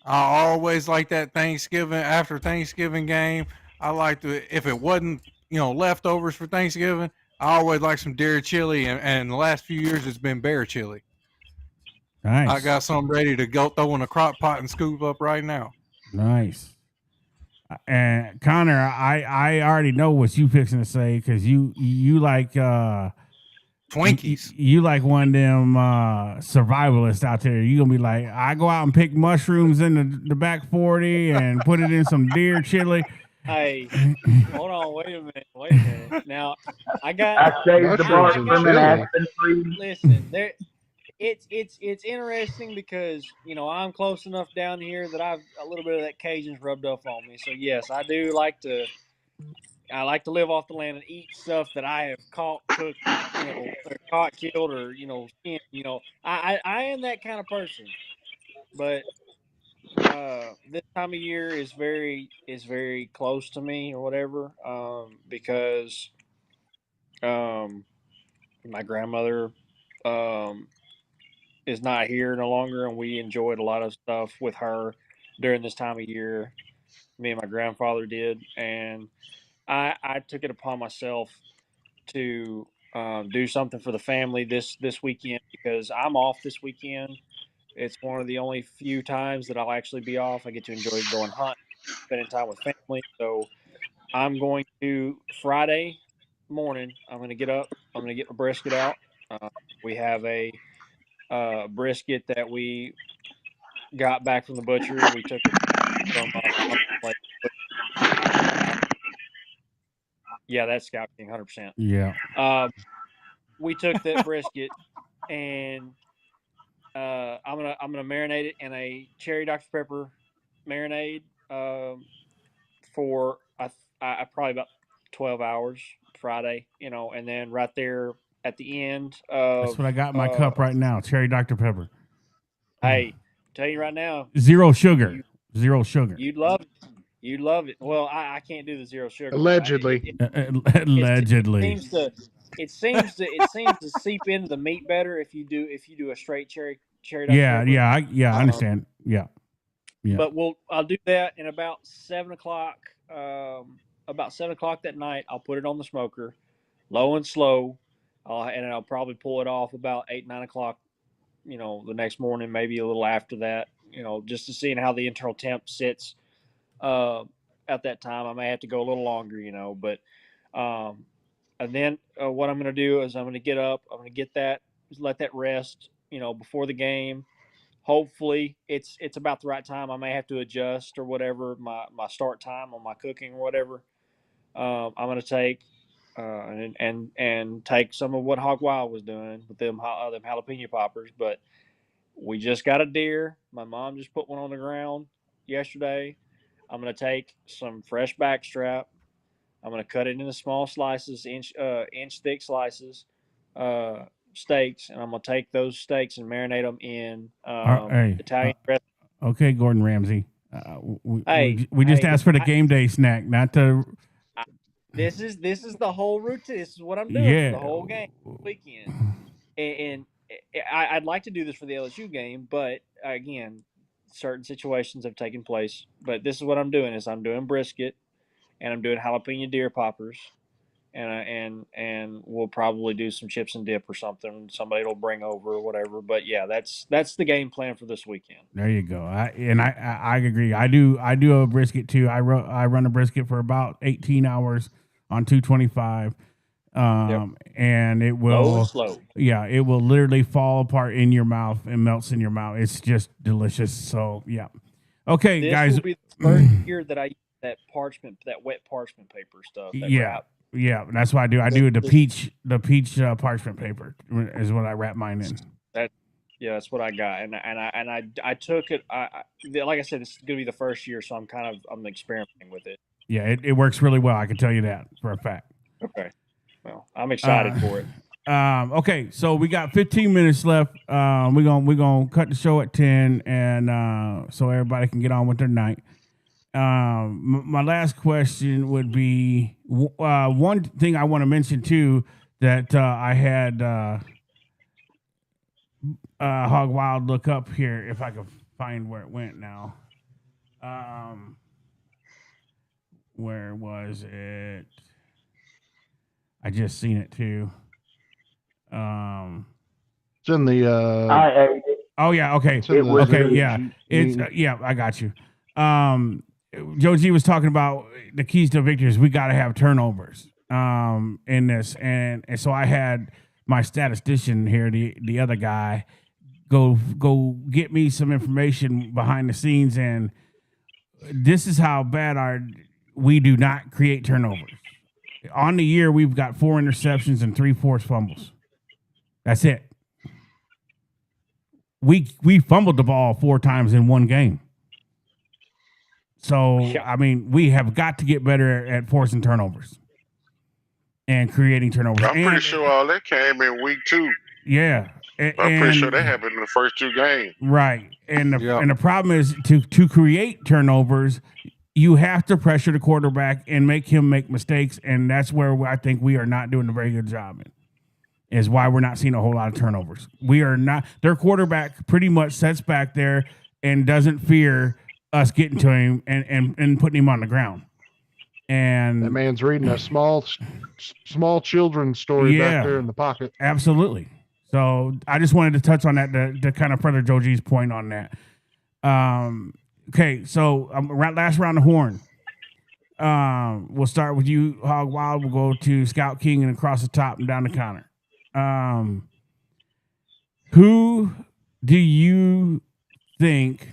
S7: I always like that after Thanksgiving game. I like to, if it wasn't, leftovers for Thanksgiving, I always like some deer chili. And the last few years, it's been bear chili.
S1: Nice.
S7: I got some ready to go throw in a crock pot and scoop up right now.
S1: Nice. And Connor, I already know what you fixing to say because you like
S7: Twinkies.
S1: You like one of them survivalists out there. You gonna be like, I go out and pick mushrooms in the back 40 and put it in some deer chili.
S8: Hey, hold on, wait a minute. Now, I
S9: saved the bar
S2: Mushrooms
S9: from
S2: and
S9: an
S2: chili.
S9: Aspen tree.
S8: listen. It's interesting because I'm close enough down here that I've a little bit of that Cajun's rubbed off on me. So yes, I do like to. I like to live off the land and eat stuff that I have caught, cooked, or caught, killed, or skinned. I am that kind of person. But this time of year is very close to me or whatever. Because my grandmother is not here no longer, and we enjoyed a lot of stuff with her during this time of year. Me and my grandfather did, and I took it upon myself to do something for the family this weekend because I'm off this weekend. It's one of the only few times that I'll actually be off. I get to enjoy going hunting, spending time with family. So I'm going to Friday morning. I'm going to get up. I'm going to get my brisket out. We have a brisket that we got back from the butcher. We took it from like, yeah, that's Scout King, 100%.
S1: Yeah.
S8: We took that brisket and I'm gonna marinate it in a cherry Dr Pepper marinade for I probably about 12 hours Friday, and then right there at the end
S1: That's
S8: of
S1: what I got in my cup right now. Cherry Dr. Pepper.
S8: hey, tell you right now,
S1: Zero sugar. Zero sugar.
S8: you'd love it. You'd love it. Well, I can't do the zero sugar.
S2: Allegedly.
S1: Allegedly.
S8: It seems to seep into the meat better if you do a straight cherry Dr
S1: Yeah,
S8: Pepper.
S1: I understand. Yeah.
S8: But I'll do that in about 7 o'clock. About 7 o'clock that night, I'll put it on the smoker, low and slow, and I'll probably pull it off about 8-9 o'clock. The next morning, maybe a little after that. Just to see how the internal temp sits at that time. I may have to go a little longer. But and then what I'm going to do is I'm going to get up. I'm going to get that, let that rest. Before the game. Hopefully, it's about the right time. I may have to adjust or whatever my start time on my cooking or whatever. I'm going to take and take some of what Hog Wild was doing with them jalapeno poppers. But we just got a deer. My mom just put one on the ground yesterday. I'm going to take some fresh backstrap. I'm going to cut it into small slices, inch thick slices, steaks, and I'm going to take those steaks and marinate them in Italian dressing.
S1: Okay, Gordon Ramsay. We just asked for the game day snack, not the.
S8: This is the whole routine. This is what I'm doing for the whole game weekend. And I'd like to do this for the LSU game, but again, certain situations have taken place. But this is what I'm doing: I'm doing brisket, and I'm doing jalapeno deer poppers, and we'll probably do some chips and dip or something. Somebody will bring over or whatever. But yeah, that's the game plan for this weekend.
S1: There you go. I agree. I do a brisket too. I run a brisket for about 18 hours on 225. And it
S8: Low and
S1: will,
S8: slow.
S1: yeah, it will literally fall apart in your mouth and melts in your mouth. It's just delicious. So yeah. Okay,
S8: This
S1: guys.
S8: will be the first year that I use that wet parchment paper stuff, that
S1: Yeah.
S8: wrap.
S1: Yeah, that's what I do. I do the peach parchment paper is what I wrap mine in.
S8: Yeah, that's what I got, and I took it. Like I said, this is gonna be the first year, so I'm experimenting with it.
S1: Yeah, it works really well. I can tell you that for a fact.
S8: Okay, well, I'm excited for it.
S1: Okay, so we got 15 minutes left. We're gonna cut the show at 10, and so everybody can get on with their night. My last question would be one thing I want to mention too, that I had Hog Wild look up here if I could find where it went now. Where was it? I just seen it too.
S2: It's in the.
S1: Oh yeah. Okay. Okay. Yeah. It's yeah. I got you. Joe G was talking about the keys to victory is we got to have turnovers in this, and so I had my statistician here, the other guy, go get me some information behind the scenes, and this is how bad we do not create turnovers. On the year, we've got 4 interceptions and 3 forced fumbles. That's it. We fumbled the ball 4 times in one game. So, I mean, we have got to get better at forcing turnovers and creating turnovers.
S5: I'm pretty sure all that came in week 2.
S1: Yeah.
S5: I'm pretty sure that happened in the first 2 games.
S1: Right. And the problem is to create turnovers, you have to pressure the quarterback and make him make mistakes. And that's where I think we are not doing a very good job in. Is why we're not seeing a whole lot of turnovers. We are not. Their quarterback pretty much sits back there and doesn't fear us getting to him and putting him on the ground. And
S2: that man's reading a small children's story back there in the pocket.
S1: Absolutely. So I just wanted to touch on that to kind of further Joe G's point on that. Okay, so last round of horn. We'll start with you, Hog Wild. We'll go to Scout King and across the top and down the counter. Who do you think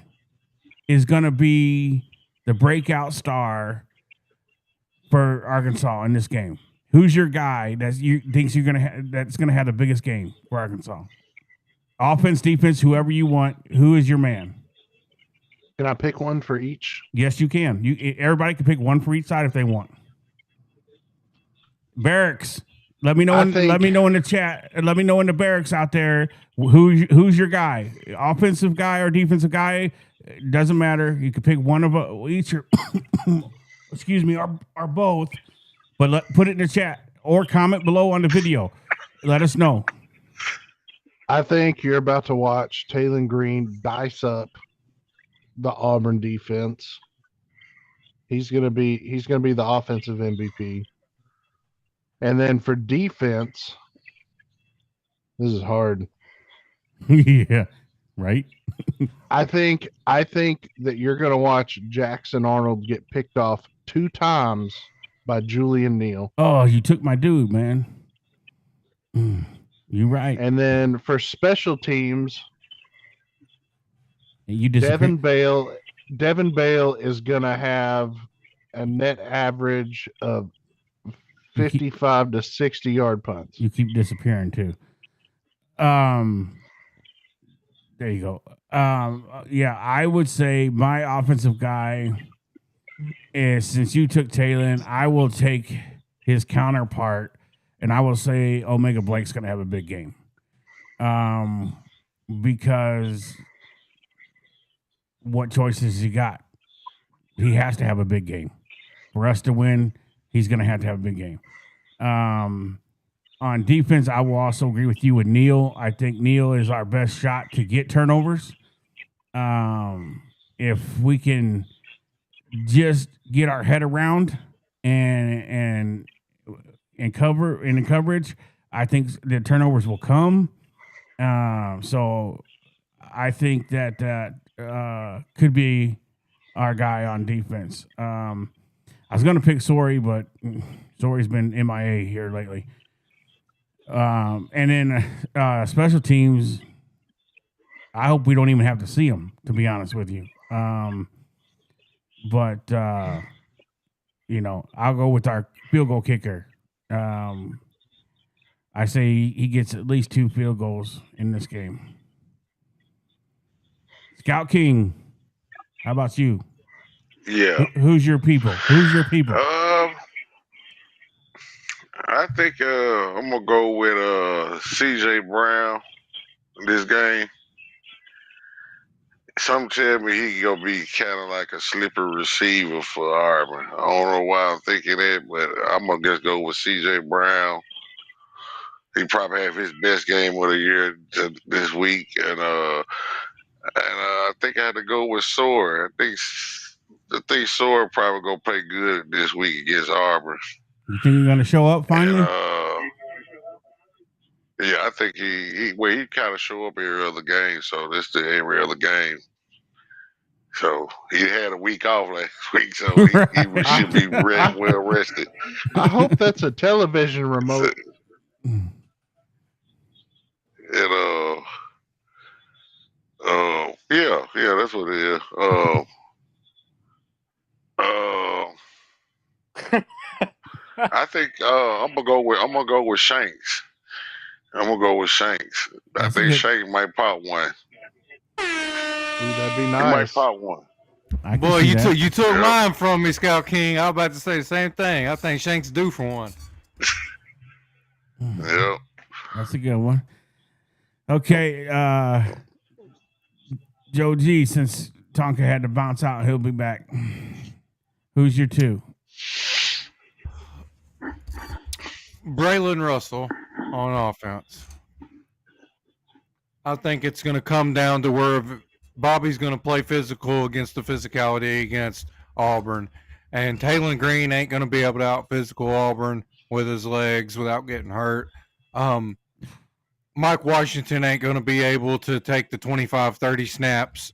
S1: is going to be the breakout star for Arkansas in this game? Who's your guy that's going to have the biggest game for Arkansas? Offense, defense, whoever you want. Who is your man?
S2: Can I pick one for each?
S1: Yes, you can. Everybody can pick one for each side if they want. Barracks. Let me know. Let me know in the chat. Let me know in the barracks out there. Who's your guy? Offensive guy or defensive guy? It doesn't matter. You can pick one of each or excuse me, or both. But put it in the chat or comment below on the video. Let us know.
S2: I think you're about to watch Taylon Green dice up the Auburn defense. He's gonna be the offensive MVP. And then for defense, this is hard.
S1: Yeah, right.
S2: I think that you're gonna watch Jackson Arnold get picked off 2 times by Julian Neal.
S1: Oh, you took my dude, man. You're right.
S2: And then for special teams,
S1: Devin
S2: Bale is gonna have a net average of 55 to 60 yard punts.
S1: You keep disappearing too. There you go. Yeah, I would say my offensive guy is, since you took Taylon, I will take his counterpart, and I will say Omega Blake's going to have a big game. Because what choices he got? He has to have a big game. For us to win, he's going to have a big game. On defense, I will also agree with you with Neal. I think Neal is our best shot to get turnovers. If we can just get our head around and cover in the coverage, I think the turnovers will come. So I think that could be our guy on defense. I was going to pick Sorey, but Sorey's been MIA here lately. And then special teams. I hope we don't even have to see them, to be honest with you. But I'll go with our field goal kicker. I say he gets at least 2 field goals in this game. Scout King, how about you?
S5: Yeah.
S1: Who's your people? Who's your people?
S5: I think I'm gonna go with C.J. Brown this game. Some tell me he gonna be kind of like a slippery receiver for Auburn. I don't know why I'm thinking that, but I'm gonna just go with C.J. Brown. He probably have his best game of the year this week, and I think I had to go with Sword. I think Sword probably gonna play good this week against Auburn.
S1: You think he's gonna show up finally?
S5: And yeah, I think he kind of show up every other game, so this is every other game. So he had a week off last week, so he should be well rested.
S2: I hope that's a television remote.
S5: And yeah, that's what it is. I think I'm gonna go with Shanks. I'm gonna go with Shanks. I think Shanks might pop one.
S2: Ooh, that'd be
S5: He might
S2: nice.
S5: pop one.
S7: Boy, you took mine from me, Scout King. I was about to say the same thing. I think Shanks due for one.
S5: Yeah.
S1: That's a good one. Okay, Joe G, since Tonka had to bounce out, he'll be back. Who's your 2?
S7: Braylon Russell on offense. I think it's going to come down to where Bobby's going to play physical against the physicality against Auburn. And Taylor Green ain't going to be able to out-physical Auburn with his legs without getting hurt. Mike Washington ain't going to be able to take the 25, 30 snaps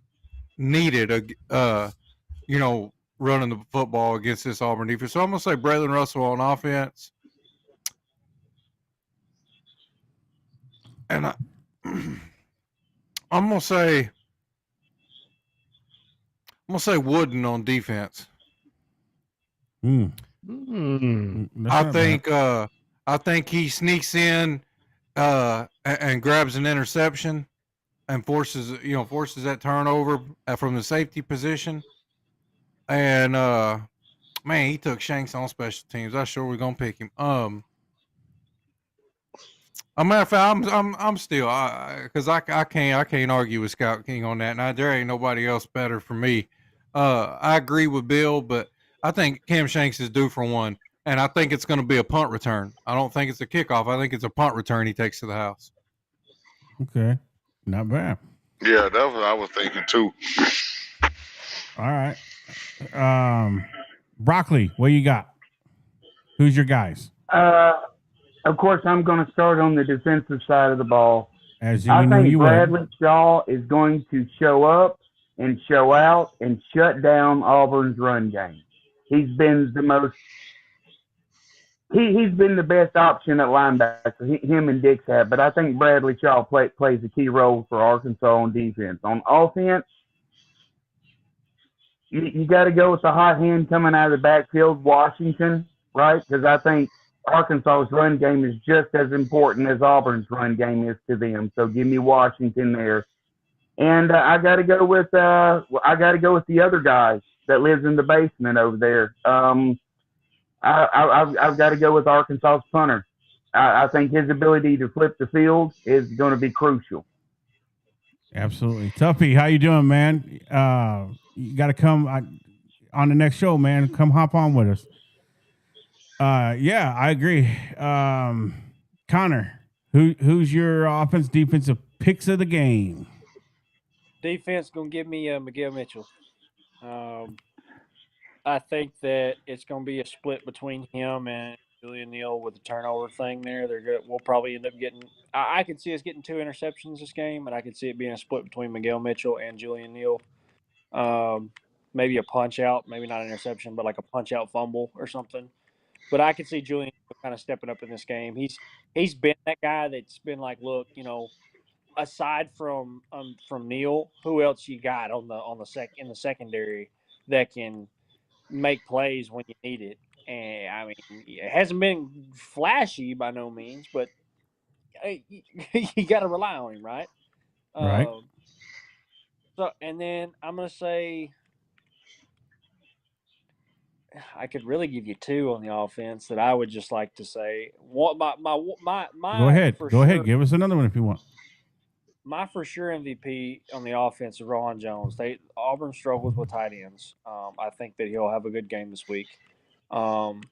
S7: needed, running the football against this Auburn defense. So I'm going to say Braylon Russell on offense. And I'm gonna say Wooden on defense.
S1: I
S7: think he sneaks in and grabs an interception and forces that turnover from the safety position. And man, he took Shanks on special teams. I'm sure we're gonna pick him. A matter of fact, I'm still because I can't argue with Scout King on that. Now there ain't nobody else better for me. I agree with Bill, but I think Cam Shanks is due for one, and I think it's going to be a punt return. I don't think it's a kickoff. I think it's a punt return he takes to the house.
S1: Okay, not bad.
S5: Yeah, that's what I was thinking too.
S1: All right, Broccoli, what you got? Who's your guys?
S9: Of course, I'm going to start on the defensive side of the ball.
S1: I
S9: think Bradley Shaw is going to show up and show out and shut down Auburn's run game. He's been the most. He's been the best option at linebacker. Him and Dix have, but I think Bradley Shaw plays a key role for Arkansas on defense. On offense, you got to go with the hot hand coming out of the backfield, Washington, right? Because I think Arkansas's run game is just as important as Auburn's run game is to them. So give me Washington there. And I got to go with the other guy that lives in the basement over there. I've got to go with Arkansas's punter. I think his ability to flip the field is going to be crucial.
S1: Absolutely. Tuffy, how you doing, man? You got to come on the next show, man. Come hop on with us. Yeah, I agree. Connor, who's your offense, defensive picks of the game?
S8: Defense going to give me Miguel Mitchell. I think that it's going to be a split between him and Julian Neal with the turnover thing there. They're good. We'll probably end up getting – I could see us getting 2 interceptions this game, and I could see it being a split between Miguel Mitchell and Julian Neal. Maybe a punch-out, maybe not an interception, but like a punch-out fumble or something. But I could see Julian kind of stepping up in this game. He's been that guy that's been like, look, aside from Neal, who else you got on the secondary that can make plays when you need it? And I mean, it hasn't been flashy by no means, but you got to rely on him, right?
S1: Right.
S8: So, and then I'm gonna say I could really give you two on the offense that I would just like to say. What
S1: Go ahead.
S8: for
S1: Go ahead.
S8: sure.
S1: Give us another one if you want.
S8: My for sure MVP on the offense is Rohan Jones. Auburn struggles with tight ends. I think that he'll have a good game this week. And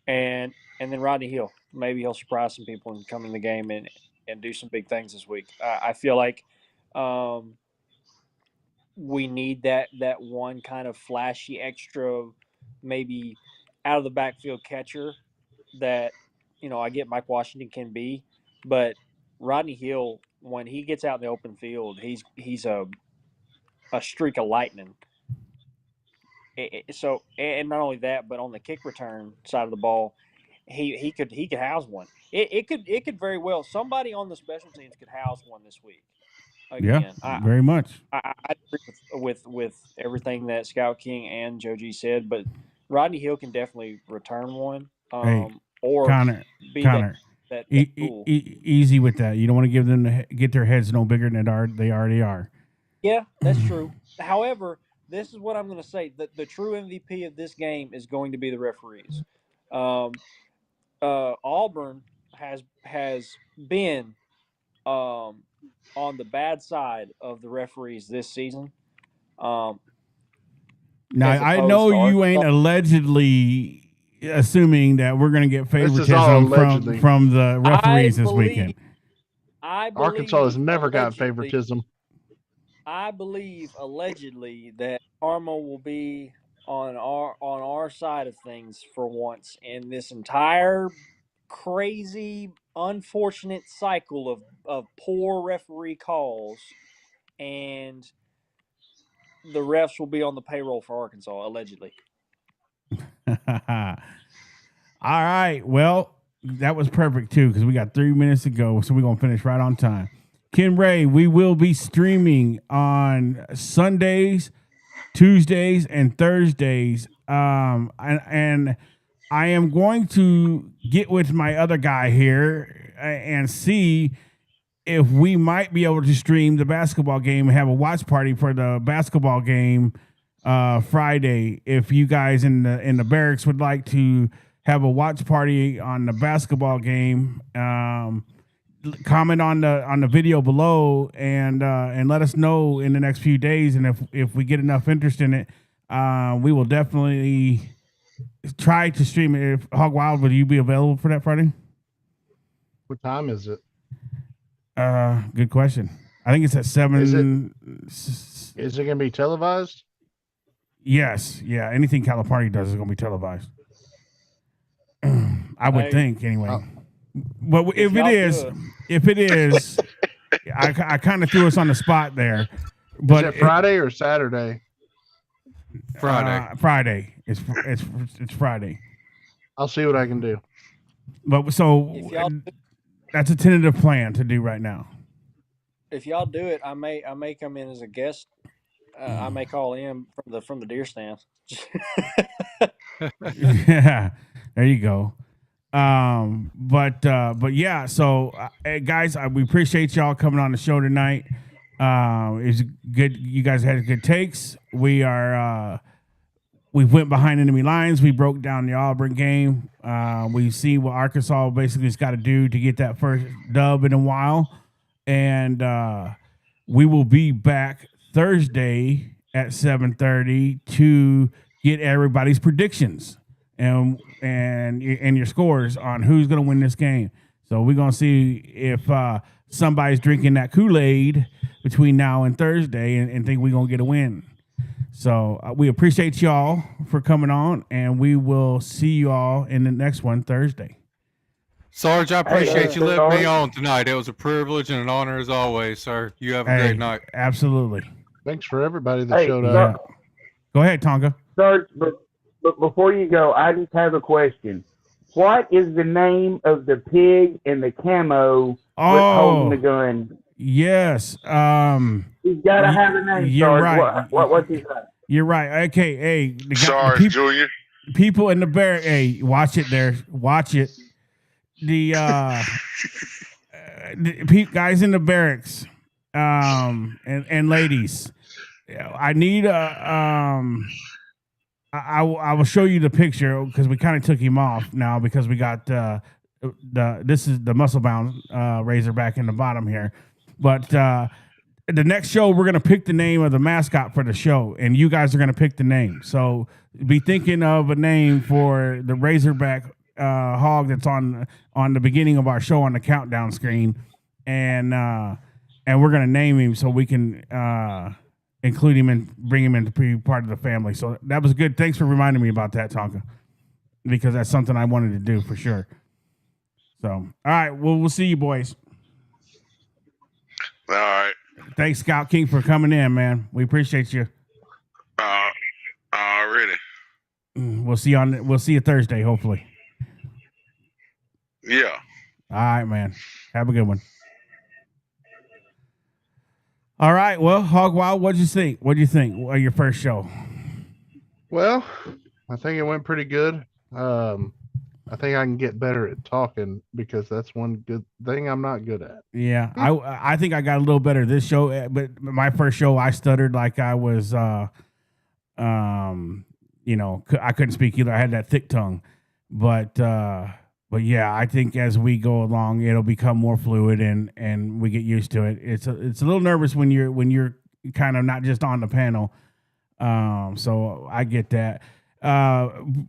S8: then Rodney Hill. Maybe he'll surprise some people and come in the game and do some big things this week. I feel like we need that one kind of flashy extra, maybe out of the backfield catcher that I get Mike Washington can be, but Rodney Hill, when he gets out in the open field, he's a streak of lightning. So, and not only that, but on the kick return side of the ball, he could house one. It could very well, somebody on the special teams could house one this week. Again,
S1: Yeah, very much.
S8: I agree with everything that Scout King and Joe G said, but Rodney Hill can definitely return one,
S1: Hey,
S8: or
S1: Connor,
S8: be
S1: Connor,
S8: that tool.
S1: easy with that. You don't want to give them get their heads no bigger than they already are.
S8: Yeah, that's true. However, this is what I'm going to say: the true MVP of this game is going to be the referees. Auburn has been on the bad side of the referees this season.
S1: Now I know you ain't allegedly assuming that we're going to get favoritism from the referees this weekend.
S2: Arkansas has never got favoritism.
S8: I believe allegedly that karma will be on our side of things for once in this entire crazy, unfortunate cycle of poor referee calls, and the refs will be on the payroll for Arkansas allegedly.
S1: All right. Well, that was perfect too because we got 3 minutes to go, so we're gonna finish right on time. Ken Ray, we will be streaming on Sundays, Tuesdays, and Thursdays. And I am going to get with my other guy here and see if we might be able to stream the basketball game and have a watch party for the basketball game Friday. If you guys in the barracks would like to have a watch party on the basketball game, comment on the video below and let us know in the next few days. And if we get enough interest in it, we will definitely try to stream it. If Hog Wild, will you be available for that Friday?
S2: What time is it?
S1: Good question. I think it's at 7.
S2: Is it going to be televised?
S1: Yes. Yeah. Anything Calipari does is going to be televised. I would think anyway. But if it is, I kind of threw us on the spot there. But
S2: is it Friday or Saturday?
S1: Friday. It's Friday.
S2: I'll see what I can do.
S1: But so that's a tentative plan to do right now.
S8: If y'all do it, I may come in as a guest. I may call in from the deer stand.
S1: Yeah, there you go. But yeah. So guys, we appreciate y'all coming on the show tonight. It's good. You guys had good takes. We went behind enemy lines. We broke down the Auburn game. We see what Arkansas basically has got to do to get that first dub in a while. And we will be back Thursday at 7:30 to get everybody's predictions and your scores on who's going to win this game. So we're going to see if somebody's drinking that Kool-Aid between now and Thursday and think we're going to get a win. So we appreciate y'all for coming on, and we will see you all in the next one Thursday.
S7: Sarge, I appreciate you letting me on tonight. It was a privilege and an honor as always, sir. You have a great night.
S1: Absolutely.
S2: Thanks for everybody that showed up.
S1: Go ahead, Tonka.
S9: Sarge, but before you go, I just have a question. What is the name of the pig in the camo with holding the gun?
S1: Yes.
S9: He's got to have a name,
S1: You're
S9: Sarge.
S1: right.
S9: What's his name?
S1: You're right. Okay, hey, the
S5: Sarge Jr.
S1: people in the barrack. Hey, watch it there. Watch it. The guys in the barracks, and ladies. I need I will show you the picture because we kind of took him off now because we got this is the muscle bound Razorback in the bottom here, but the next show we're gonna pick the name of the mascot for the show, and you guys are gonna pick the name. So be thinking of a name for the Razorback hog that's on the beginning of our show on the countdown screen, and we're gonna name him so we can include him and bring him in to be part of the family. So that was good. Thanks for reminding me about that, Tonka, because that's something I wanted to do for sure. So, all right. Well, we'll see you boys.
S5: All right.
S1: Thanks, Scout King, for coming in, man. We appreciate you.
S5: Already.
S1: We'll see you Thursday, hopefully.
S5: Yeah.
S1: All right, man. Have a good one. All right. Well, Hog Wild, what'd you think? What'd you think of your first show?
S2: Well, I think it went pretty good. I think I can get better at talking because that's one good thing I'm not good at.
S1: Yeah, I think I got a little better this show, but my first show I stuttered like I was, I couldn't speak either. I had that thick tongue, but yeah, I think as we go along, it'll become more fluid and we get used to it. It's a little nervous when you're kind of not just on the panel. So I get that.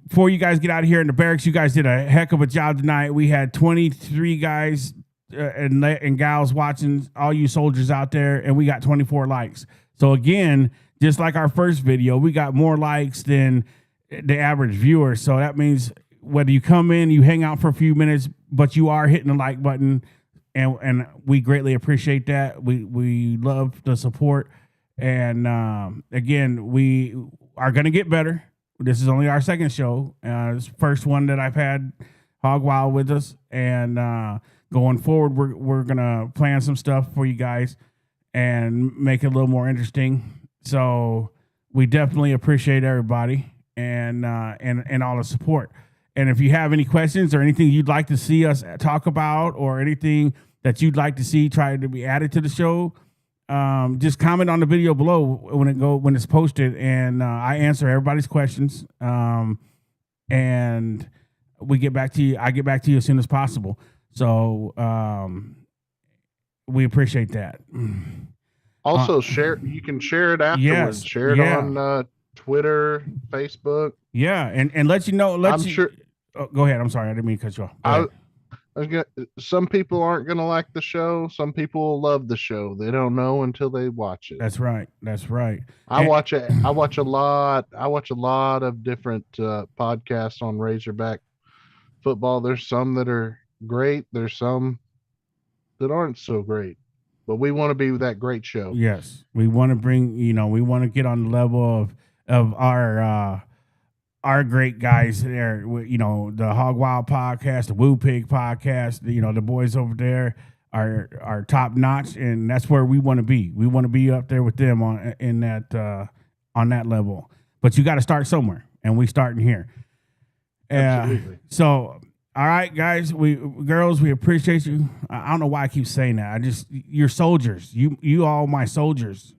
S1: Before you guys get out of here in the barracks, you guys did a heck of a job tonight. We had 23 guys and gals watching, all you soldiers out there, and we got 24 likes. So again, just like our first video, we got more likes than the average viewer. So that means whether you come in, you hang out for a few minutes, but you are hitting the like button, and we greatly appreciate that. We love the support, and again, we are going to get better. This is only our second show. It's the first one that I've had Hog Wild with us, and going forward, we're gonna plan some stuff for you guys and make it a little more interesting. So we definitely appreciate everybody and all the support. And if you have any questions or anything you'd like to see us talk about, or anything that you'd like to see try to be added to the show, just comment on the video below when it's posted, and I answer everybody's questions. And we get back to you. I get back to you as soon as possible. So we appreciate that.
S2: Also, share. You can share it afterwards.
S1: Yes,
S2: share it on Twitter, Facebook.
S1: Yeah, and let you know.
S2: Sure.
S1: Oh, go ahead. I'm sorry, I didn't mean to cut you off.
S2: Some people aren't going to like the show. Some people will love the show. They don't know until they watch it.
S1: That's right.
S2: I watch a lot of different podcasts on Razorback football. There's some that are great. There's some that aren't so great. But we want to be that great show.
S1: Yes, we want to bring. We want to get on the level of our great guys there. The Hog Wild podcast, the Woo Pig podcast. The boys over there are top notch, and that's where we want to be. We want to be up there with them on that level. But you got to start somewhere, and we starting here.
S2: Absolutely.
S1: So, all right, guys, girls, we appreciate you. I don't know why I keep saying that. You're soldiers. You all my soldiers.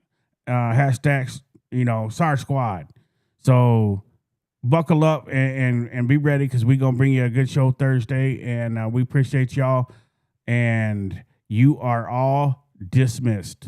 S1: Hashtags. Sarge Squad. So buckle up and be ready, because we're going to bring you a good show Thursday, and we appreciate y'all, and you are all dismissed.